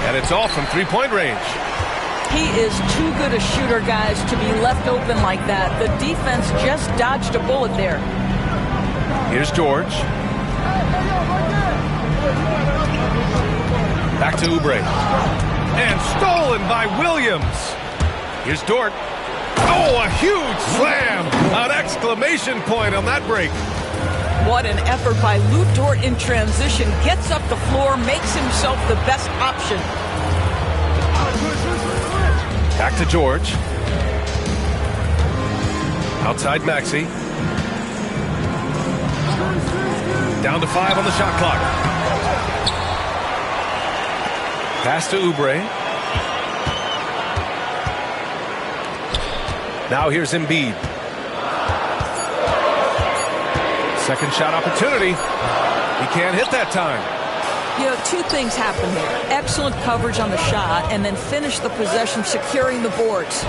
And it's off from three-point range. He is too good a shooter, guys, to be left open like that. The defense just dodged a bullet there. Here's George. Back to Oubre. And stolen by Williams. Here's Dort. Oh, a huge slam. An exclamation point on that break. What an effort by Lou Dort in transition. Gets up the floor, makes himself the best option. Back to George. Outside Maxey. Down to 5 on the shot clock. Pass to Oubre. Now here's Embiid. Second shot opportunity. He can't hit that time. You know, two things happen here. Excellent coverage on the shot, and then finish the possession securing the boards.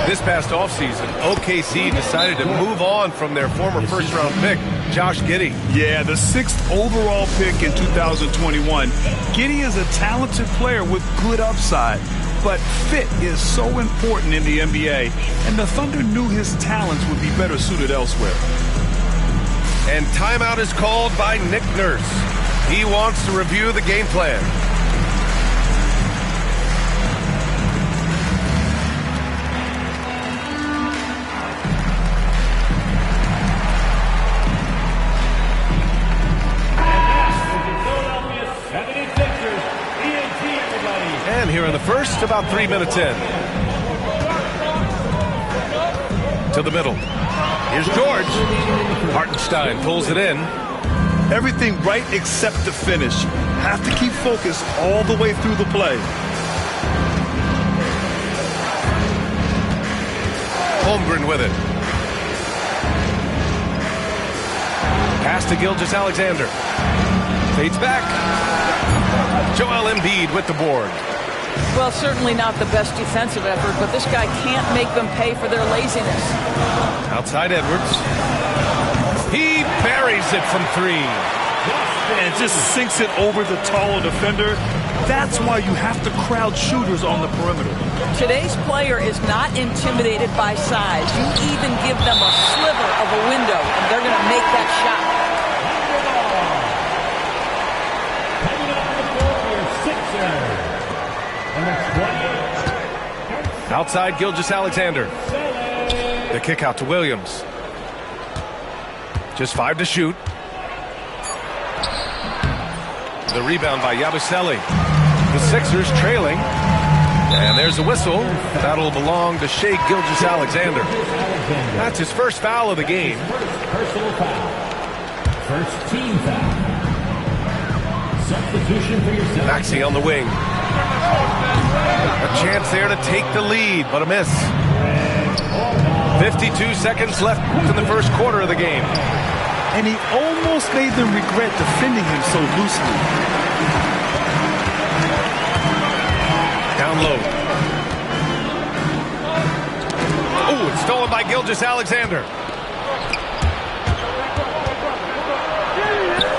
This past offseason, OKC decided to move on from their former first-round pick, Josh Giddey. Yeah, the 6th overall pick in 2021. Giddey is a talented player with good upside, but fit is so important in the NBA, and the Thunder knew his talents would be better suited elsewhere. And timeout is called by Nick Nurse. He wants to review the game plan. And here in the first, about 3 minutes in. To the middle. Here's George. Hartenstein pulls it in. Everything right except the finish. Have to keep focused all the way through the play. Holmgren with it. Pass to Gilgeous-Alexander. Fades back. Joel Embiid with the board. Well, certainly not the best defensive effort, but this guy can't make them pay for their laziness. Outside Edwards. He buries it from 3. And just sinks it over the taller defender. That's why you have to crowd shooters on the perimeter. Today's player is not intimidated by size. You even give them a sliver of a window, and they're going to make that shot. Outside Gilgeous-Alexander. The kick out to Williams. Just 5 to shoot. The rebound by Yabusele. The Sixers trailing. And there's a whistle. That'll belong to Shai Gilgeous-Alexander. That's his first foul of the game. Personal foul. First team foul. Substitution for yourself. Maxey on the wing. A chance there to take the lead, but a miss. 52 seconds left in the first quarter of the game. And he almost made them regret defending him so loosely. Down low. Oh, it's stolen by Gilgeous-Alexander.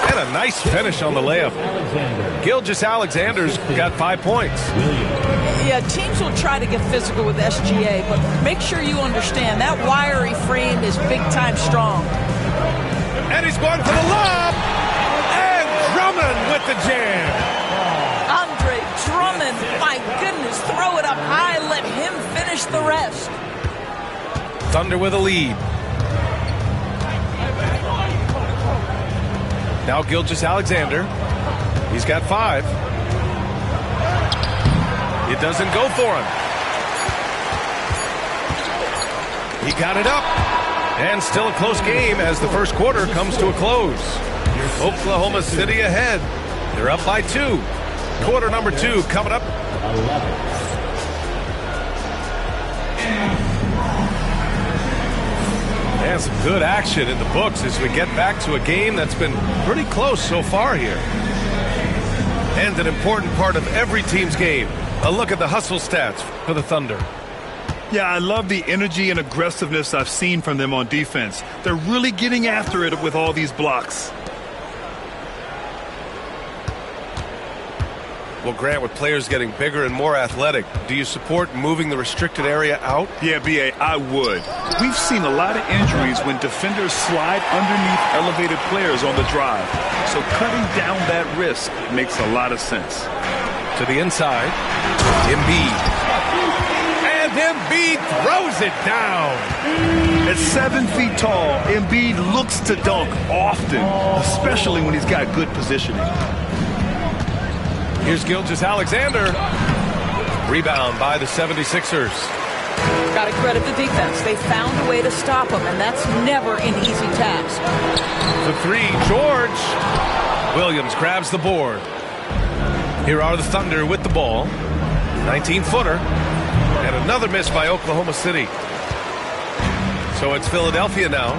And a nice finish on the layup. Gilgeous-Alexander's got 5 points. Yeah, teams will try to get physical with SGA, but make sure you understand that wiry frame is big-time strong. And he's going for the lob. And Drummond with the jam. Andre Drummond, my goodness, throw it up high, let him finish the rest. Thunder with a lead. Now Gilgeous-Alexander. He's got 5. It doesn't go for him. He got it up. And still a close game as the first quarter comes to a close. Oklahoma City ahead. They're up by 2. Quarter number 2 coming up. And some good action in the books as we get back to a game that's been pretty close so far here. And an important part of every team's game. A look at the hustle stats for the Thunder. Yeah, I love the energy and aggressiveness I've seen from them on defense. They're really getting after it with all these blocks. Well, Grant, with players getting bigger and more athletic, do you support moving the restricted area out? Yeah, B.A., I would. We've seen a lot of injuries when defenders slide underneath elevated players on the drive. So cutting down that risk makes a lot of sense. To the inside, Embiid. And Embiid throws it down. At 7 feet tall, Embiid looks to dunk often, especially when he's got good positioning. Here's Gilgeous-Alexander. Rebound by the 76ers. Got to credit the defense. They found a way to stop him, and that's never an easy task. The 3, George. Williams grabs the board. Here are the Thunder with the ball. 19-footer. And another miss by Oklahoma City. So it's Philadelphia now.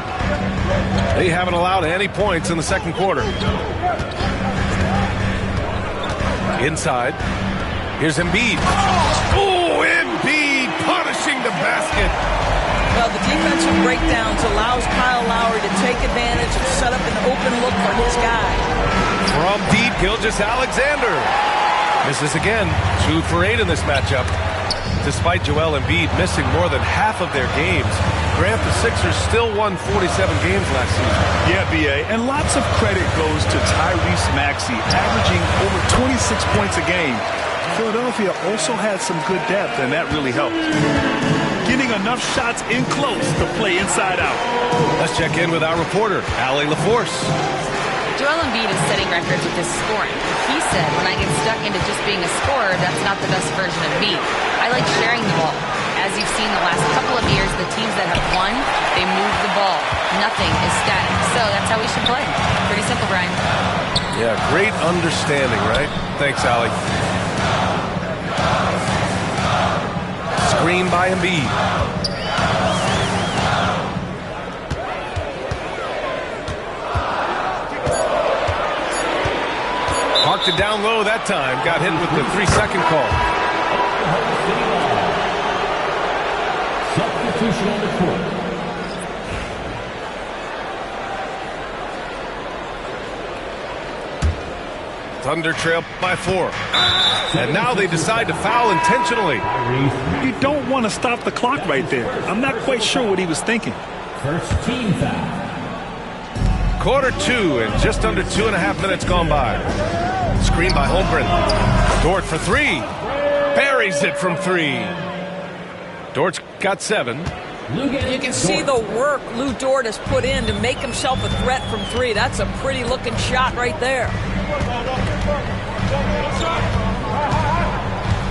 They haven't allowed any points in the second quarter. Inside. Here's Embiid. Oh, Embiid punishing the basket. Well, the defensive breakdowns allows Kyle Lowry to take advantage and set up an open look for his guy. From deep, Gilgeous-Alexander. Misses again. 2 for 8 in this matchup. Despite Joel Embiid missing more than half of their games, Grant, the Sixers still won 47 games last season. Yeah, B.A., and lots of credit goes to Tyrese Maxey, averaging over 26 points a game. Philadelphia also had some good depth, and that really helped. Getting enough shots in close to play inside out. Let's check in with our reporter, Allie LaForce. Joel Embiid is setting records with his scoring. He said, when I get stuck into just being a scorer, that's not the best version of me. I like sharing the ball. As you've seen the last couple of years, the teams that have won, they move the ball. Nothing is static. So that's how we should play. Pretty simple, Brian. Yeah, great understanding, right? Thanks, Allie. Screen by Embiid. Marked it down low that time. Got hit with the 3-second call. Substitution on the court. Thunder trail by 4. And now they decide to foul intentionally. You don't want to stop the clock right there. I'm not quite sure what he was thinking. First team foul. Quarter 2 and just under 2.5 minutes gone by. Screen by Holmgren. Dort for 3. Buries it from 3. Dort's got 7. You can see the work Lou Dort has put in to make himself a threat from three. That's a pretty looking shot right there.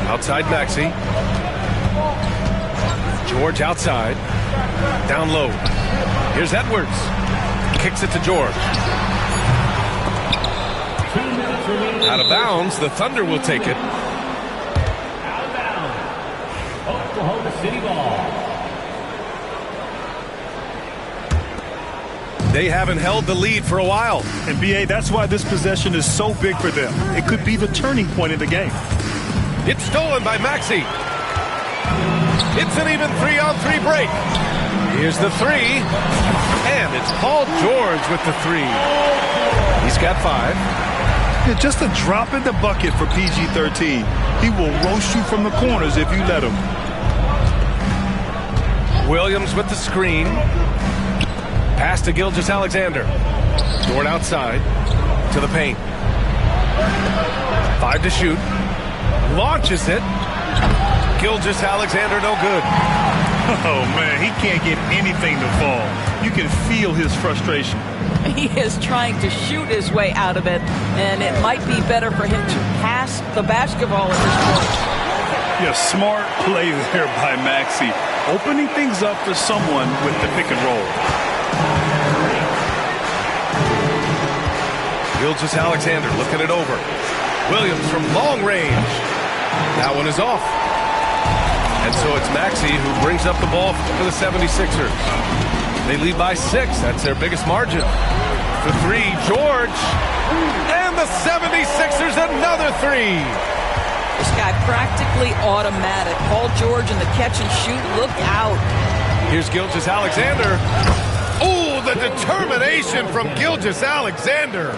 Outside Maxey. George outside. Down low. Here's Edwards. Kicks it to George. Out of bounds. The Thunder will take it. Out of bounds. Oklahoma City ball. They haven't held the lead for a while. And B.A., that's why this possession is so big for them. It could be the turning point in the game. It's stolen by Maxey. It's an even 3-on-3 break. Here's the three. And it's Paul George with the three. He's got 5. Yeah, just a drop in the bucket for PG-13. He will roast you from the corners if you let him. Williams with the screen. Pass to Gilgeous-Alexander. Dort outside to the paint. 5 to shoot. Launches it. Gilgeous-Alexander no good. Oh, man, he can't get anything to fall. You can feel his frustration. He is trying to shoot his way out of it, and it might be better for him to pass the basketball at this point. Yeah, smart play there by Maxey. Opening things up for someone with the pick and roll. Gilgeous-Alexander looking it over. Williams from long range. That one is off. And so it's Maxey who brings up the ball for the 76ers. They lead by 6. That's their biggest margin. For 3, George. And the 76ers another 3. This guy practically automatic. Paul George in the catch and shoot. Look out. Here's Gilgeous-Alexander. Oh, the determination from Gilgeous-Alexander.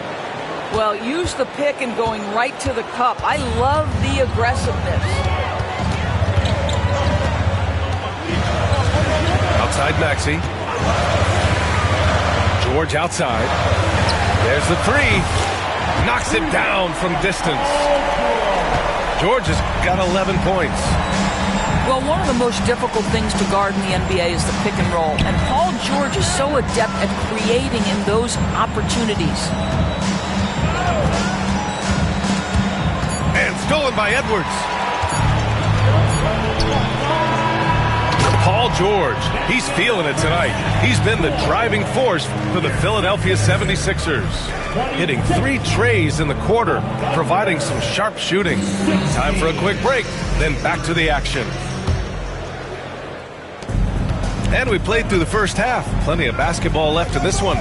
Well, use the pick and going right to the cup. I love the aggressiveness. Outside Maxey. George outside. There's the 3. Knocks it down from distance. George has got 11 points. Well, one of the most difficult things to guard in the NBA is the pick and roll. And Paul George is so adept at creating in those opportunities. And stolen by Edwards. Paul George, he's feeling it tonight. He's been the driving force for the Philadelphia 76ers. Hitting 3 trays in the quarter, providing some sharp shooting. Time for a quick break, then back to the action. And we played through the first half. Plenty of basketball left in this one.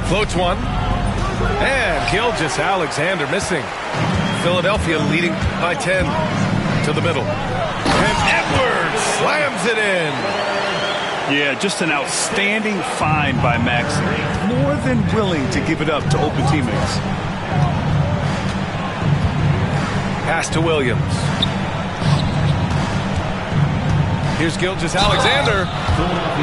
Floats one. And Gilgeous-Alexander missing. Philadelphia leading by 10 to the middle. And Edwards slams it in. Yeah, just an outstanding find by Maxey. More than willing to give it up to open teammates. Pass to Williams. Here's Gilgeous-Alexander.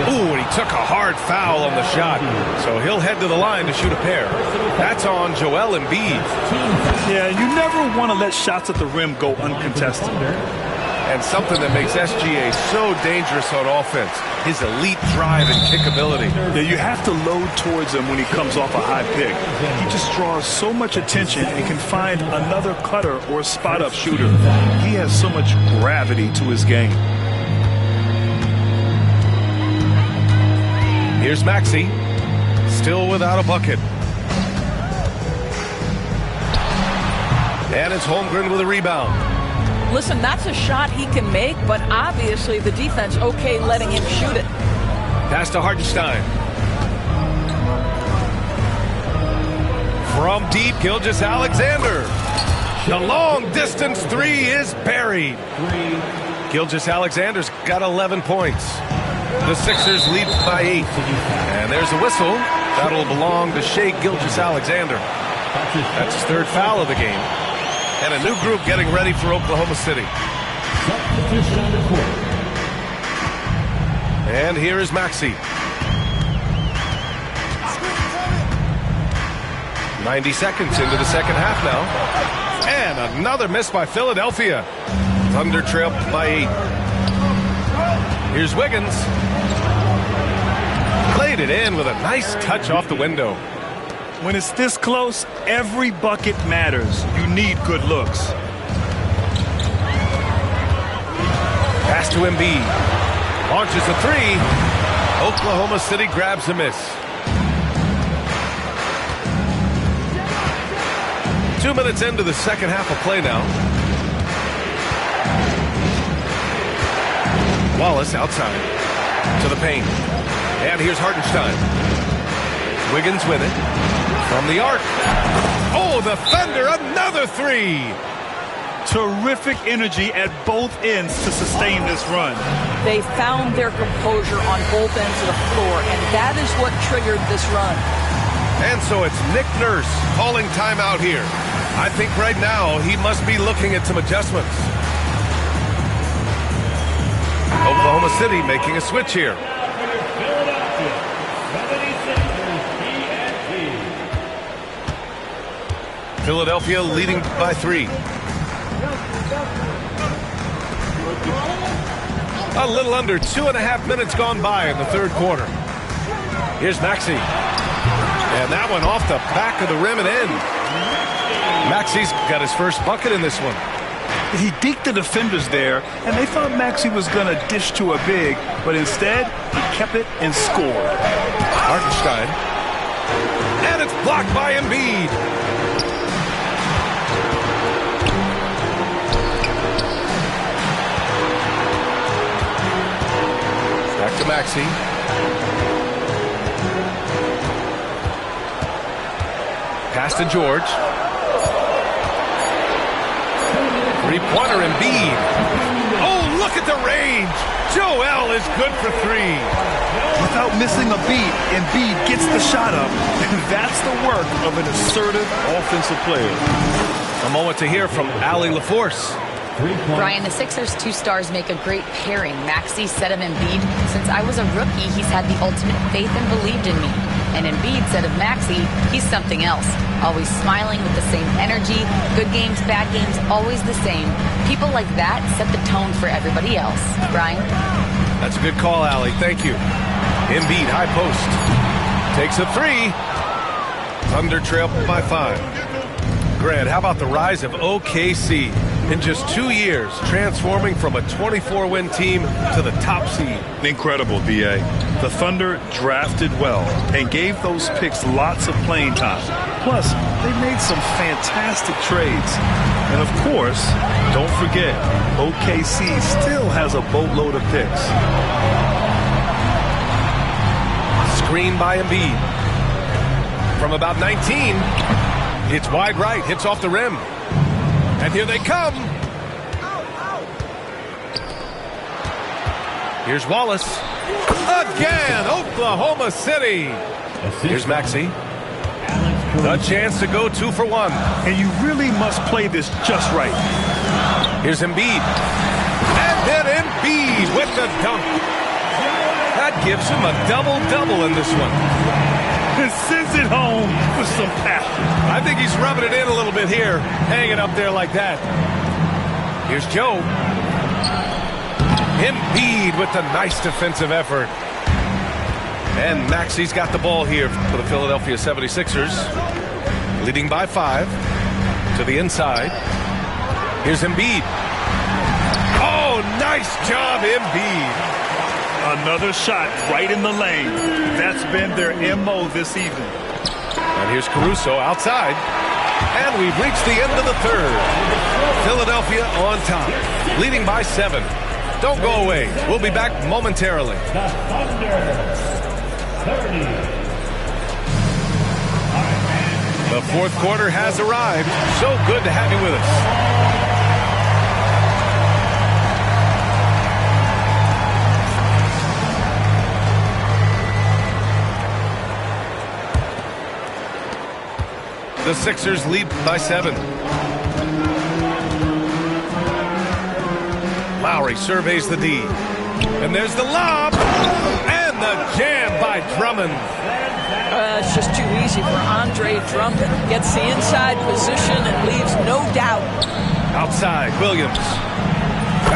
Ooh, and he took a hard foul on the shot. So he'll head to the line to shoot a pair. That's on Joel Embiid. Yeah, you never want to let shots at the rim go uncontested. And something that makes SGA so dangerous on offense, his elite drive and kick ability. Yeah, you have to load towards him when he comes off a high pick. He just draws so much attention and can find another cutter or spot-up shooter. He has so much gravity to his game. Here's Maxey, still without a bucket. And it's Holmgren with a rebound. Listen, that's a shot he can make, but obviously the defense okay letting him shoot it. Pass to Hartenstein. From deep, Gilgeous-Alexander. The long-distance 3 is buried. Gilgeous-Alexander's got 11 points. The Sixers lead by 8. And there's a whistle. That'll belong to Shai Gilgeous-Alexander. That's his 3rd foul of the game. And a new group getting ready for Oklahoma City. And here is Maxey. 90 seconds into the second half now. And another miss by Philadelphia. Thunder trail by 8. Here's Wiggins. Played it in with a nice touch off the window. When it's this close, every bucket matters. You need good looks. Pass to Embiid. Launches a 3. Oklahoma City grabs a miss. 2 minutes into the second half of play now. Wallace outside to the paint. And here's Hartenstein. Wiggins with it. From the arc. Oh, the Thunder, another 3. Terrific energy at both ends to sustain this run. They found their composure on both ends of the floor, and that is what triggered this run. And so it's Nick Nurse calling timeout here. I think right now he must be looking at some adjustments. Oklahoma City making a switch here. Philadelphia leading by 3. A little under 2.5 minutes gone by in the third quarter. Here's Maxey. And that one off the back of the rim and in. Maxey's got his first bucket in this one. He deked the defenders there, and they thought Maxey was going to dish to a big, but instead, he kept it and scored. Hartenstein. And it's blocked by Embiid. Back to Maxey. Pass to George. Three-pointer Embiid. Oh, look at the range. Joel is good for 3. Without missing a beat, Embiid gets the shot up. And that's the work of an assertive offensive player. A moment to hear from Allie LaForce. Brian, the Sixers' 2 stars make a great pairing. Maxey said of Embiid, since I was a rookie, he's had the ultimate faith and believed in me. And Embiid said of Maxey, he's something else. Always smiling with the same energy. Good games, bad games, always the same. People like that set the tone for everybody else. Brian? That's a good call, Allie. Thank you. Embiid, high post. Takes a 3. Thunder trail by 5. Grant, how about the rise of OKC? In just 2 years, transforming from a 24-win team to the top seed. Incredible, B.A. The Thunder drafted well and gave those picks lots of playing time. Plus, they made some fantastic trades. And of course, don't forget, OKC still has a boatload of picks. Screen by Embiid. From about 19, it's wide right, hits off the rim. And here they come. Here's Wallace. Again, Oklahoma City. Here's Maxey. A chance to go 2 for 1. And you really must play this just right. Here's Embiid. And then Embiid with the dunk. That gives him a double-double in this one. And sends it home with some passion. I think he's rubbing it in a little bit here, hanging up there like that. Here's Joe. Embiid with the nice defensive effort. And Maxey's got the ball here for the Philadelphia 76ers. Leading by 5 to the inside. Here's Embiid. Oh, nice job, Embiid. Another shot right in the lane. That's been their MO this evening. And here's Caruso outside. And we've reached the end of the third. Philadelphia on top, leading by 7. Don't go away. We'll be back momentarily. The Thunder, 30. The fourth quarter has arrived. So good to have you with us. The Sixers lead by 7. Lowry surveys the D. And there's the lob. And the jam by Drummond. It's just too easy for Andre Drummond. Gets the inside position and leaves no doubt. Outside, Williams.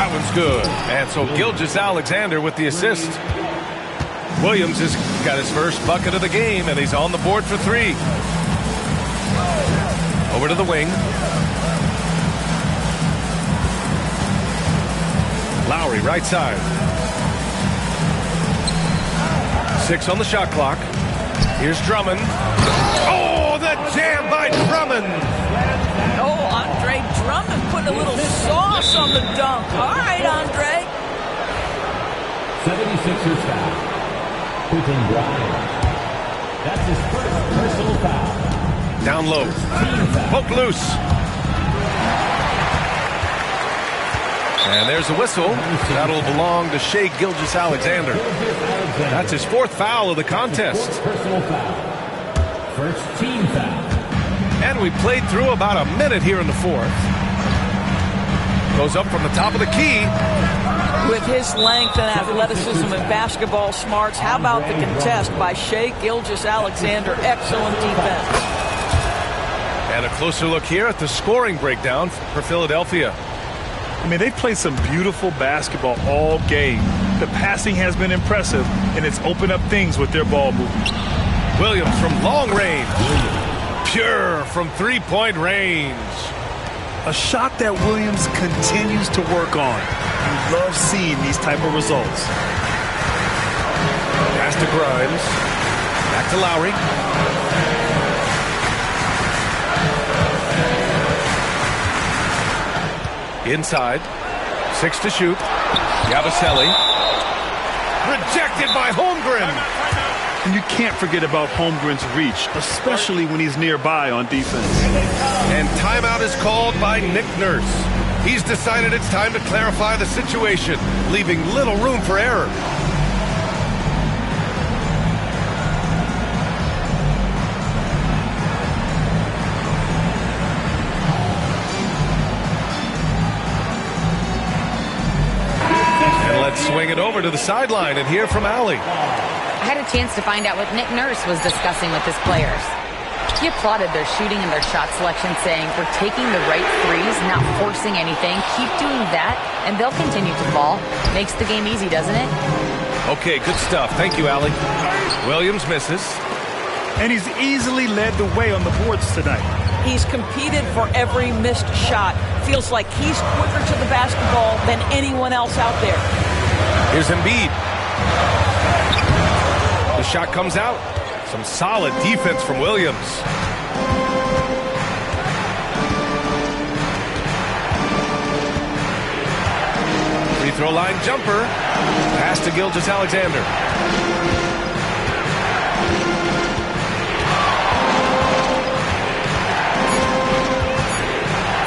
That one's good. And so Gilgeous-Alexander with the assist. Williams has got his first bucket of the game, and he's on the board for 3. Over to the wing. Lowry, right side. 6 on the shot clock. Here's Drummond. Oh, the jam by Drummond. Oh, Andre Drummond putting a little sauce on the dunk. All right, Andre. 76ers foul. Quentin Grimes. That's his first personal foul. Down low. Poke loose. And there's a whistle. That'll belong to Shai Gilgeous-Alexander. That's his 4th foul of the contest. Personal foul. First team foul. And we played through about a minute here in the 4th. Goes up from the top of the key. With his length and athleticism and basketball smarts, how about the contest by Shai Gilgeous-Alexander? Excellent defense. And a closer look here at the scoring breakdown for Philadelphia. I mean, they've played some beautiful basketball all game. The passing has been impressive, and it's opened up things with their ball movement. Williams from long range. Pure from 3-point range. A shot that Williams continues to work on. You love seeing these type of results. Pass to Grimes. Back to Lowry. Inside. 6 to shoot. Yabusele. Rejected by Holmgren. And you can't forget about Holmgren's reach, especially when he's nearby on defense. And timeout is called by Nick Nurse. He's decided it's time to clarify the situation, leaving little room for error. And let's swing it over to the sideline and hear from Allie. I had a chance to find out what Nick Nurse was discussing with his players. He applauded their shooting and their shot selection, saying, "We're taking the right threes, not forcing anything. Keep doing that, and they'll continue to fall." Makes the game easy, doesn't it? Okay, good stuff. Thank you, Allie. Williams misses. And he's easily led the way on the boards tonight. He's competed for every missed shot. Feels like he's quicker to the basketball than anyone else out there. Here's Embiid. The shot comes out. Some solid defense from Williams. Free throw line jumper. Pass to Gilgeous-Alexander.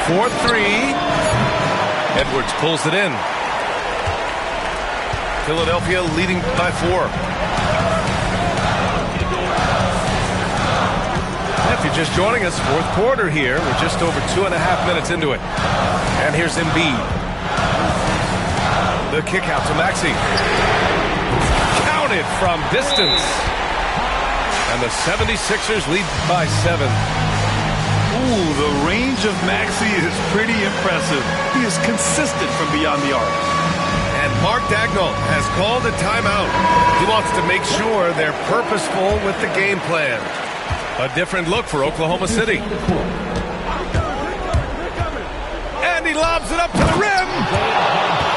For 3. Edwards pulls it in. Philadelphia leading by 4. If you're just joining us, 4th quarter here. We're just over 2.5 minutes into it. And here's Embiid. The kick out to Maxey. Counted from distance. And the 76ers lead by 7. Ooh, the range of Maxey is pretty impressive. He is consistent from beyond the arc. And Mark Dagnall has called a timeout. He wants to make sure they're purposeful with the game plan. A different look for Oklahoma City. And he lobs it up to the rim.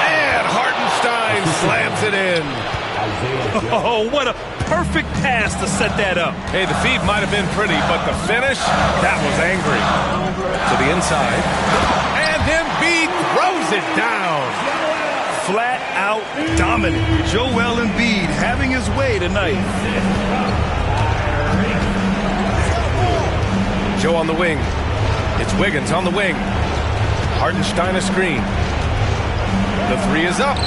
And Hartenstein slams it in. Oh, what a perfect pass to set that up. Hey, the feed might have been pretty, but the finish, that was angry. To the inside. And Embiid throws it down. Flat out dominant. Joel Embiid having his way tonight. Joe on the wing. It's Wiggins on the wing. Hartenstein a screen. The 3 is up.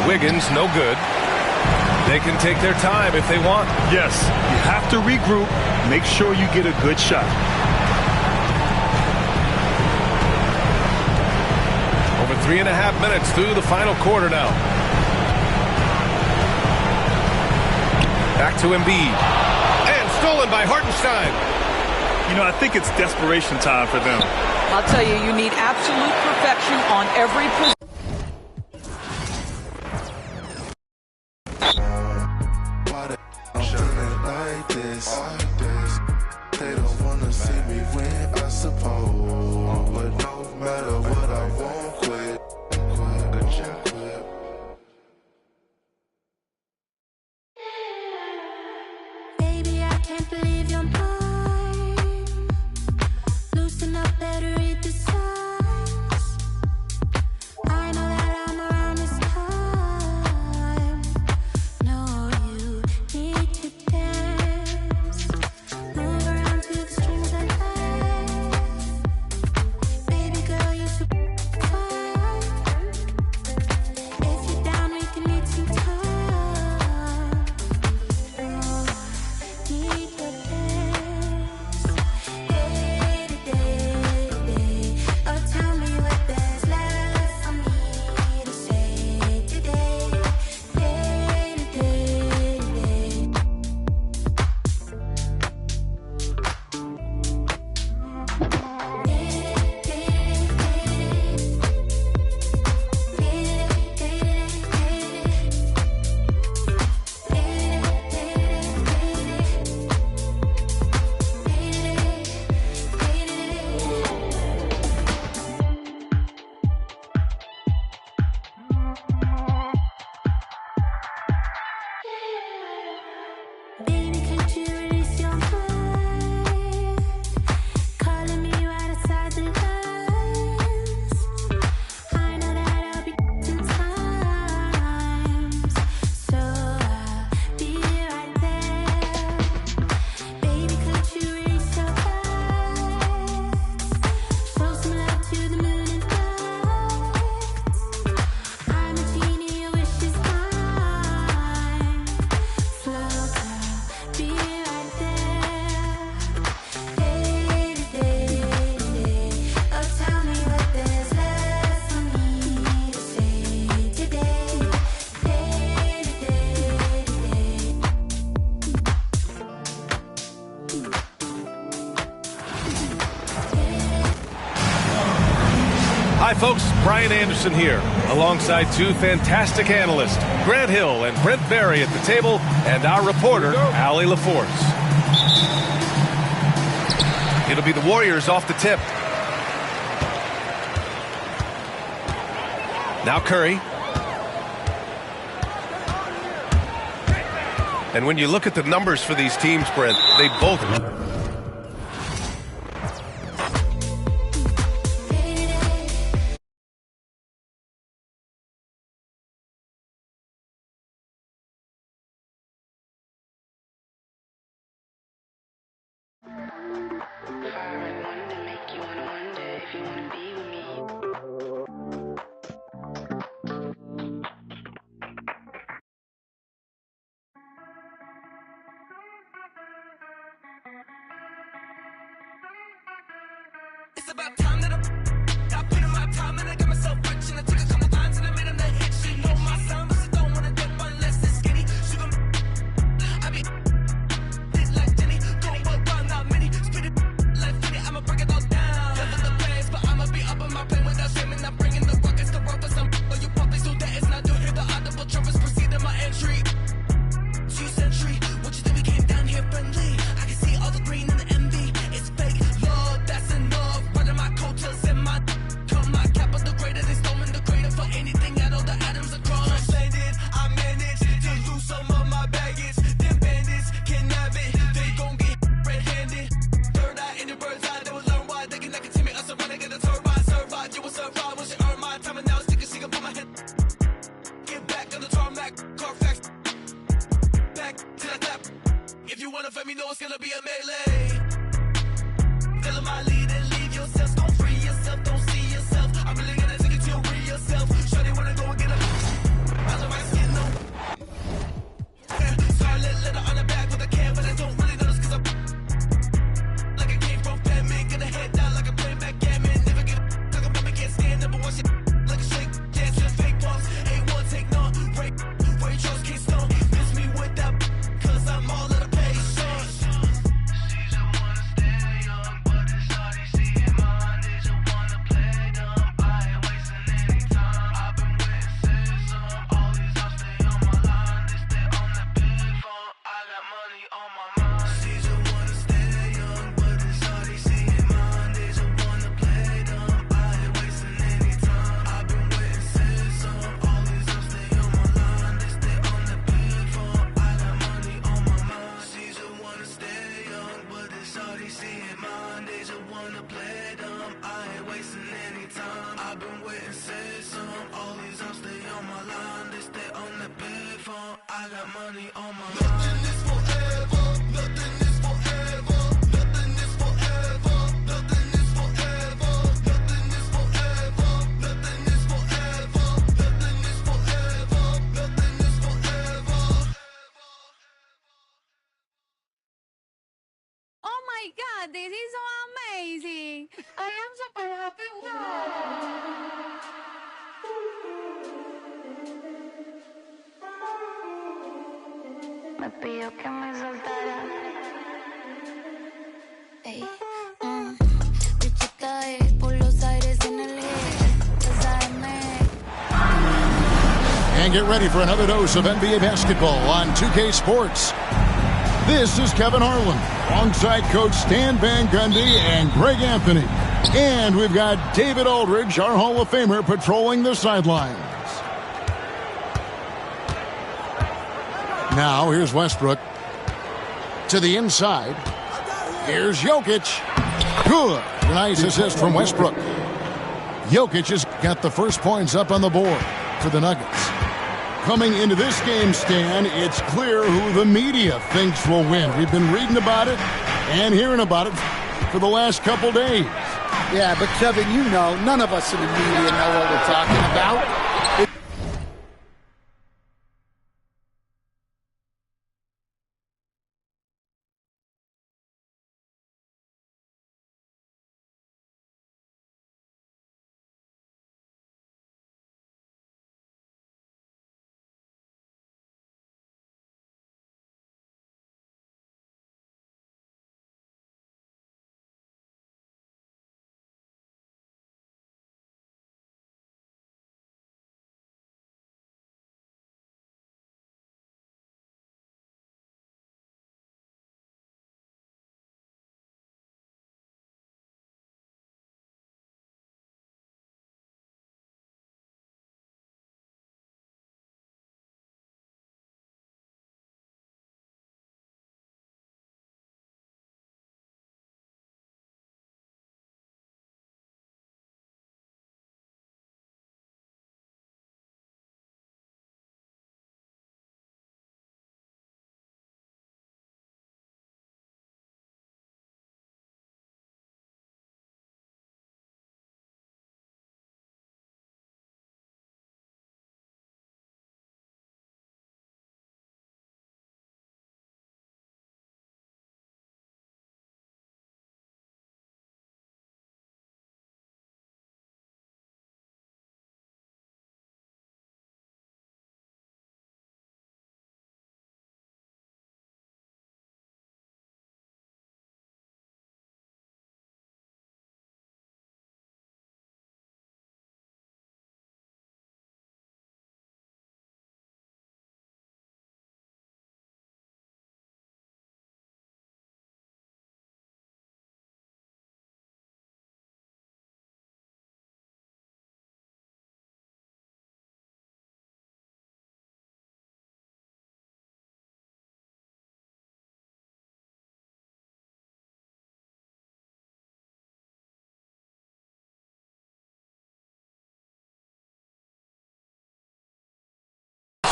Wiggins no good. They can take their time if they want. Yes, you have to regroup. Make sure you get a good shot. Over 3.5 minutes through the final quarter now. Back to Embiid. And stolen by Hartenstein. You know, I think it's desperation time for them. I'll tell you, you need absolute perfection on every position. Hi, folks. Brian Anderson here, alongside two fantastic analysts, Grant Hill and Brent Barry at the table, and our reporter, Allie LaForce. It'll be the Warriors off the tip. Now Curry. And when you look at the numbers for these teams, Brent, they both... It's about time that I put in my time and I got myself rich and I took a couple times and I made them the hit. She know my sound, but she don't wanna dip unless it's skinny. She gon' I be this like Jenny, go wild, not many. Spit it like Finny, I'ma break it all down. Never the best, but I'ma be up on my plane without shame and I'm bringing the rockets to roll for some. Or you puppies who that is not do hear the audible trumpets proceed in my entry. 2nd century, what you think we came down here friendly? I can see all the green and the envy. It's fake love, that's enough. My coattails and my capital the greater they stolen the greater for anything at all the atoms are crossed. Transcended, I managed to lose some of my baggage. Them bandits can have it, they gon' get red-handed. Third eye in the bird's eye, they will learn why they can never me. Us running get a turbine, survive, you will survive once you earn my time and now stick a she can put my head. Get back on the tarmac, Carfax. Back to the tap. If you wanna fight me, know it's gonna be a melee. Follow my lead and leave yourself. Don't free yourself, don't see yourself. I'm really gonna take it to your real yourself. Sure they wanna go and get up. I love my skin, no. Scarlet letter on the back with a can, but I don't really notice cause I'm like I came from famine. Get a head down like I'm playing backgammon. Never get talking about me, can't stand number one shit. Like a shake, dancing fake boss. A1 take none. Ray Charles can't stone. Miss me with that cause I'm all of the patience. I got money on my mind. Nothing is forever. Nothing is forever. Nothing is forever. Nothing is forever. Nothing is forever. Nothing is forever. Nothing is forever. Nothing is forever. Oh my God, this is so amazing. I am super happy. Me pidió que me soltara. Ey, bichita por los aires en el And get ready for another dose of NBA basketball on 2K Sports. This is Kevin Harlan, alongside Coach Stan Van Gundy and Greg Anthony. And we've got David Aldridge, our Hall of Famer, patrolling the sidelines. Now, here's Westbrook. To the inside. Here's Jokic. Good. Nice assist from Westbrook. Jokic has got the first points up on the board for the Nuggets. Coming into this game, Stan, it's clear who the media thinks will win. We've been reading about it and hearing about it for the last couple days. Yeah, but Kevin, you know, none of us in the media know what we're talking about.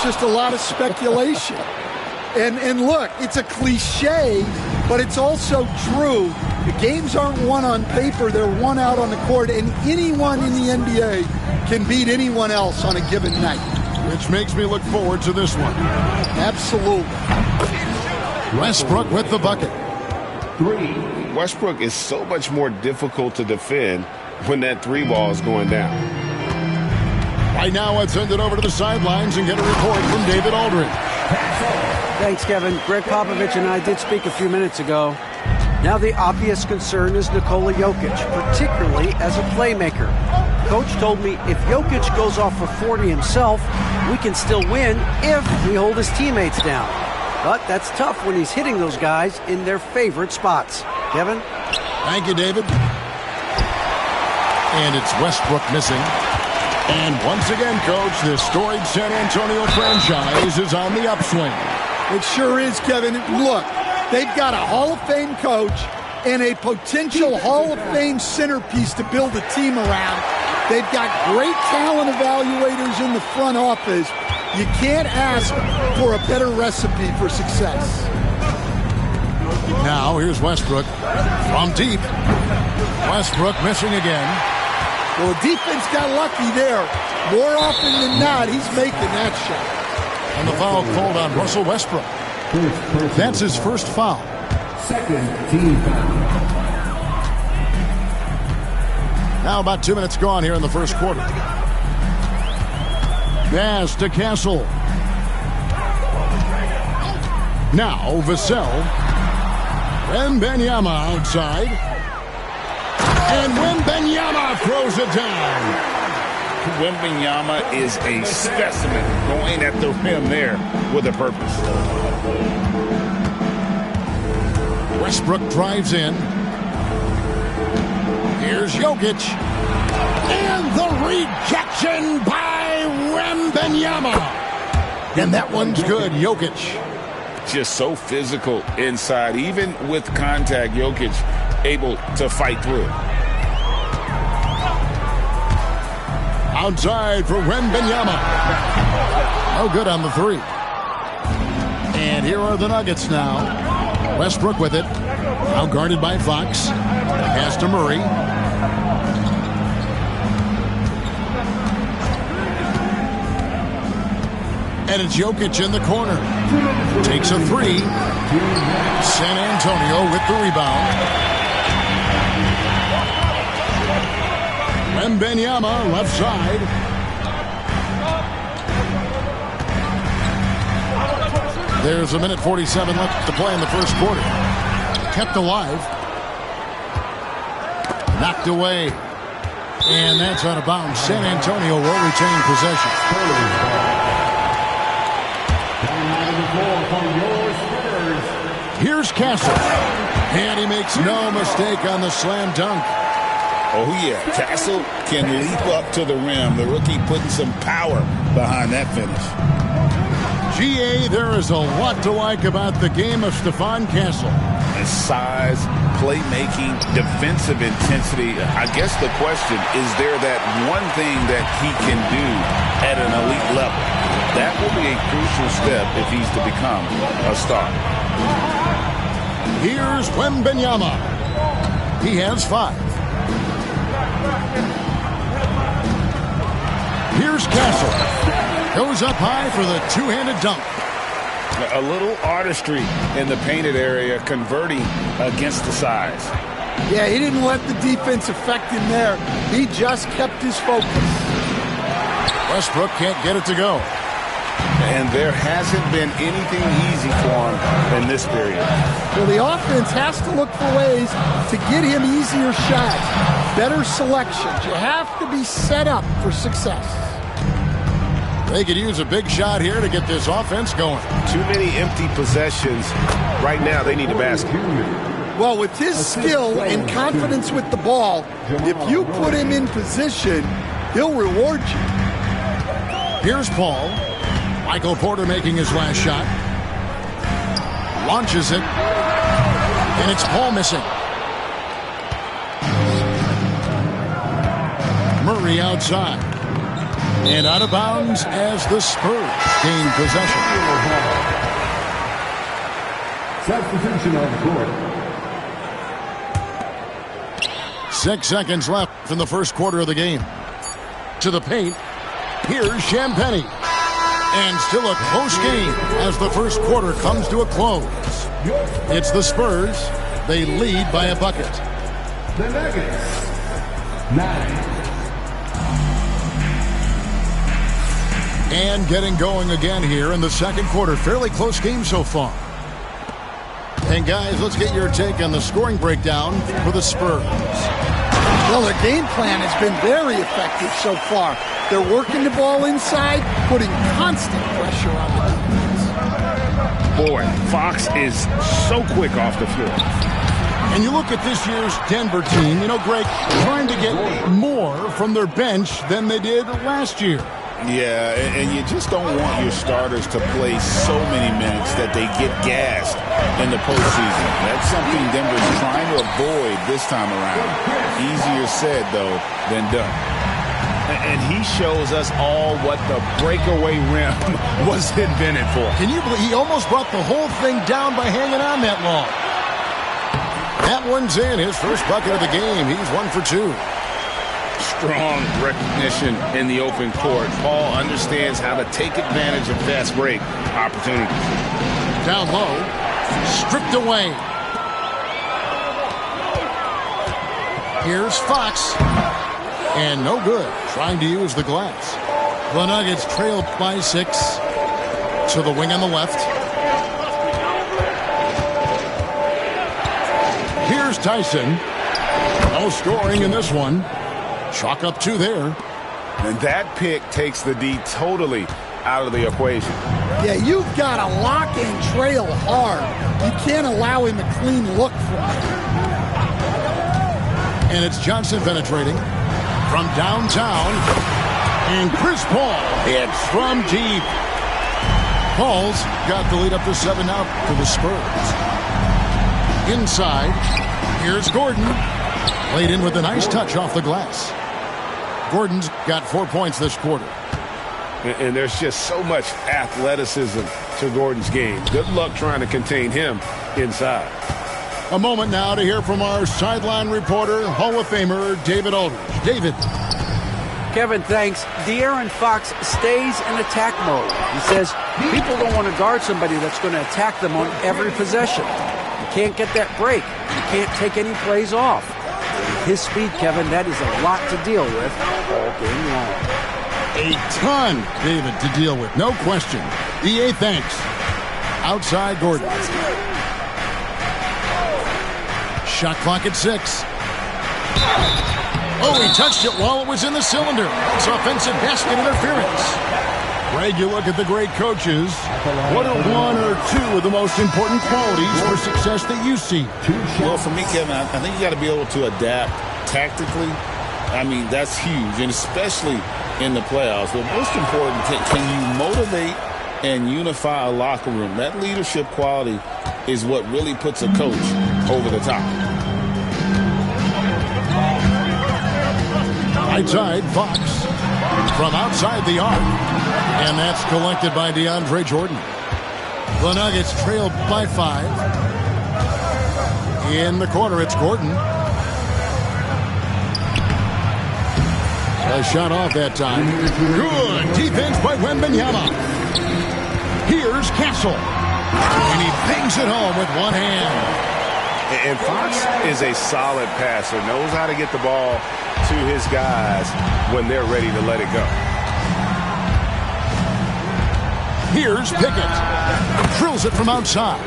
just a lot of speculation. And look, it's a cliche, but it's also true. The games aren't won on paper, they're won out on the court, and anyone in the NBA can beat anyone else on a given night. Which makes me look forward to this one. Absolutely. Westbrook with the bucket. Westbrook is so much more difficult to defend when that three ball is going down. Right now, let's send it over to the sidelines and get a report from David Aldridge. Thanks, Kevin. Greg Popovich and I did speak a few minutes ago. Now the obvious concern is Nikola Jokic, particularly as a playmaker. Coach told me if Jokic goes off for 40 himself, we can still win if we hold his teammates down. But that's tough when he's hitting those guys in their favorite spots. Kevin? Thank you, David. And it's Westbrook missing. And once again, Coach, the storied San Antonio franchise is on the upswing. It sure is, Kevin. Look, they've got a Hall of Fame coach and a potential Hall of Fame centerpiece to build a team around. They've got great talent evaluators in the front office. You can't ask for a better recipe for success. Now, here's Westbrook from deep. Westbrook missing again. Well, the defense got lucky there. More often than not, he's making that shot. And the foul called on Russell Westbrook. That's his first foul. Second team foul. Now about 2 minutes gone here in the first quarter. Pass to Castle. Now Vassell. Wembanyama outside. And Wembanyama throws it down. Wembanyama is a specimen going at the rim there with a purpose. Westbrook drives in. Here's Jokic. And the rejection by Wembanyama. And that one's good. Jokic. Just so physical inside. Even with contact, Jokic able to fight through it. Outside for Wembanyama. No good on the three. And here are the Nuggets now. Westbrook with it. Now guarded by Fox. Pass to Murray. And it's Jokic in the corner. Takes a three. San Antonio with the rebound. Wembanyama left side. There's a minute 47 left to play in the first quarter. Kept alive. Knocked away. And that's out of bounds. San Antonio will retain possession. Here's Castle. And he makes no mistake on the slam dunk. Oh, yeah. Castle can leap up to the rim. The rookie putting some power behind that finish. GA, there is a lot to like about the game of Stephon Castle. His size, playmaking, defensive intensity. I guess the question, is there that one thing that he can do at an elite level? That will be a crucial step if he's to become a star. Here's Wembanyama. He has 5. Here's Castle. Goes up high for the two-handed dunk. A little artistry in the painted area, converting against the size. Yeah, he didn't let the defense affect him there. He just kept his focus. Westbrook can't get it to go. And there hasn't been anything easy for him in this period. Well, the offense has to look for ways to get him easier shots, better selections. You have to be set up for success. They could use a big shot here to get this offense going. Too many empty possessions. Right now, they need a basket. Well, with his skill and confidence with the ball, if you put him in position, he'll reward you. Here's Paul. Michael Porter making his last shot. Launches it. And it's Paul missing. Murray outside. And out of bounds as the Spurs gain possession. Substitution on the court. 6 seconds left in the first quarter of the game. To the paint. Here's Champagnie. And still a close game as the first quarter comes to a close. It's the Spurs. They lead by a bucket. The Nuggets, 9. And getting going again here in the second quarter. Fairly close game so far. And guys, let's get your take on the scoring breakdown for the Spurs. Well, their game plan has been very effective so far. They're working the ball inside, putting constant pressure on the defense. Boy, Fox is so quick off the floor. And you look at this year's Denver team, you know, Greg, trying to get more from their bench than they did last year. Yeah, and you just don't want your starters to play so many minutes that they get gassed in the postseason. That's something Denver's trying to avoid this time around. Easier said, though, than done. And he shows us all what the breakaway rim was invented for. Can you believe he almost brought the whole thing down by hanging on that long? That one's in, his first bucket of the game. He's 1 for 2. Strong recognition in the open court. Paul understands how to take advantage of fast break opportunities. Down low, stripped away. Here's Fox. And no good, trying to use the glass. The Nuggets trailed by 6 to the wing on the left. Here's Tyson. No scoring in this one. Chalk up 2 there. And that pick takes the D totally out of the equation. Yeah, you've got to lock and trail hard. You can't allow him a clean look from it. And it's Johnson penetrating from downtown. And Chris Paul hits from deep. Paul's got the lead up to 7 now for the Spurs. Inside, here's Gordon. Played in with a nice touch off the glass. Gordon's got 4 points this quarter. And there's just so much athleticism to Gordon's game. Good luck trying to contain him inside. A moment now to hear from our sideline reporter, Hall of Famer David Aldridge. David. Kevin, thanks. De'Aaron Fox stays in attack mode. He says people don't want to guard somebody that's going to attack them on every possession. You can't get that break. You can't take any plays off. His speed, Kevin, that is a lot to deal with all game long. A ton, David, to deal with. No question. EA, thanks. Outside Gordon. Shot clock at 6. Oh, he touched it while it was in the cylinder. It's offensive basket interference. Greg, you look at the great coaches. What are 1 or 2 of the most important qualities for success that you see? Well, for me, Kevin, I think you got to be able to adapt tactically. I mean, that's huge, and especially in the playoffs. But most important, can you motivate and unify a locker room? That leadership quality is what really puts a coach over the top. Right side, Fox. From outside the arc. And that's collected by DeAndre Jordan. The Nuggets trailed by 5. In the corner, it's Gordon. A shot off that time. Good defense by Wembanyama. Here's Castle. And he bangs it home with one hand. And Fox is a solid passer, knows how to get the ball to his guys when they're ready to let it go. Here's Pickett. Drills it from outside.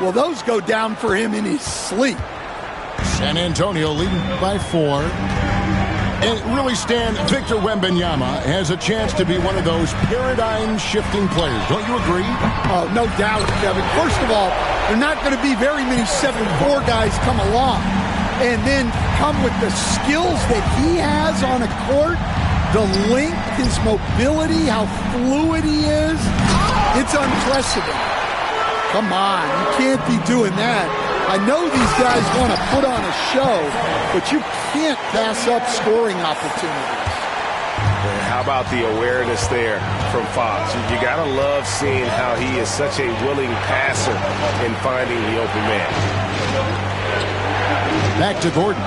Well, those go down for him in his sleep. San Antonio leading by 4. And really, Stan, Victor Wembanyama has a chance to be one of those paradigm-shifting players. Don't you agree? Oh, no doubt, Kevin. First of all, there are not going to be very many 7'4 guys come along and then come with the skills that he has on a court, the length, his mobility, how fluid he is. It's unprecedented. Come on, you can't be doing that. I know these guys want to put on a show, but you can't pass up scoring opportunities. How about the awareness there from Fox? You got to love seeing how he is such a willing passer in finding the open man. Back to Gordon.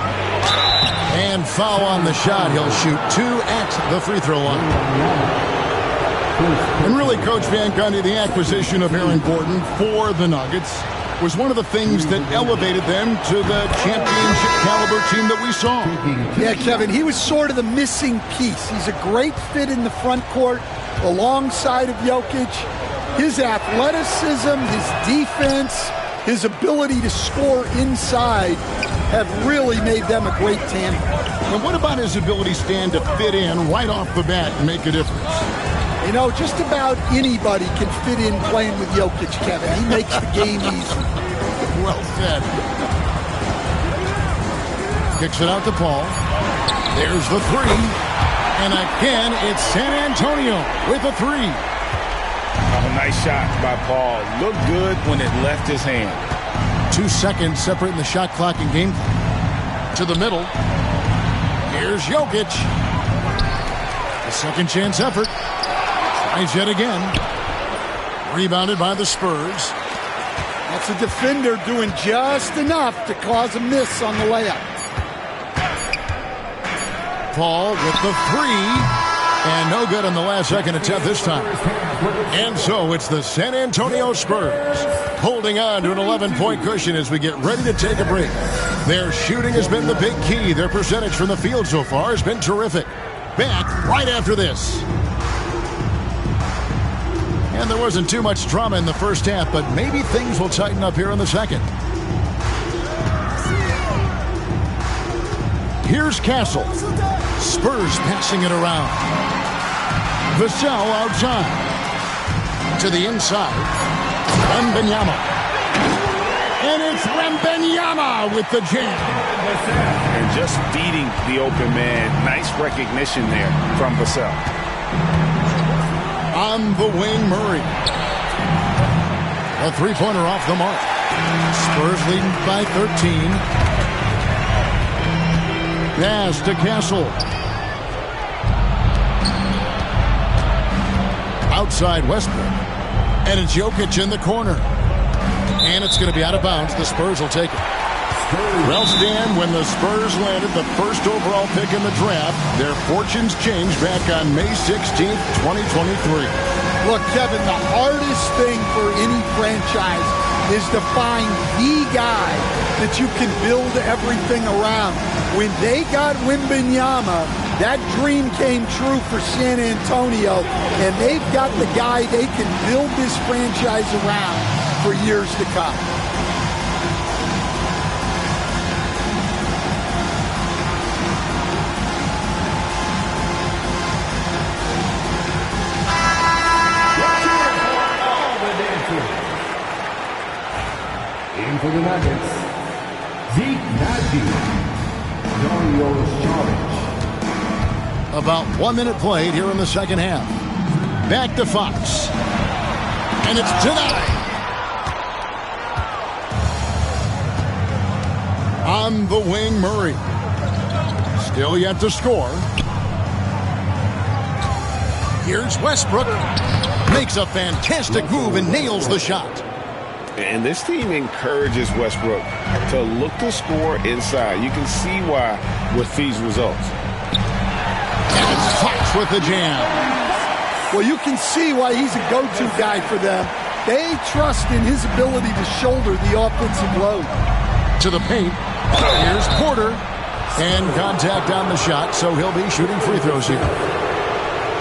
And foul on the shot. He'll shoot 2 at the free throw line. And really, Coach Van Gundy, the acquisition of Aaron Gordon for the Nuggets was one of the things that elevated them to the championship caliber team that we saw. Yeah, Kevin, he was sort of the missing piece. He's a great fit in the front court alongside of Jokic. His athleticism, his defense, his ability to score inside have really made them a great tandem. And what about his ability, Stan, to fit in right off the bat and make a difference? You know, just about anybody can fit in playing with Jokic, Kevin. He makes the game easy. Well said. Kicks it out to Paul. There's the 3. And again, it's San Antonio with a 3. Oh, nice shot by Paul. Looked good when it left his hand. 2 seconds separating the shot clock and game clock. To the middle. Here's Jokic. A second chance effort. Tries yet again. Rebounded by the Spurs. That's a defender doing just enough to cause a miss on the layup. Paul with the 3. And no good on the last second attempt this time. And so it's the San Antonio Spurs holding on to an 11-point cushion as we get ready to take a break. Their shooting has been the big key. Their percentage from the field so far has been terrific. Back right after this. And there wasn't too much drama in the first half, but maybe things will tighten up here in the second. Here's Castle. Spurs passing it around. Vassell outside. To the inside. Wembanyama. And it's Wembanyama with the jam. And just beating the open man. Nice recognition there from Vassell. On the wing, Murray. A three-pointer off the mark. Spurs leading by 13. Pass to Castle. Outside Westbrook. And it's Jokic in the corner. And it's going to be out of bounds. The Spurs will take it. Well, Stan, when the Spurs landed the first overall pick in the draft, their fortunes changed back on May 16th, 2023. Look, Kevin, the hardest thing for any franchise is to find the guy that you can build everything around. When they got Wembanyama, that dream came true for San Antonio, and they've got the guy they can build this franchise around for years to come. For the Nuggets, Zeke Nagy, Dario Saric. About 1 minute played here in the second half. Back to Fox. And it's denied. On the wing, Murray. Still yet to score. Here's Westbrook. Makes a fantastic move and nails the shot. And this team encourages Westbrook to look to score inside. You can see why with these results. And it's Fox with the jam. Well, you can see why he's a go-to guy for them. They trust in his ability to shoulder the offensive load. To the paint. Here's Porter. And contact on the shot, so he'll be shooting free throws here.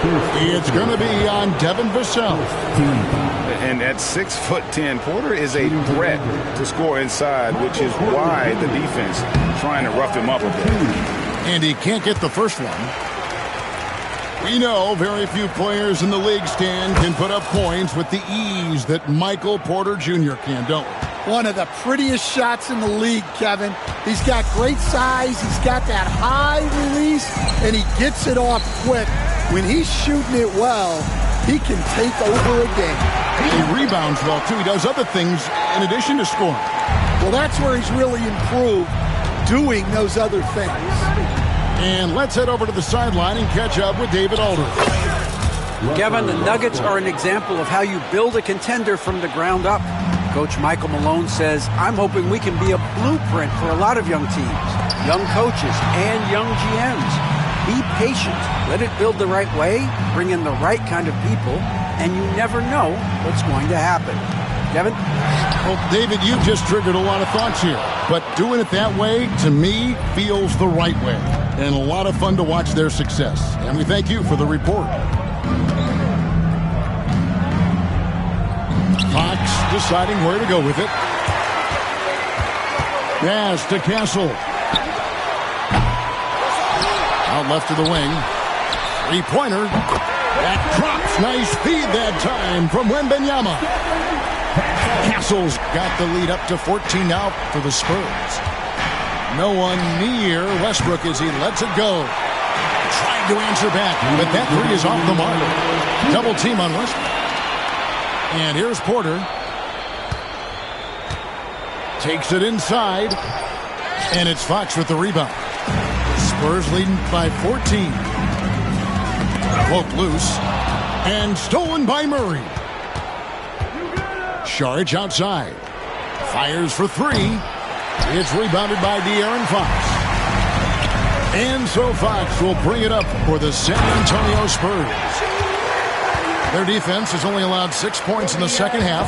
It's going to be on Devin Vassell. And at 6'10", Porter is a threat to score inside, which is why the defense trying to rough him up a bit. And he can't get the first one. We know very few players in the league, Stan, can put up points with the ease that Michael Porter Jr. can, don't we? One of the prettiest shots in the league, Kevin. He's got great size. He's got that high release, and he gets it off quick. When he's shooting it well, he can take over a game. He rebounds well, too. He does other things in addition to scoring. Well, that's where he's really improved, doing those other things. And let's head over to the sideline and catch up with David Aldridge. Kevin, the Nuggets are an example of how you build a contender from the ground up. Coach Michael Malone says, I'm hoping we can be a blueprint for a lot of young teams, young coaches, and young GMs. Be patient. Let it build the right way, bring in the right kind of people, and you never know what's going to happen. Kevin? Well, David, you just triggered a lot of thoughts here. But doing it that way, to me, feels the right way. And a lot of fun to watch their success. And we thank you for the report. Fox deciding where to go with it. Pass to Castle. Out left to the wing. Three-pointer. That drops. Nice feed that time from Wembanyama. Castle's got the lead up to 14 now for the Spurs. No one near Westbrook as he lets it go. Trying to answer back, but that three is off the mark. Double team on Westbrook. And here's Porter. Takes it inside. And it's Fox with the rebound. Spurs leading by 14. Poked loose. And stolen by Murray. Saric outside. Fires for three. It's rebounded by De'Aaron Fox. And so Fox will bring it up for the San Antonio Spurs. Their defense has only allowed 6 points in the second half.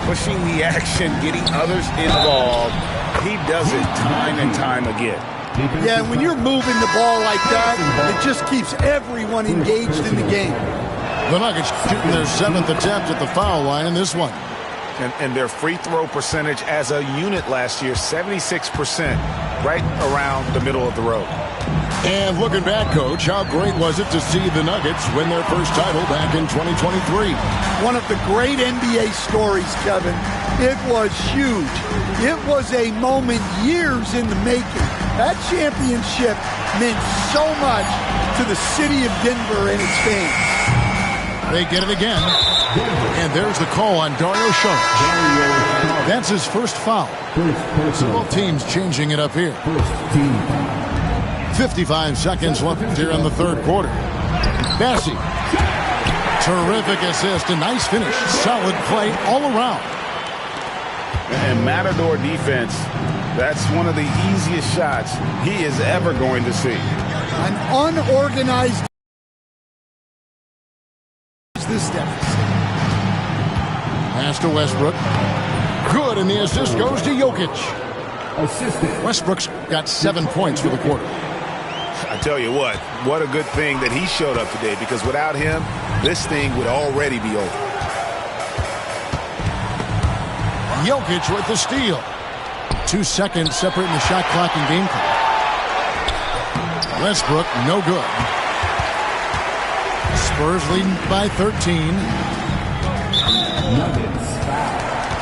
Pushing the action, getting others involved. He does it time and time again. Yeah, and when you're moving the ball like that, it just keeps everyone engaged in the game. The Nuggets shooting their 7th attempt at the foul line in this one. And their free throw percentage as a unit last year, 76%, right around the middle of the road. And looking back, Coach, how great was it to see the Nuggets win their first title back in 2023? One of the great NBA stories, Kevin. It was huge. It was a moment years in the making. That championship meant so much to the city of Denver and its fans. They get it again. And there's the call on Dario Saric. That's his first foul. So both teams changing it up here. 55 seconds left here in the third quarter. Bassi. Terrific assist. A nice finish. Solid play all around. And Matador defense, that's one of the easiest shots he is ever going to see. An unorganized this deficit. Pass to Westbrook. Good, and the assist goes to Jokic. Westbrook's got 7 points for the quarter. I tell you what a good thing that he showed up today, because without him, this thing would already be over. Jokic with the steal. 2 seconds separating the shot clock and game clock. Westbrook, no good. Spurs leading by 13.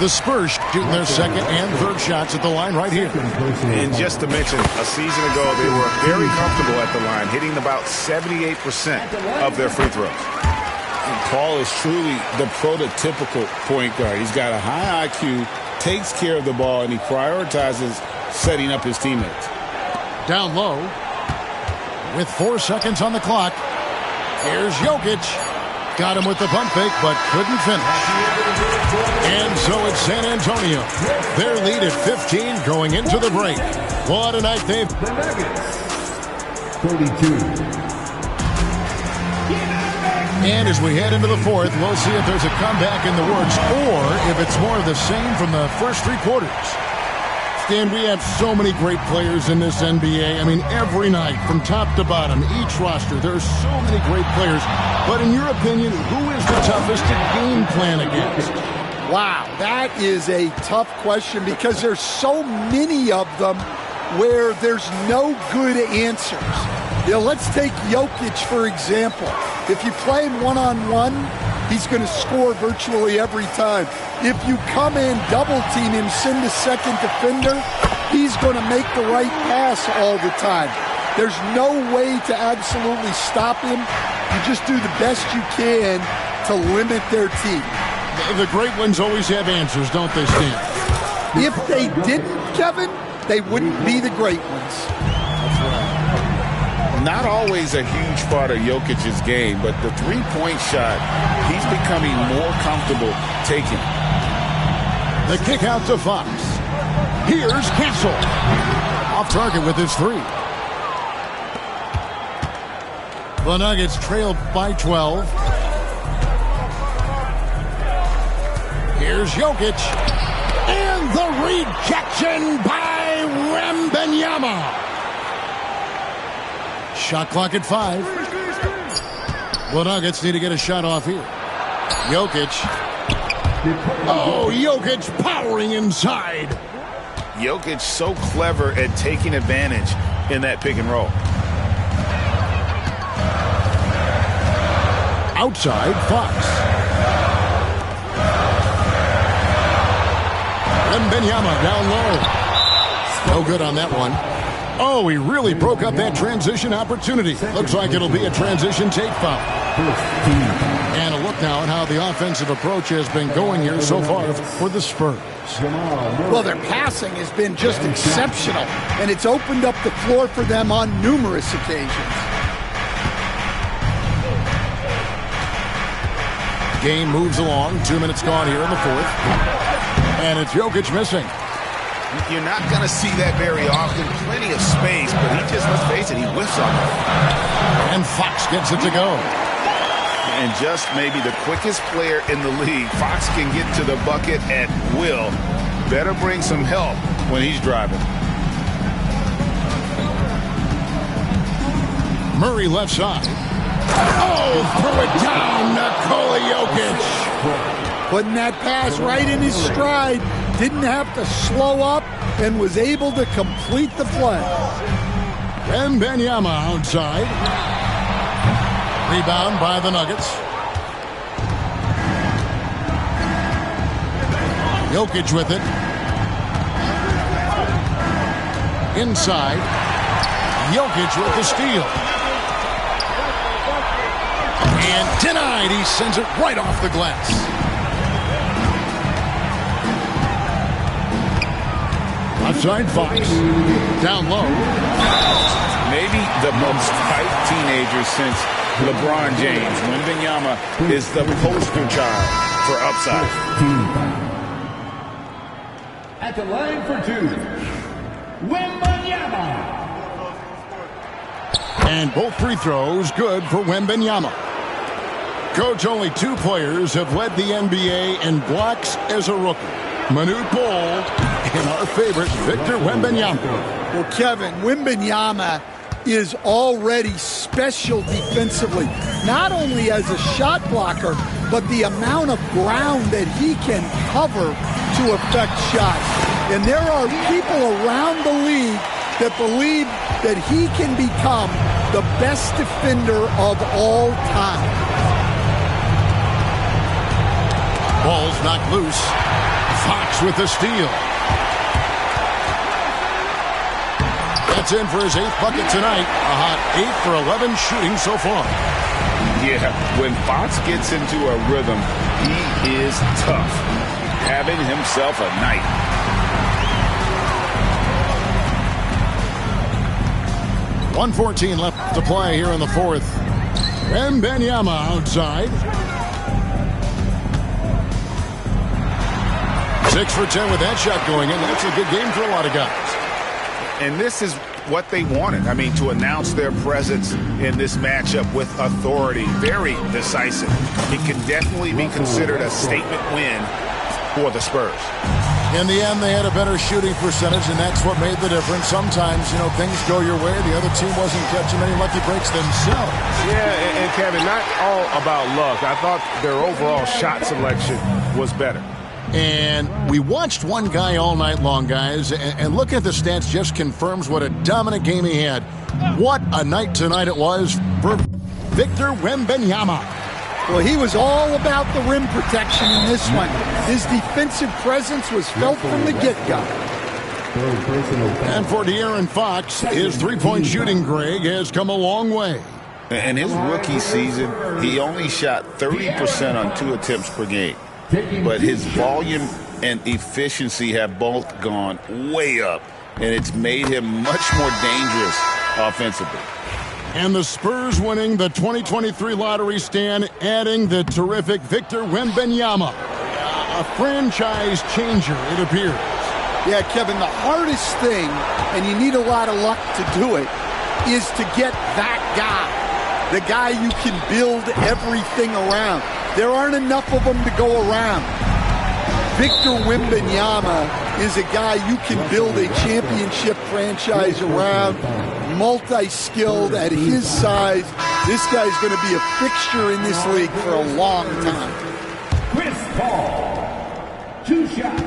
The Spurs shooting their second and third shots at the line right here. And just to mention, a season ago, they were very comfortable at the line, hitting about 78% of their free throws. And Paul is truly the prototypical point guard. He's got a high IQ, takes care of the ball, and he prioritizes setting up his teammates. Down low with 4 seconds on the clock. Here's Jokic. Got him with the pump fake, but couldn't finish. And so it's San Antonio. Their lead at 15 going into the break. What a night they've... The Nuggets, 32. And as we head into the fourth, we'll see if there's a comeback in the works or if it's more of the same from the first 3 quarters. Stan, we have so many great players in this NBA. I mean, every night, from top to bottom, each roster, there's so many great players. But in your opinion, who is the toughest to game plan against? Wow, that is a tough question because there's so many of them where there's no good answers. You know, let's take Jokic, for example. If you play him one-on-one, he's going to score virtually every time. If you come in, double-team him, send a second defender, he's going to make the right pass all the time. There's no way to absolutely stop him. You just do the best you can to limit their team. The great ones always have answers, don't they, Stan? If they didn't, Kevin, they wouldn't be the great ones. That's right. not always a huge part of Jokic's game, but the three-point shot, he's becoming more comfortable taking. The kick out to Fox. Here's Castle. Off target with his three. The Nuggets trailed by 12. Here's Jokic. And the rejection by Wembanyama. Shot clock at 5. The Nuggets need to get a shot off here. Jokic. Oh, Jokic powering inside. Jokic so clever at taking advantage in that pick and roll. Outside, Fox. Wembanyama down low. No good on that one. Oh, he really broke up that transition opportunity. Looks like it'll be a transition take foul. And a look now at how the offensive approach has been going here so far for the Spurs. Well, their passing has been just exceptional, and it's opened up the floor for them on numerous occasions. Game moves along. 2 minutes gone here in the fourth. And it's Jokic missing. You're not going to see that very often. Plenty of space, but he just, let's face it, he whiffs on it. And Fox gets it to go. And just maybe the quickest player in the league. Fox can get to the bucket at will. Better bring some help when he's driving. Murray left side. Oh, threw it down, Nikola Jokic. Putting that pass right in his stride. Didn't have to slow up and was able to complete the play. Wembanyama outside. Rebound by the Nuggets. Jokic with it. Inside. Jokic with the steal. And denied. He sends it right off the glass. Outside Fox. Down low. Maybe the most hyped teenager since LeBron James. Wembanyama is the poster child for upside. At the line for two, Wembanyama. And both free throws good for Wembanyama. Coach, only 2 players have led the NBA in blocks as a rookie. Manute Bol and our favorite, Victor Wembanyama. Well, Kevin, Wembanyama is already special defensively, not only as a shot blocker, but the amount of ground that he can cover to affect shots. And there are people around the league that believe that he can become the best defender of all time. Ball's knocked loose. Fox with the steal. That's in for his 8th bucket tonight. A hot 8 for 11 shooting so far. Yeah, when Fox gets into a rhythm, he is tough. Having himself a night. .114 left to play here in the fourth. Wembanyama outside. 6 for 10 with that shot going in. That's a good game for a lot of guys. And this is what they wanted. I mean, to announce their presence in this matchup with authority. Very decisive. It can definitely be considered a statement win for the Spurs. In the end, they had a better shooting percentage, and that's what made the difference. Sometimes, you know, things go your way. The other team wasn't catching many lucky breaks themselves. Yeah, and Kevin, not all about luck. I thought their overall shot selection was better. And we watched one guy all night long, guys, and look at the stats just confirms what a dominant game he had. What a night tonight it was for Victor Wembanyama. Well, he was all about the rim protection in this one. His defensive presence was felt from the get-go. And for De'Aaron Fox, his three-point shooting, Greg, has come a long way. In his rookie season, he only shot 30% on 2 attempts per game. But his volume and efficiency have both gone way up, and it's made him much more dangerous offensively. And the Spurs winning the 2023 lottery stand, adding the terrific Victor Wembanyama. A franchise changer, it appears. Yeah, Kevin, the hardest thing, and you need a lot of luck to do it, is to get that guy. The guy you can build everything around. There aren't enough of them to go around. Victor Wembanyama is a guy you can build a championship franchise around, multi-skilled at his size. This guy's going to be a fixture in this league for a long time. Chris Paul, 2 shots.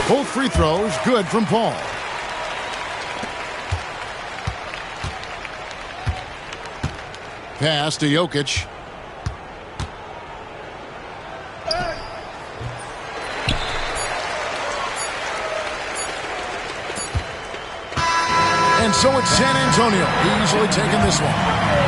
Both free throws good from Paul. Pass to Jokic. And so it's San Antonio easily taking this one.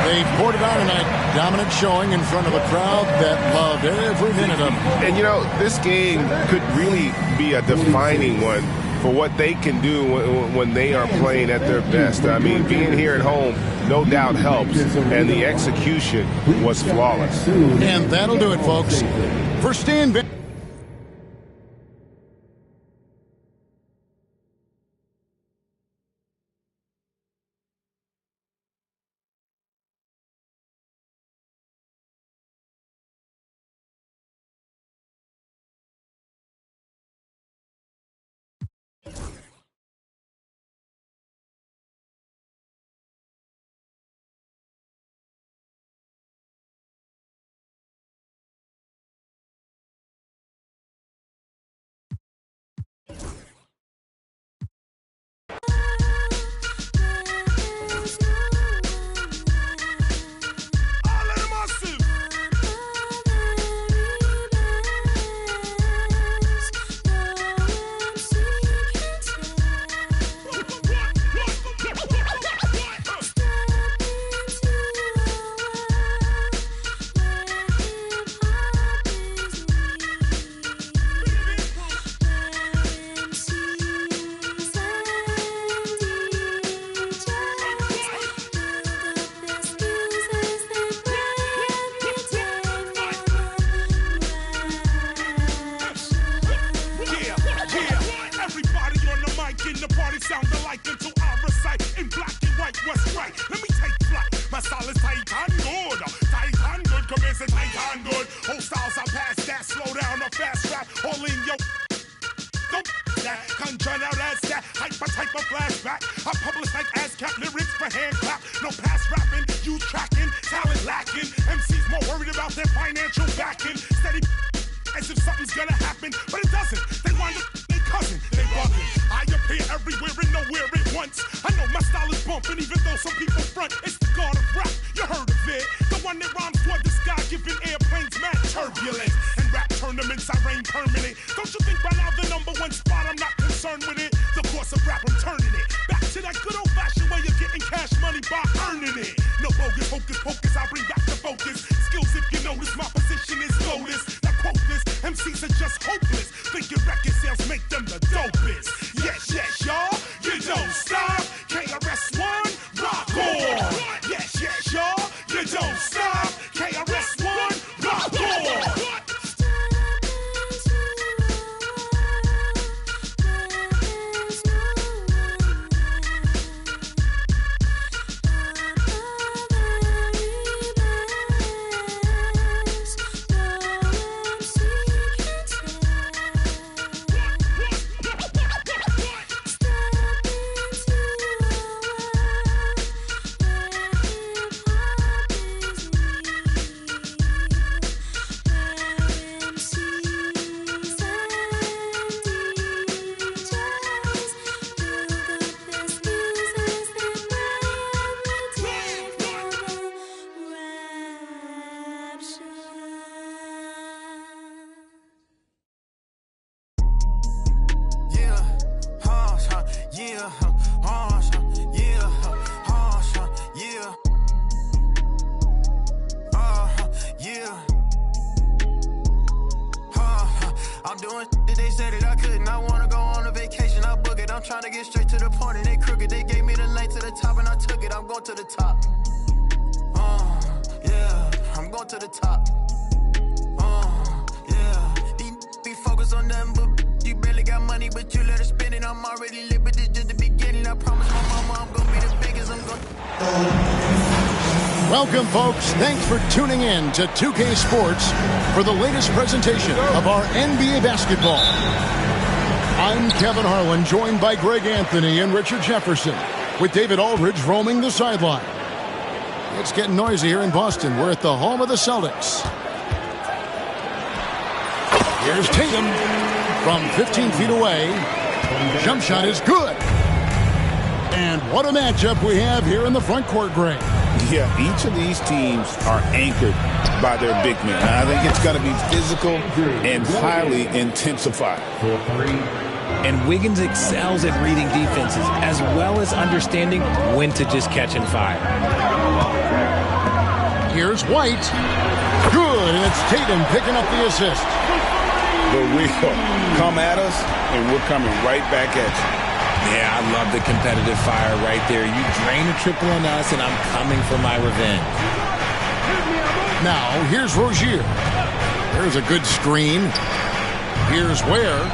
They poured it on tonight. Dominant showing in front of a crowd that loved every minute of it. And, you know, this game could really be a defining one for what they can do when they are playing at their best. I mean, being here at home, no doubt helps, and the execution was flawless. And that'll do it, folks. For Stan Van... took it, I'm going to the top. Yeah, I'm going to the top. Yeah, these be focused on them, but you barely got money, but you let her spend it. I'm already lit, but this just the beginning. I promise my mama I'm gonna be the biggest. I'm gonna. Welcome, folks. Thanks for tuning in to 2K Sports for the latest presentation of our NBA basketball. I'm Kevin Harlan, joined by Greg Anthony and Richard Jefferson, with David Aldridge roaming the sideline. It's getting noisy here in Boston. We're at the home of the Celtics. Here's Tatum from 15 feet away. Jump shot is good. And what a matchup we have here in the front court, Greg. Yeah, each of these teams are anchored by their big men. I think it's going to be physical and highly intensified. And Wiggins excels at reading defenses as well as understanding when to just catch and fire. Here's White. Good, and it's Tatum picking up the assist. But we'll come at us, and we're coming right back at you. Yeah, I love the competitive fire right there. You drain a triple on us, and I'm coming for my revenge. Now, here's Rozier. There's a good screen. Here's Ware.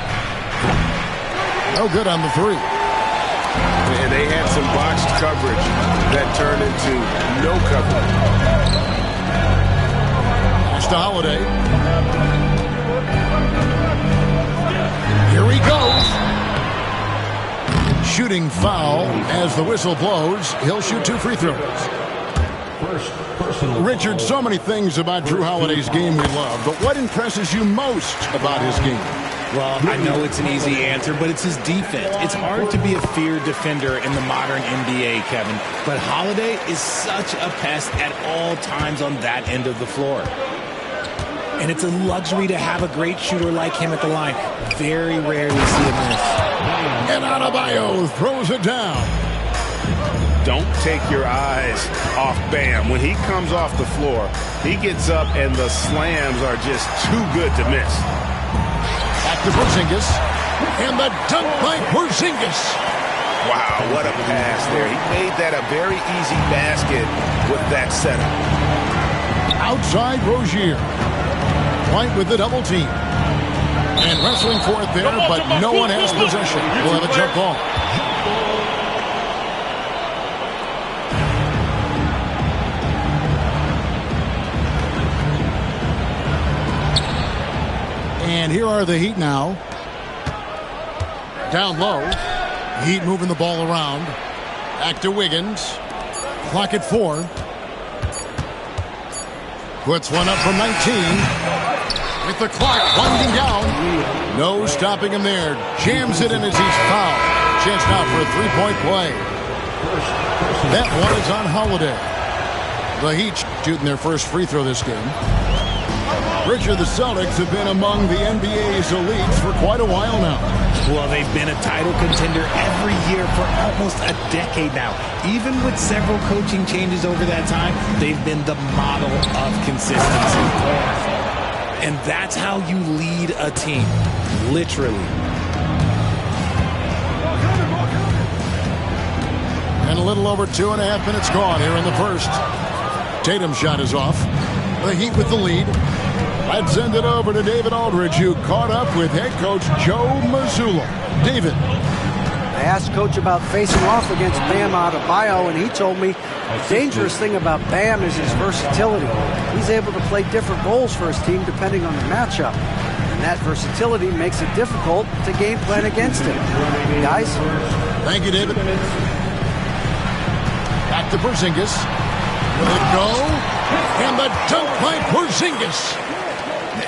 No good on the three. And they had some botched coverage that turned into no coverage. Here's to Holiday. Here he goes. Shooting foul as the whistle blows. He'll shoot 2 free throws. Richard, so many things about Drew Holiday's game we love, but what impresses you most about his game? Well, I know it's an easy answer, but it's his defense. It's hard to be a feared defender in the modern NBA, Kevin. But Holiday is such a pest at all times on that end of the floor. And it's a luxury to have a great shooter like him at the line. Very rarely see a miss. And Adebayo throws it down. Don't take your eyes off Bam. When he comes off the floor, he gets up and the slams are just too good to miss. Back to Porzingis. And the dunk by Porzingis. Wow, what a pass there. He made that a very easy basket with that setup. Outside Rozier. White with the double team. And wrestling for it there, but no one has possession. We'll have a jump ball. And here are the Heat now. Down low. Heat moving the ball around. Back to Wiggins. Clock at 4. Puts one up from 19. With the clock winding down. No stopping him there. Jams it in as he's fouled. Chance now for a three-point play. That one is on Holiday. The Heat shooting their first free throw this game. Richard, the Celtics have been among the NBA's elites for quite a while now. Well, they've been a title contender every year for almost a decade now. Even with several coaching changes over that time, they've been the model of consistency. And that's how you lead a team, literally. And a little over 2.5 minutes gone here in the first. Tatum's shot is off. The Heat with the lead. Let's send it over to David Aldridge, who caught up with head coach Joe Mazzulla. David. I asked Coach about facing off against Bam Adebayo, and he told me the dangerous thing about Bam is his versatility. He's able to play different roles for his team depending on the matchup. And that versatility makes it difficult to game plan against him. Guys? Thank you, David. Back to Porzingis. Will it go? And the dunk by Porzingis.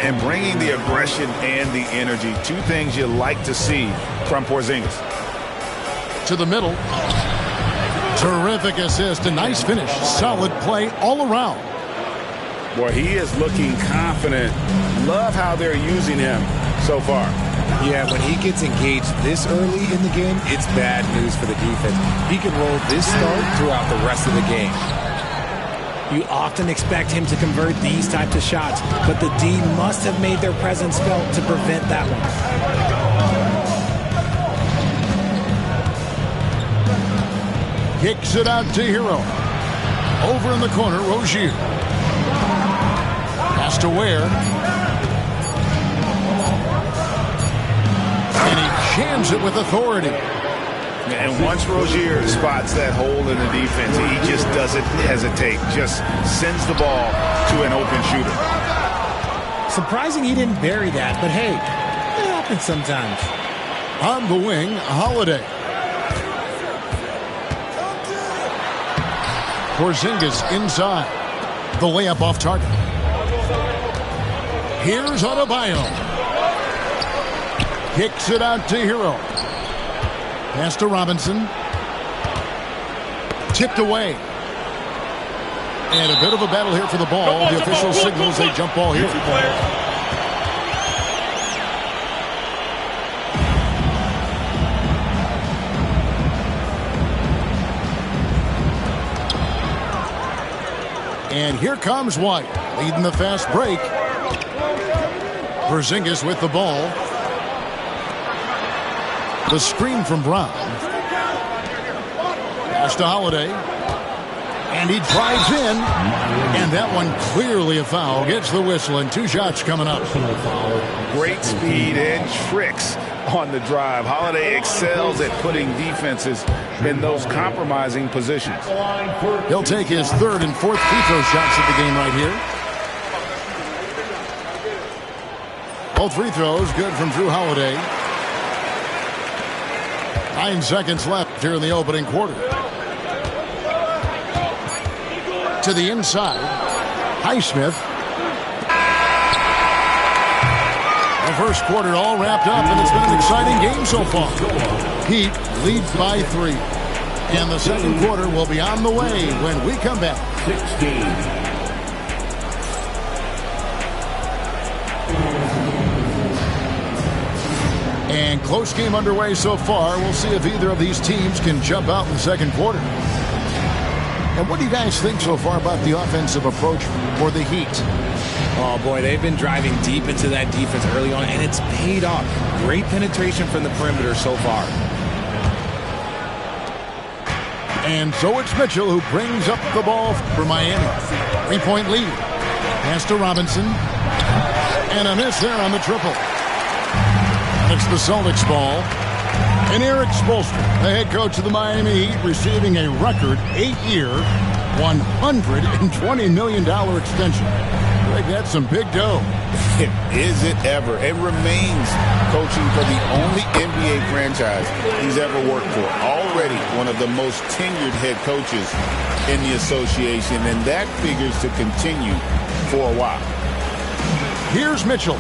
And bringing the aggression and the energy, 2 things you like to see from Porzingis. To the middle. Terrific assist. A nice finish. Solid play all around. Boy, he is looking confident. Love how they're using him so far. Yeah, when he gets engaged this early in the game, it's bad news for the defense. He can roll this start throughout the rest of the game. You often expect him to convert these types of shots, but the D must have made their presence felt to prevent that one. Kicks it out to Hero. Over in the corner, Rozier. Pass to Ware. And he jams it with authority. And once Rozier spots that hole in the defense, he just doesn't hesitate. Just sends the ball to an open shooter. Surprising he didn't bury that, but hey, it happens sometimes. On the wing, Holiday. Porzingis inside. The layup off target. Here's Adebayo. Kicks it out to Hero. Pass to Robinson. Tipped away. And a bit of a battle here for the ball. The official signals a jump ball here. And here comes White, leading the fast break. Porzingis with the ball. The screen from Brown. Pass to Holiday. And he drives in. And that one clearly a foul. Gets the whistle and 2 shots coming up. Great speed and tricks on the drive. Holiday excels at putting defenses in those compromising positions. He'll take his 3rd and 4th free throw shots at the game right here. Both free throws good from Drew Holiday. 9 seconds left here in the opening quarter. To the inside. Highsmith. The first quarter all wrapped up, and it's been an exciting game so far. Heat leads by 3. And the second quarter will be on the way when we come back. 16. And close game underway so far. We'll see if either of these teams can jump out in the second quarter. And what do you guys think so far about the offensive approach for the Heat? Oh, boy, they've been driving deep into that defense early on, and it's paid off. Great penetration from the perimeter so far. And so it's Mitchell who brings up the ball for Miami. 3-point lead. Pass to Robinson. And a miss there on the triple. It's the Celtics ball. And Eric Spoelstra, the head coach of the Miami Heat, receiving a record 8-year, $120 million extension. Greg, that's some big dough. Is it ever? It remains coaching for the only NBA franchise he's ever worked for. Already one of the most tenured head coaches in the association, and that figures to continue for a while. Here's Mitchell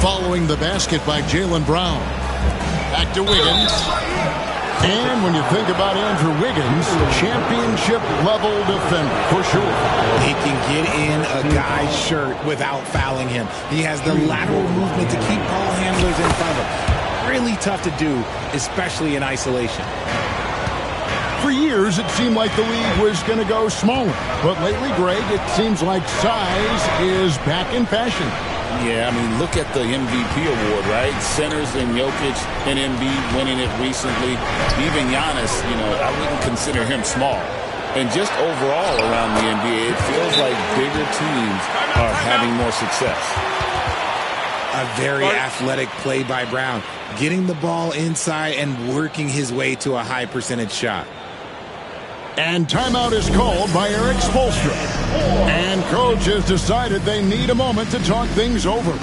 following the basket by Jaylen Brown. Back to Wiggins. And when you think about Andrew Wiggins, championship-level defender, for sure. He can get in a guy's shirt without fouling him. He has the lateral movement to keep ball handlers in front of him. Really tough to do, especially in isolation. For years, it seemed like the league was going to go smaller. But lately, Greg, it seems like size is back in fashion. Yeah, I mean, look at the MVP award, right? Centers and Jokic and Embiid winning it recently. Even Giannis, I wouldn't consider him small. And just overall around the NBA, it feels like bigger teams are having more success. A very athletic play by Brown, getting the ball inside and working his way to a high percentage shot. And timeout is called by Eric Spoelstra. And coach has decided they need a moment to talk things over.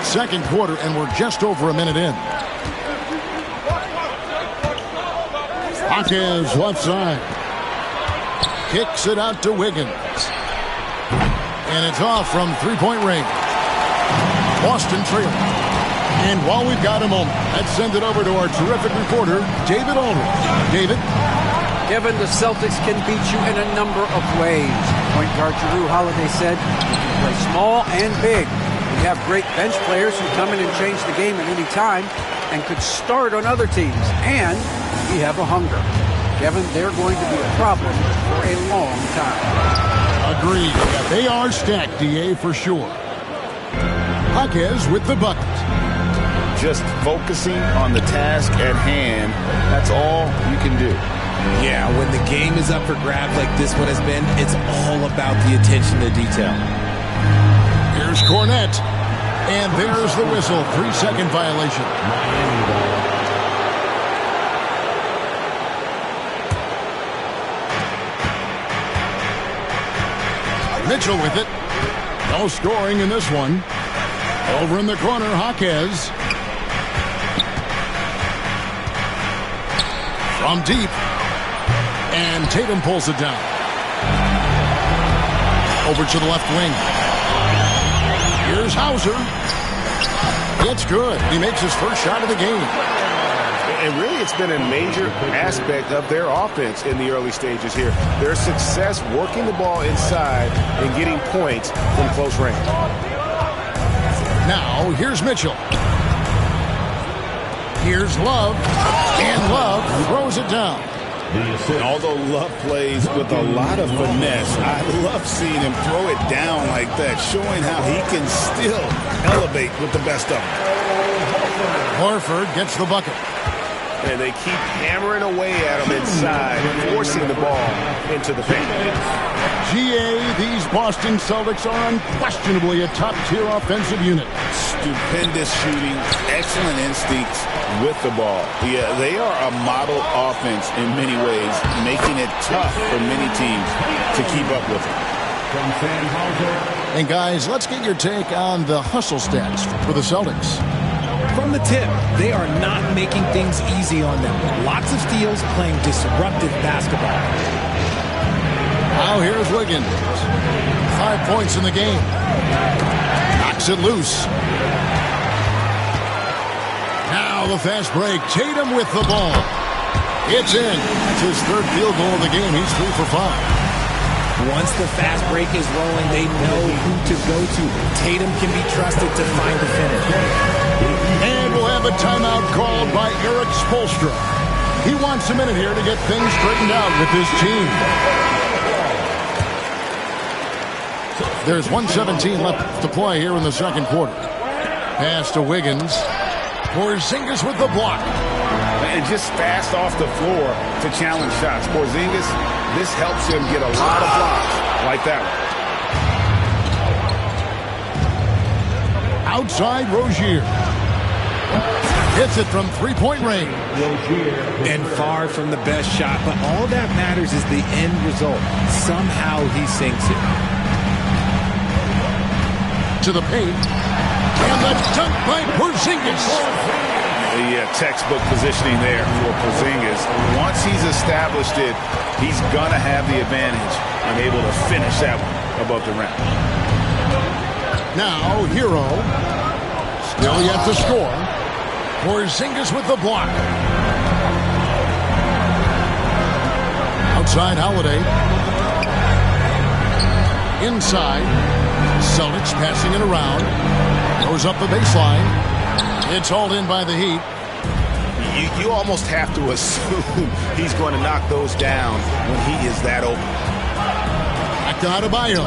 Second quarter, and we're just over a minute in. Hawkins left side. Kicks it out to Wiggins. And it's off from three-point range. Boston trailing. And while we've got a moment, let's send it over to our terrific reporter, David Aldridge. David? Kevin, the Celtics can beat you in a number of ways. Point guard Jrue Holiday said, "You can play small and big. We have great bench players who come in and change the game at any time and could start on other teams. And we have a hunger." Kevin, they're going to be a problem for a long time. Agreed. Yeah, they are stacked, DA, for sure. Jaquez with the bucket. Just focusing on the task at hand, that's all you can do. Yeah, when the game is up for grabs like this one has been, it's all about the attention to detail. Here's Cornette. And there's the whistle. 3-second violation. Mitchell with it. No scoring in this one. Over in the corner, Jaquez. From deep. And Tatum pulls it down. Over to the left wing. Here's Hauser. It's good. He makes his first shot of the game. And really, it's been a major aspect of their offense in the early stages here. Their success working the ball inside and getting points from close range. Now, here's Mitchell. Here's Love. And Love throws it down. And although Love plays with a lot of finesse, I love seeing him throw it down like that, showing how he can still elevate with the best of them. Horford gets the bucket. And they keep hammering away at him inside, forcing the ball into the paint. GA, these Boston Celtics are unquestionably a top-tier offensive unit. Stupendous shooting, excellent instincts with the ball. Yeah, they are a model offense in many ways, making it tough for many teams to keep up with them. And guys, let's get your take on the hustle stats for the Celtics. From the tip, they are not making things easy on them. Lots of steals, playing disruptive basketball. Now here's Wiggins. 5 points in the game. Knocks it loose. Now the fast break. Tatum with the ball. It's in. That's his third field goal of the game. He's 3 for 5. Once the fast break is rolling, they know who to go to. Tatum can be trusted to find the finish. And we'll have a timeout called by Eric Spoelstra. He wants a minute here to get things straightened out with his team. There's 1:17 left to play here in the second quarter. Pass to Wiggins. Porzingis with the block. And just fast off the floor to challenge shots. Porzingis, this helps him get a lot of blocks like that one. Outside Rozier. Hits it from three-point range. And far from the best shot, but all that matters is the end result. Somehow he sinks it. To the paint. And the dunk by Porzingis. The textbook positioning there for Porzingis. Once he's established it, he's going to have the advantage and able to finish that one above the rim. Now, Hero. Still yet to score. Porzingis with the block. Outside Holiday. Inside. Celtics passing it around. Goes up the baseline. It's hauled in by the Heat. You almost have to assume he's going to knock those down when he is that open. Back to Adebayo.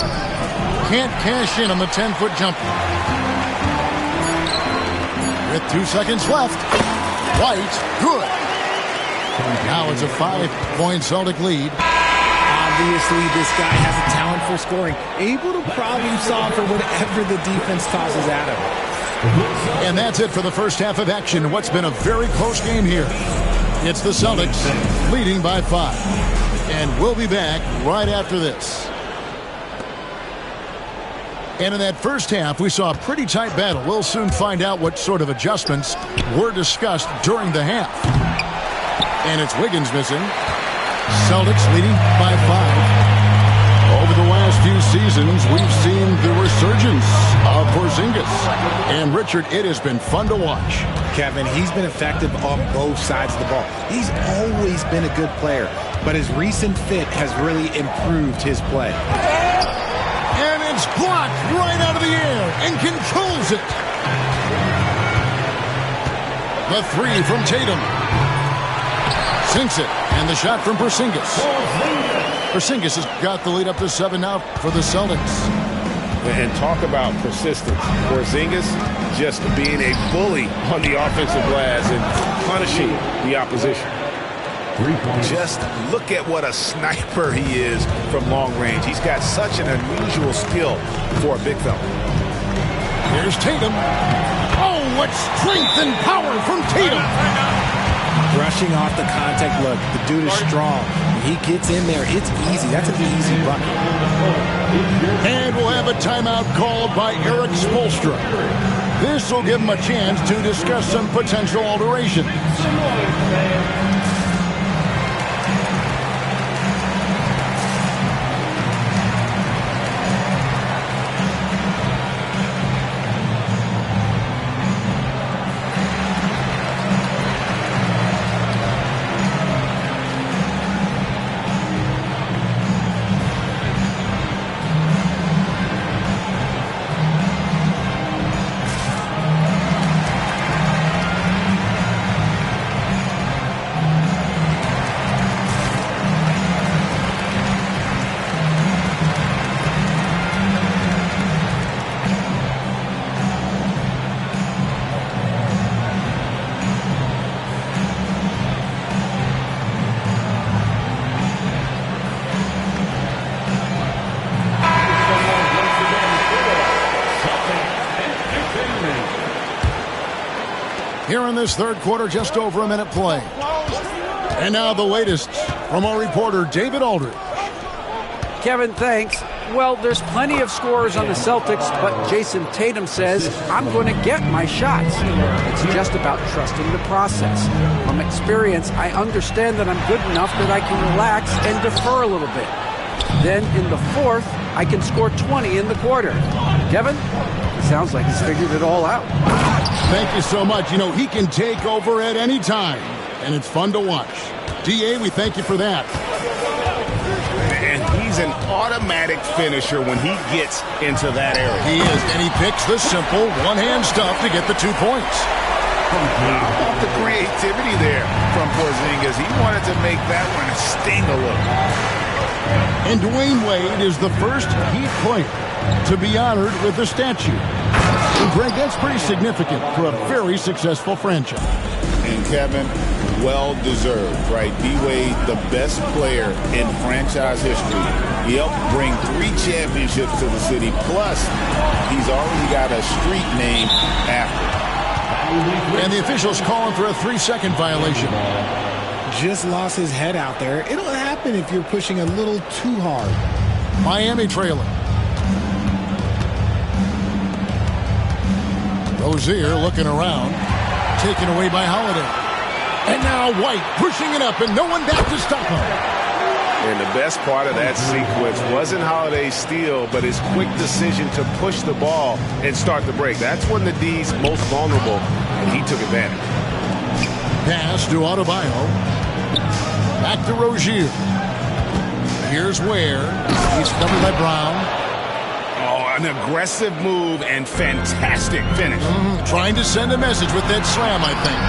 Can't cash in on the 10-foot jumper. With 2 seconds left. White, good. Now it's a 5-point Celtic lead. Obviously, this guy has a talent for scoring. Able to problem solve for whatever the defense tosses at him. And that's it for the first half of action. What's been a very close game here. It's the Celtics leading by 5. And we'll be back right after this. And in that first half, we saw a pretty tight battle. We'll soon find out what sort of adjustments were discussed during the half. And it's Wiggins missing. Celtics leading by 5. Over the last few seasons, we've seen the resurgence of Porzingis. And, Richard, it has been fun to watch. Kevin, he's been effective on both sides of the ball. He's always been a good player, but his recent fit has really improved his play. And it's blocked right out of the air and controls it. The three from Tatum. Sinks it. And the shot from Porzingis. Porzingis has got the lead up to 7 now for the Celtics. And talk about persistence. Porzingis just being a bully on the offensive glass and punishing the opposition. Just look at what a sniper he is from long range. He's got such an unusual skill for a big fella. Here's Tatum. Oh, what strength and power from Tatum. Brushing off the contact look. The dude is strong. When he gets in there, it's easy. That's an easy bucket. And we'll have a timeout called by Eric Spoelstra. This will give him a chance to discuss some potential alterations. Here in this third quarter, just over a minute play. And now the latest from our reporter, David Aldridge. Kevin, thanks. Well, there's plenty of scorers on the Celtics, but Jason Tatum says, I'm going to get my shots. It's just about trusting the process. From experience, I understand that I'm good enough that I can relax and defer a little bit. Then in the fourth, I can score 20 in the quarter. Kevin, it sounds like he's figured it all out. Thank you so much. You know, he can take over at any time, and it's fun to watch. D.A., we thank you for that. And he's an automatic finisher when he gets into that area. He is, and he picks the simple one-hand stuff to get the 2 points. How about the creativity there from Porzingis? He wanted to make that one sting a little. And Dwayne Wade is the first Heat player to be honored with a statue. And Greg, that's pretty significant for a very successful franchise. And Kevin, well-deserved, right? D-Wade, the best player in franchise history. He helped bring 3 championships to the city. Plus, he's already got a street named after. And the officials calling for a 3-second violation. Just lost his head out there. It'll happen if you're pushing a little too hard. Miami trailing. Rozier looking around, taken away by Holiday. And now White pushing it up, and no one back to stop him. And the best part of that sequence wasn't Holiday's steal, but his quick decision to push the ball and start the break. That's when the D's most vulnerable, and he took advantage. Pass to Adebayo. Back to Rozier. Here's Ware. He's covered by Brown. Oh, an aggressive move and fantastic finish. Trying to send a message with that slam, I think.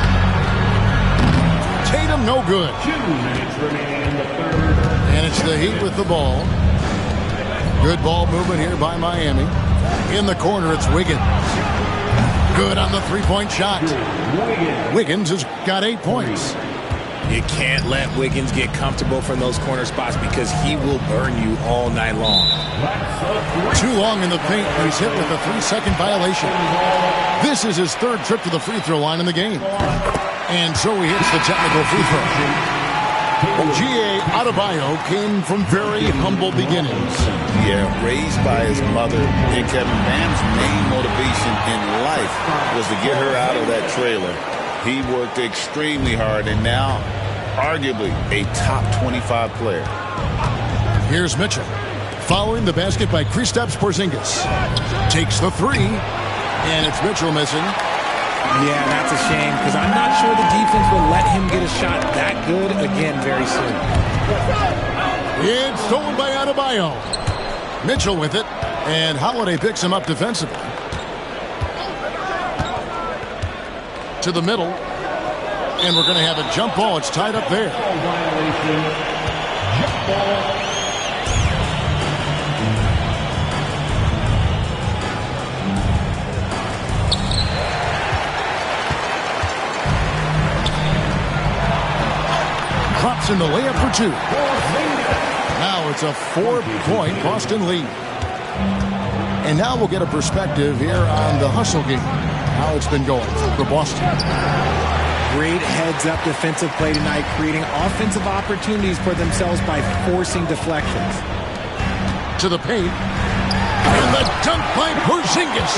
Tatum, no good. 2 minutes remaining in the third. And it's the Heat with the ball. Good ball movement here by Miami. In the corner, it's Wiggins. Good on the 3-point shot. Wiggins has got 8 points. You can't let Wiggins get comfortable from those corner spots because he will burn you all night long. Too long in the paint, but he's hit with a 3-second violation. This is his 3rd trip to the free throw line in the game. And so he hits the technical free throw. G.A. Adebayo came from very humble beginnings. Yeah, raised by his mother. And Kevin, Bam's main motivation in life was to get her out of that trailer. He worked extremely hard and now arguably a top 25 player. Here's Mitchell. following the basket by Kristaps Porzingis. Takes the three, and it's Mitchell missing. Yeah, that's a shame because I'm not sure the defense will let him get a shot that good again very soon. It's stolen by Adebayo. Mitchell with it, and Holiday picks him up defensively. To the middle, and we're going to have a jump ball. It's tied up there. Jump ball. Drops in the layup for two. Now it's a 4-point Boston lead. And now we'll get a perspective here on the hustle game. How it's been going for Boston. Great heads-up defensive play tonight, creating offensive opportunities for themselves by forcing deflections. To the paint. And the dunk by Porzingis.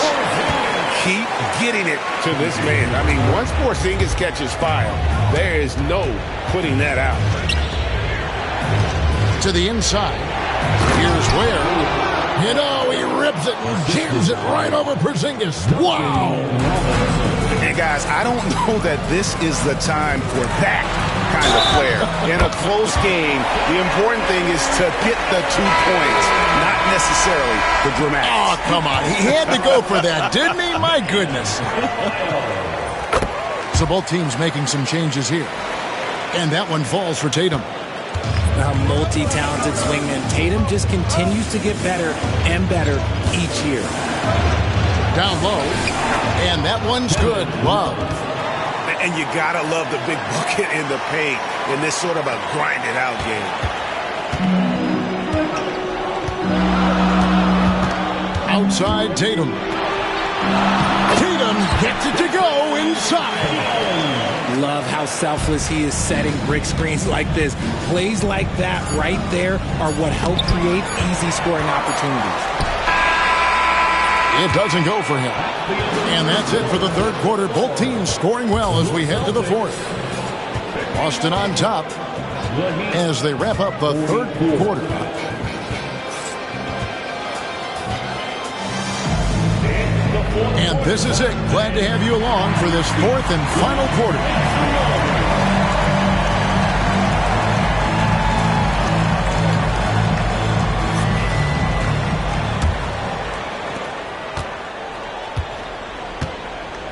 Keep getting it to this man. I mean, once Porzingis catches fire, there is no putting that out. To the inside. Here's where. You know, he rips it and jams it right over Porzingis. Wow! And guys, I don't know that this is the time for that kind of flair. In a close game, the important thing is to get the 2 points, not necessarily the dramatics. Oh, come on. He had to go for that, didn't he? My goodness. So both teams making some changes here. And that one falls for Tatum. A multi-talented swingman. Tatum just continues to get better and better each year. Down low, and that one's good. Love. And you gotta love the big bucket in the paint in this sort of a grinded-out game. Outside Tatum. Tatum gets it to go inside. Love how selfless he is setting brick screens like this. Plays like that right there are what help create easy scoring opportunities. It doesn't go for him. And that's it for the third quarter. Both teams scoring well as we head to the fourth. Boston on top as they wrap up the third quarter. And this is it. Glad to have you along for this fourth and final quarter.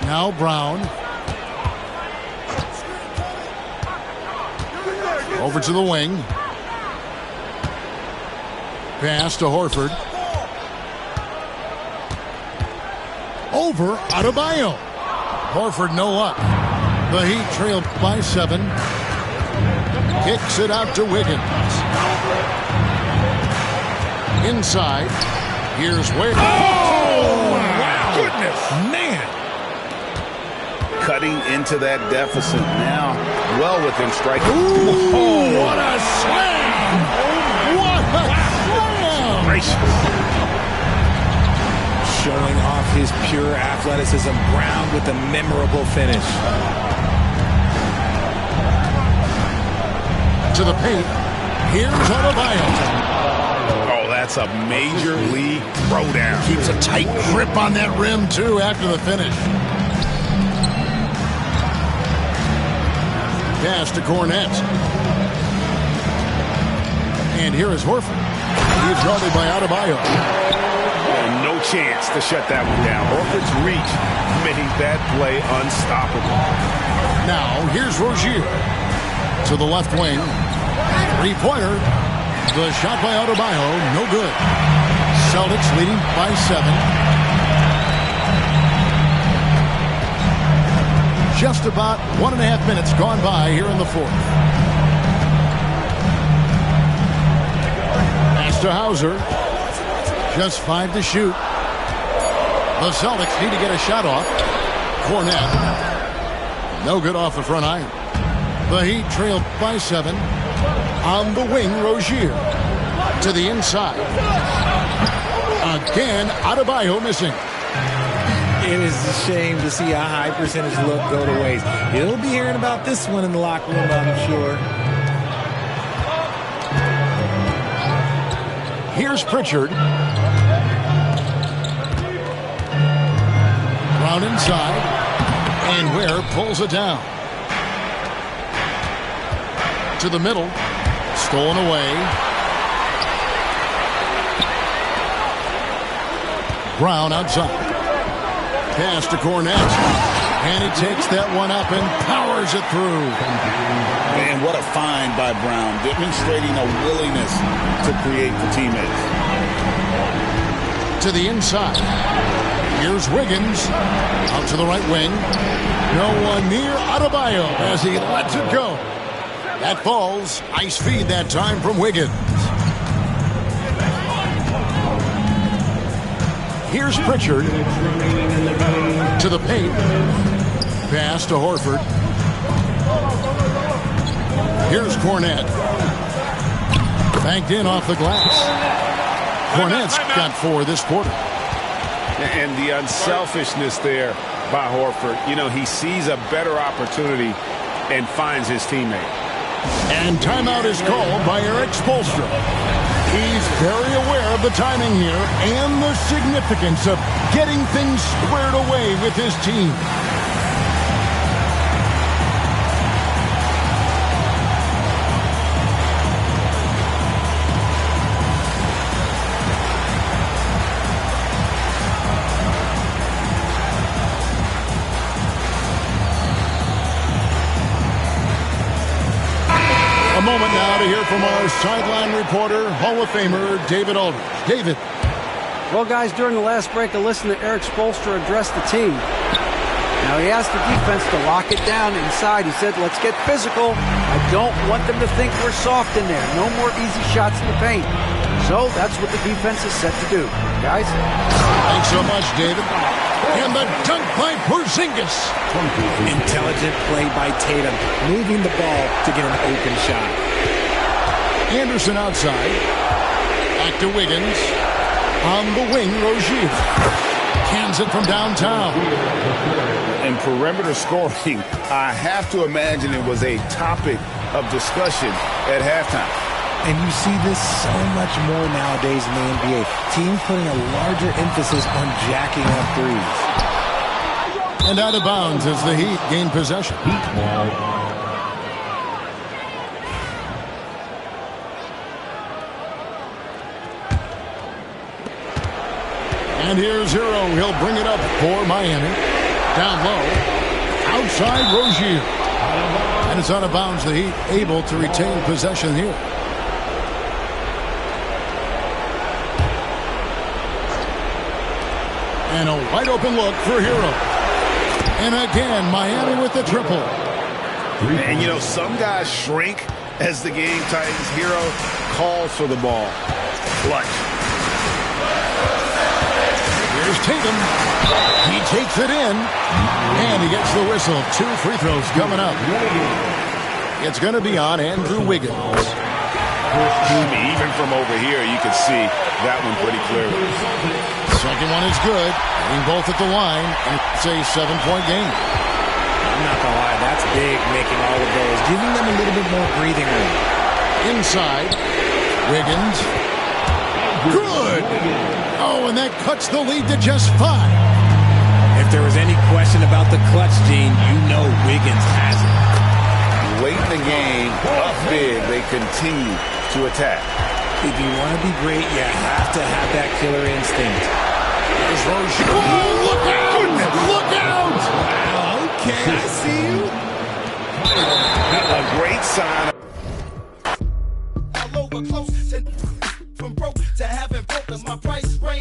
Now Brown. Over to the wing. Pass to Horford. Over Adebayo. Horford no luck. The Heat trailed by 7. Kicks it out to Wiggins. Inside. Here's where. Oh, my goodness. Man. Cutting into that deficit now. Well within striking. Ooh, what a slam. What a slam. Gracious. Showing off his pure athleticism. Brown with a memorable finish. To the paint. Here's Adebayo. Oh, that's a major league throwdown. Keeps a tight grip on that rim, too, after the finish. Pass to Cornette. And here is Horford. He's guarded by Adebayo. No chance to shut that one down. Horford's reach made that play unstoppable. Now, here's Rozier. To the left wing. Three-pointer. The shot by Adebayo. No good. Celtics leading by 7. Just about 1.5 minutes gone by here in the fourth. Pass to Hauser. Just 5 to shoot. The Celtics need to get a shot off. Cornette. No good off the front iron. The Heat trailed by 7. On the wing, Rozier. To the inside. Again, Adebayo missing. It is a shame to see a high percentage look go to waste. He'll be hearing about this one in the locker room, I'm sure. Here's Pritchard. Brown inside. And Ware pulls it down. To the middle. Stolen away. Brown outside. Pass to Cornette. And he takes that one up and powers it through. Man, what a find by Brown, demonstrating a willingness to create for teammates. To the inside. Here's Wiggins. Out to the right wing. No one near Adebayo as he lets it go. That falls. Nice feed that time from Wiggins. Here's Pritchard. To the paint. Pass to Horford. Here's Cornette. Banked in off the glass. Cornette's got 4 this quarter. And the unselfishness there by Horford. You know, he sees a better opportunity and finds his teammate. And timeout is called by Eric Spoelstra. He's very aware of the timing here and the significance of getting things squared away with his team. A moment now to hear from our sideline reporter, Hall of Famer David Aldridge. David. Well, guys, during the last break, I listened to Eric Spoelstra address the team. Now, he asked the defense to lock it down inside. He said, let's get physical. I don't want them to think we're soft in there. No more easy shots in the paint. So that's what the defense is set to do. Guys? Thanks so much, David. And the dunk by Porzingis. Intelligent play by Tatum, moving the ball to get an open shot. Anderson outside. Back to Wiggins. On the wing, Rozier. Cans it from downtown. And perimeter scoring, I have to imagine it was a topic of discussion at halftime. And you see this so much more nowadays in the NBA. Teams putting a larger emphasis on jacking up threes. And out of bounds as the Heat gain possession. And here's Hero. He'll bring it up for Miami. Down low. Outside Rozier. And it's out of bounds. The Heat able to retain possession here. And a wide open look for Hero. And again, Miami with the triple. And, you know, some guys shrink as the game tightens. Hero calls for the ball. Clutch. Here's Tatum. He takes it in. And he gets the whistle. 2 free throws coming up. It's going to be on Andrew Wiggins. Even from over here, you can see that one pretty clearly. Second one is good. Hitting both at the line. And it's a 7-point game. I'm not going to lie. That's big, making all of those. Giving them a little bit more breathing room. Inside. Wiggins. Good. Oh, and that cuts the lead to just 5. If there was any question about the clutch, Gene, you know Wiggins has it. Late in the game, up big, they continue to attack. If you want to be great, you have to have that killer instinct. There's Rozier. Oh, look out! Look out! Wow, okay, I see you. A great sign. All over close to from broke to having broke, 'cause my price range